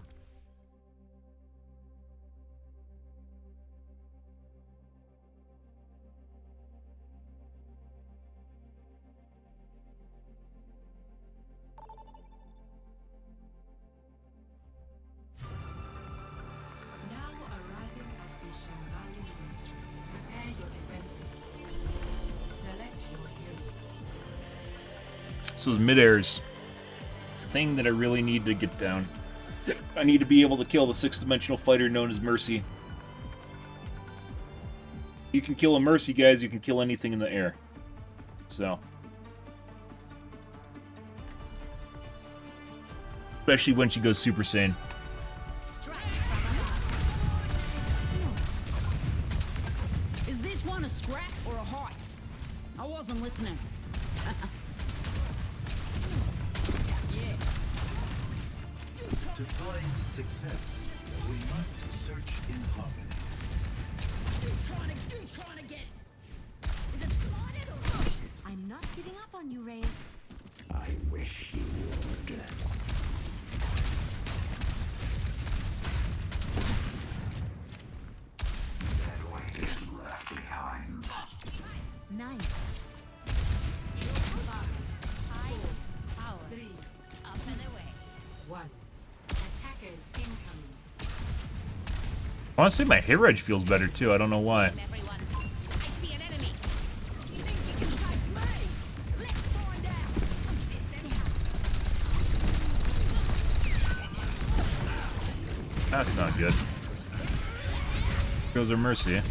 Speaker 6: Now arriving at the Shambhala Ministry. Prepare your defenses. Select your hero.
Speaker 1: So is midairs. Thing that I really need to get down. I need to be able to kill the 6-dimensional fighter known as Mercy. You can kill a Mercy, guys, you can kill anything in the air. So. Especially when she goes Super Saiyan.
Speaker 8: Is this one a scrap or a heist? I wasn't listening. Yeah.
Speaker 7: To find success, we must search in harmony.
Speaker 8: You trying to get... Is it spotted or...
Speaker 10: I'm not giving up on you, Reyes.
Speaker 7: I wish you would. That weight is left behind.
Speaker 10: 9.
Speaker 5: Power.
Speaker 6: 3,
Speaker 5: Up and away.
Speaker 6: 1. Attackers incoming.
Speaker 1: Honestly, my hair edge feels better too. I don't know why.
Speaker 5: Everyone. I see an enemy.
Speaker 8: You think you can take me? Let's find out.
Speaker 1: That's not good. Goes our Mercy.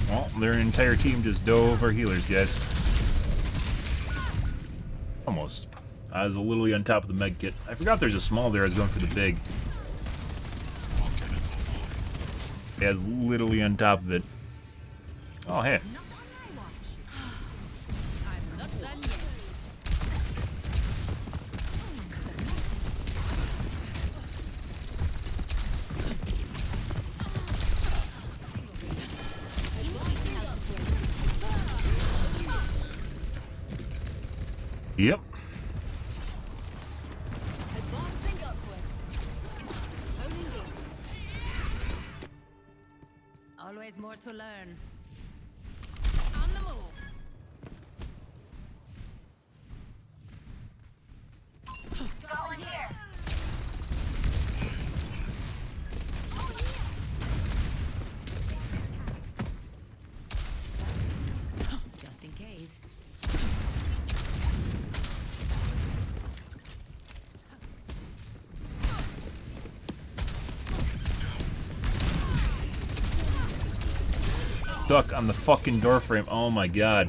Speaker 1: Well, their entire team just dove our healers, guys. Almost. I was literally on top of the med kit. I forgot there's a small there. I was going for the big. Yeah, I was literally on top of it. Oh, hey.
Speaker 5: I'm not done yet.
Speaker 1: Yep.
Speaker 5: Advancing upward. Always more to learn. On the move.
Speaker 4: Going here.
Speaker 10: Just in case.
Speaker 1: Stuck on the fucking door frame. Oh my god.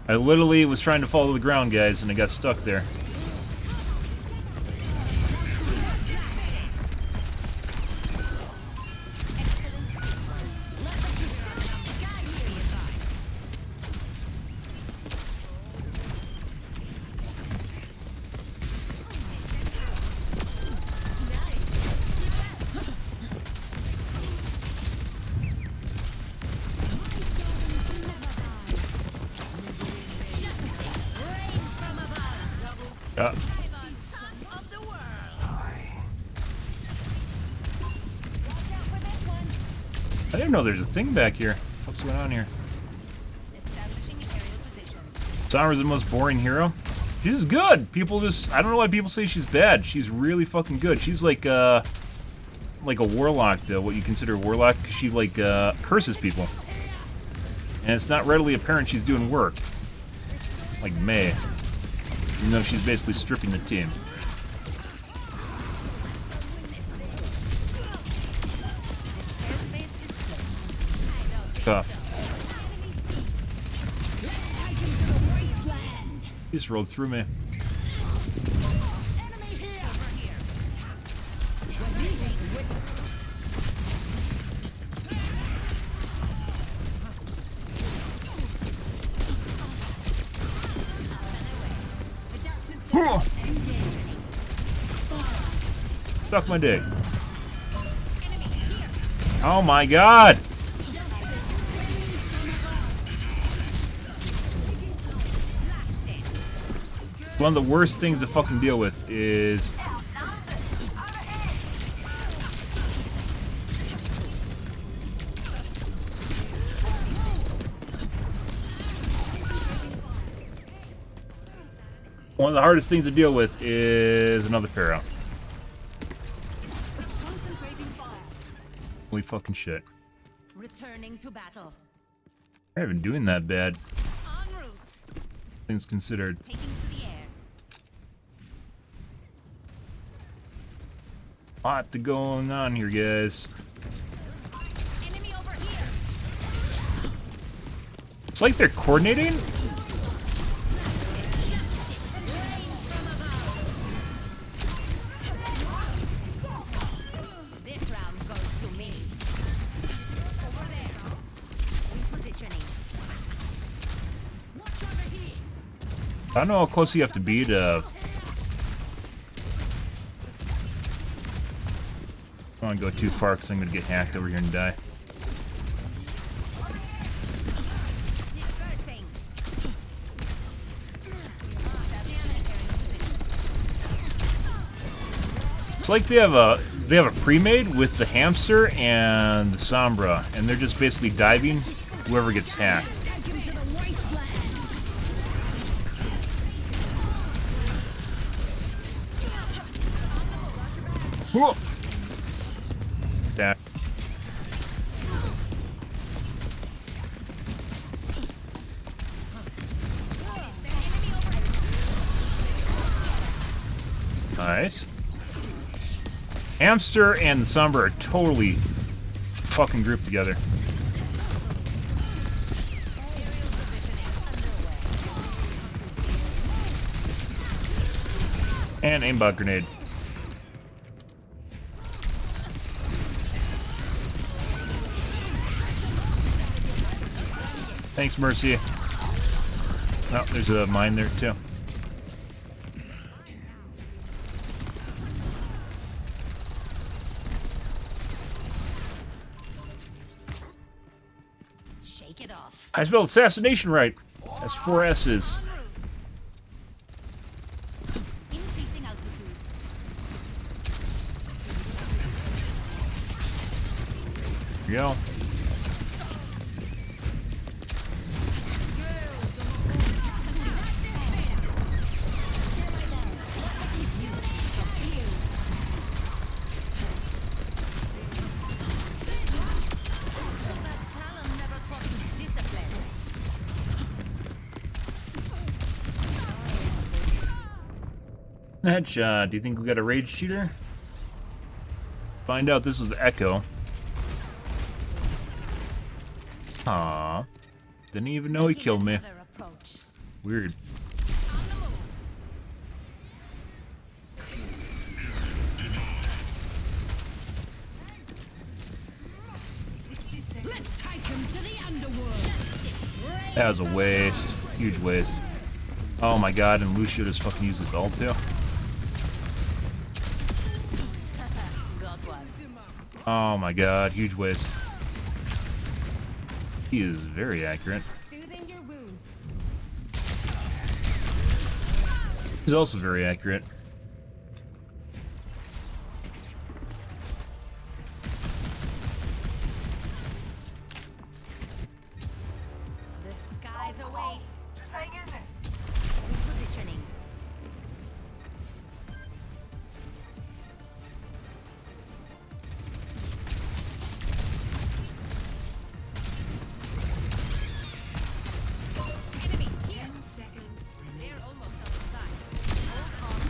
Speaker 1: I literally was trying to fall to the ground, guys, and I got stuck there. I didn't know there's a thing back here. What's going on here? Sombra's the most boring hero. She's good. People just, I don't know why people say she's bad. She's really fucking good. She's like a warlock, though. What you consider a warlock? She like curses people, and it's not readily apparent she's doing work. Like May, even though she's basically stripping the team. Tough. He just rolled through me. Suck my dick. Oh my god! One of the worst things to fucking deal with is one of the hardest things to deal with is another Pharaoh. Holy fucking shit.
Speaker 5: Returning to battle.
Speaker 1: I haven't been doing that bad.
Speaker 5: En route.
Speaker 1: Things considered.
Speaker 5: Taking to the air.
Speaker 1: Lot to going on here, guys.
Speaker 5: Enemy over here.
Speaker 1: It's like they're coordinating.
Speaker 5: This round goes to me. Over there. Repositioning. Watch over here.
Speaker 1: I don't know how close you have to be to. I don't want to go too far because I'm going to get hacked over here and die.
Speaker 5: Dispersing.
Speaker 1: It's like they have a pre-made with the hamster and the Sombra, and they're just basically diving whoever gets hacked. Whoa. That. Nice. Hamster and the Sombra are totally fucking grouped together. And aimbot grenade. Thanks, Mercy. Oh, there's a mine there, too.
Speaker 5: Shake it off.
Speaker 1: I spelled assassination right. That's 4 S's.
Speaker 5: Increasing altitude.
Speaker 1: Here we go. Headshot. Do you think we got a rage cheater? Find out. This is the Echo. Aw. Didn't even know he killed me.
Speaker 5: Another approach.
Speaker 1: Weird.
Speaker 5: On the move.
Speaker 10: Let's take him to the underworld.
Speaker 1: That was a waste. Huge waste. Oh my god, and Lucio just fucking used his ult too.
Speaker 5: Got one.
Speaker 1: Oh my god, huge waste. He is very accurate.
Speaker 6: Soothing your wounds.
Speaker 1: He's also very accurate.
Speaker 5: The skies await.
Speaker 4: Just hang in there.
Speaker 5: Repositioning. Enemy here.
Speaker 6: 10 seconds.
Speaker 5: They're almost out of time. Hold on.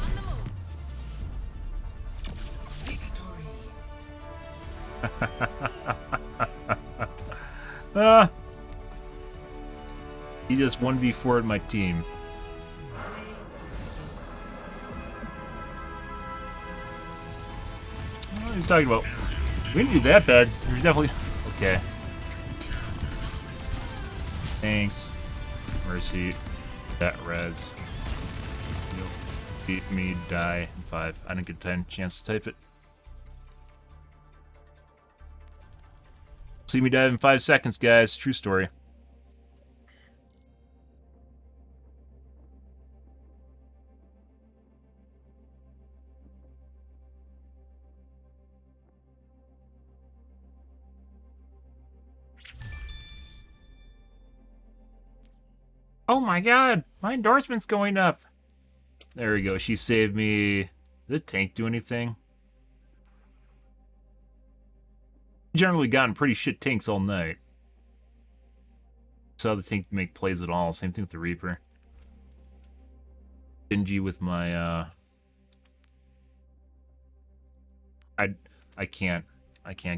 Speaker 5: On the move.
Speaker 1: He just 1v4'd my team. What he's talking about? We didn't do that bad. We're definitely okay. Thanks. Mercy. That res. You'll beat me, die in 5. I didn't get a chance to type it. See me die in 5 seconds, guys. True story. Oh my god, my endorsement's going up. There we go. She saved me. Did the tank do anything? Generally gotten pretty shit tanks all night. Saw the tank make plays at all. Same thing with the Reaper. Stingy with my I can't,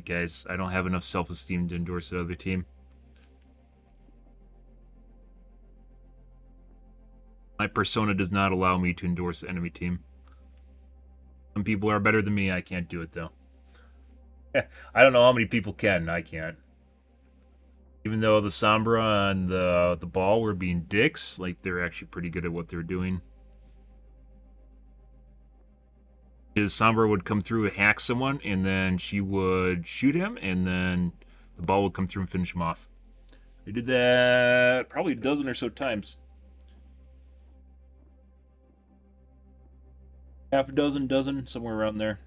Speaker 1: guys. I don't have enough self-esteem to endorse the other team. My persona does not allow me to endorse the enemy team. Some people are better than me. I can't do it though. I don't know how many people can. I can't. Even though the Sombra and the Ball were being dicks, like they're actually pretty good at what they're doing. His Sombra would come through and hack someone, and then she would shoot him, and then the Ball would come through and finish him off. They did that probably a dozen or so times. Half a dozen, somewhere around there.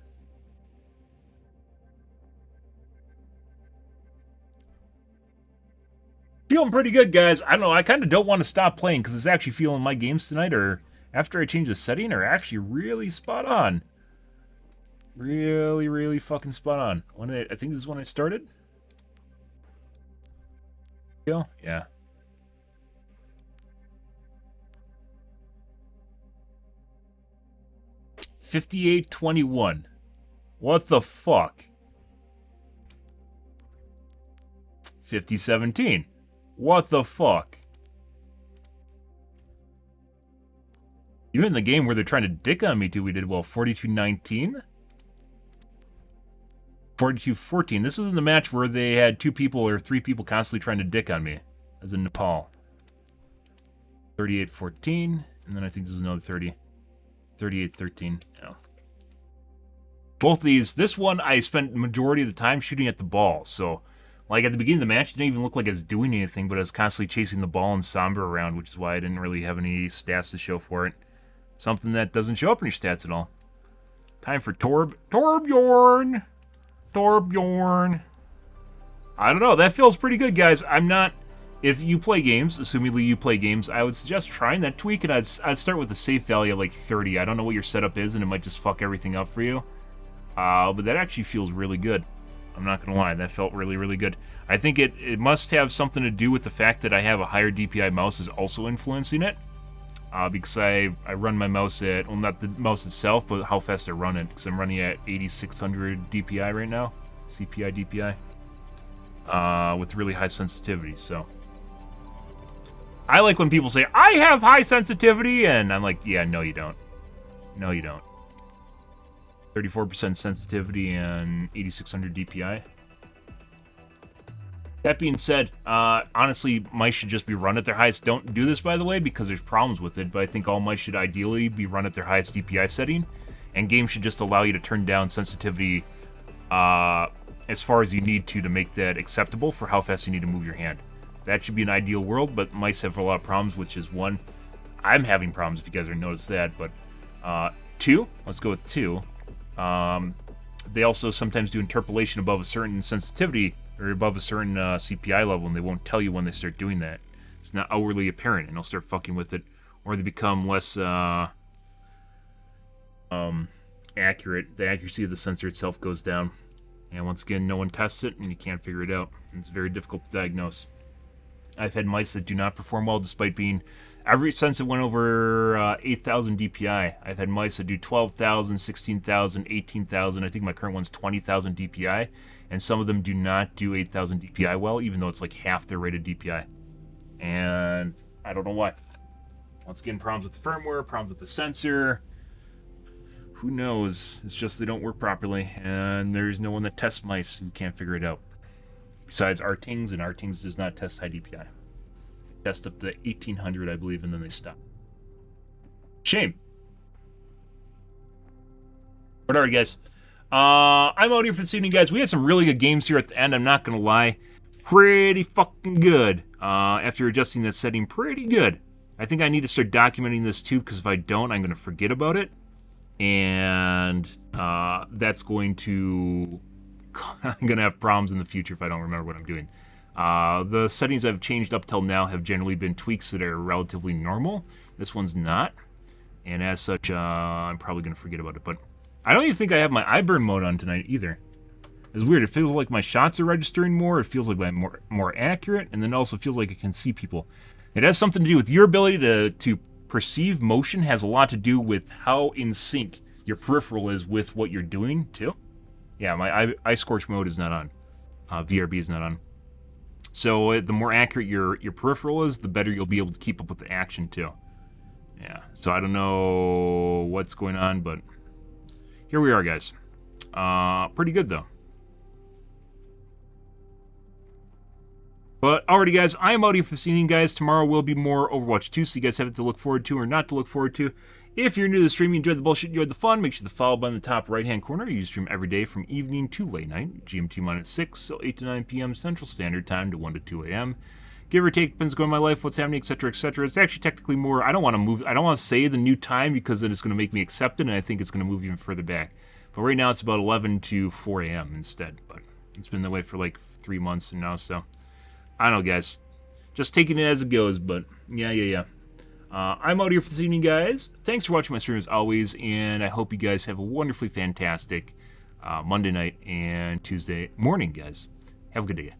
Speaker 1: Feeling pretty good, guys. I don't know. I kind of don't want to stop playing because it's actually feeling my games tonight, or after I change the setting, are actually really spot on. Really, really fucking spot on. I think this is when I started. Go? Yeah. $58.21. What the fuck? $50.17. What the fuck? Even in the game where they're trying to dick on me too, we did well. $42.19. $42.14. This is in the match where they had 2 people or 3 people constantly trying to dick on me. As in Nepal. $38.14. And then I think this is another 30. $38.13. Yeah. Both of these, this one I spent the majority of the time shooting at the ball. So, like at the beginning of the match, it didn't even look like I was doing anything, but I was constantly chasing the ball and Sombra around, which is why I didn't really have any stats to show for it. Something that doesn't show up in your stats at all. Time for Torbjorn. Torbjorn. I don't know. That feels pretty good, guys. I'm not... If you play games, assumingly you play games, I would suggest trying that tweak, and I'd start with a safe value of like 30. I don't know what your setup is, and it might just fuck everything up for you. But that actually feels really good. I'm not going to lie. That felt really, really good. I think it must have something to do with the fact that I have a higher DPI mouse is also influencing it. because I run my mouse at, well, not the mouse itself, but how fast I run it, because I'm running at 8600 DPI right now, CPI DPI, with really high sensitivity. So I like when people say, I have high sensitivity, and I'm like, yeah, no you don't. No you don't. 34% sensitivity and 8600 DPI. That being said, honestly, mice should just be run at their highest. Don't do this, by the way, because there's problems with it, but I think all mice should ideally be run at their highest DPI setting, and games should just allow you to turn down sensitivity as far as you need to make that acceptable for how fast you need to move your hand. That should be an ideal world, but mice have a lot of problems, which is one, I'm having problems if you guys have noticed that, but two, let's go with two. They also sometimes do interpolation above a certain sensitivity, or above a certain CPI level, and they won't tell you when they start doing that. It's not outwardly apparent, and they'll start fucking with it, or they become less accurate. The accuracy of the sensor itself goes down, and once again, no one tests it, and you can't figure it out. It's very difficult to diagnose. I've had mice that do not perform well despite being, since it went over 8,000 DPI, I've had mice that do 12,000, 16,000, 18,000, I think my current one's 20,000 DPI, and some of them do not do 8,000 DPI well, even though it's like half their rated DPI. And I don't know why. Once again, problems with the firmware, problems with the sensor. Who knows? It's just they don't work properly, and there's no one that tests mice who can't figure it out. Besides Artings, and Artings does not test high DPI. They test up to 1800, I believe, and then they stop. Shame. But alright, guys. I'm out here for this evening, guys. We had some really good games here at the end, I'm not going to lie. Pretty fucking good. After adjusting that setting, pretty good. I think I need to start documenting this too, because if I don't, I'm going to forget about it. And that's going to... I'm going to have problems in the future if I don't remember what I'm doing. The settings I've changed up till now have generally been tweaks that are relatively normal. This one's not. And as such, I'm probably going to forget about it. But I don't even think I have my eye burn mode on tonight either. It's weird. It feels like my shots are registering more. It feels like I'm more accurate. And then it also feels like I can see people. It has something to do with your ability to perceive motion. Has a lot to do with how in sync your peripheral is with what you're doing, too. Yeah, my eye scorch mode is not on. VRB is not on. So the more accurate your peripheral is, the better you'll be able to keep up with the action too. Yeah, so I don't know what's going on, but here we are, guys. Pretty good, though. But alrighty, guys, I am out here for this evening, guys. Tomorrow will be more Overwatch 2, so you guys have it to look forward to or not to look forward to. If you're new to the stream, you enjoyed the bullshit, you enjoyed the fun, make sure to follow button in the top right-hand corner. You stream every day from evening to late night, GMT-6, so 8 to 9 p.m. Central Standard Time to 1 to 2 a.m. Give or take, depends on my life, what's happening, etc., etc. It's actually technically more, I don't want to say the new time because then it's going to make me accept it, and I think it's going to move even further back. But right now it's about 11 to 4 a.m. instead. But it's been that way for like 3 months now, so I don't know, guys. Just taking it as it goes, but yeah. I'm out here for this evening, guys. Thanks for watching my stream as always, and I hope you guys have a wonderfully fantastic Monday night and Tuesday morning, guys. Have a good day.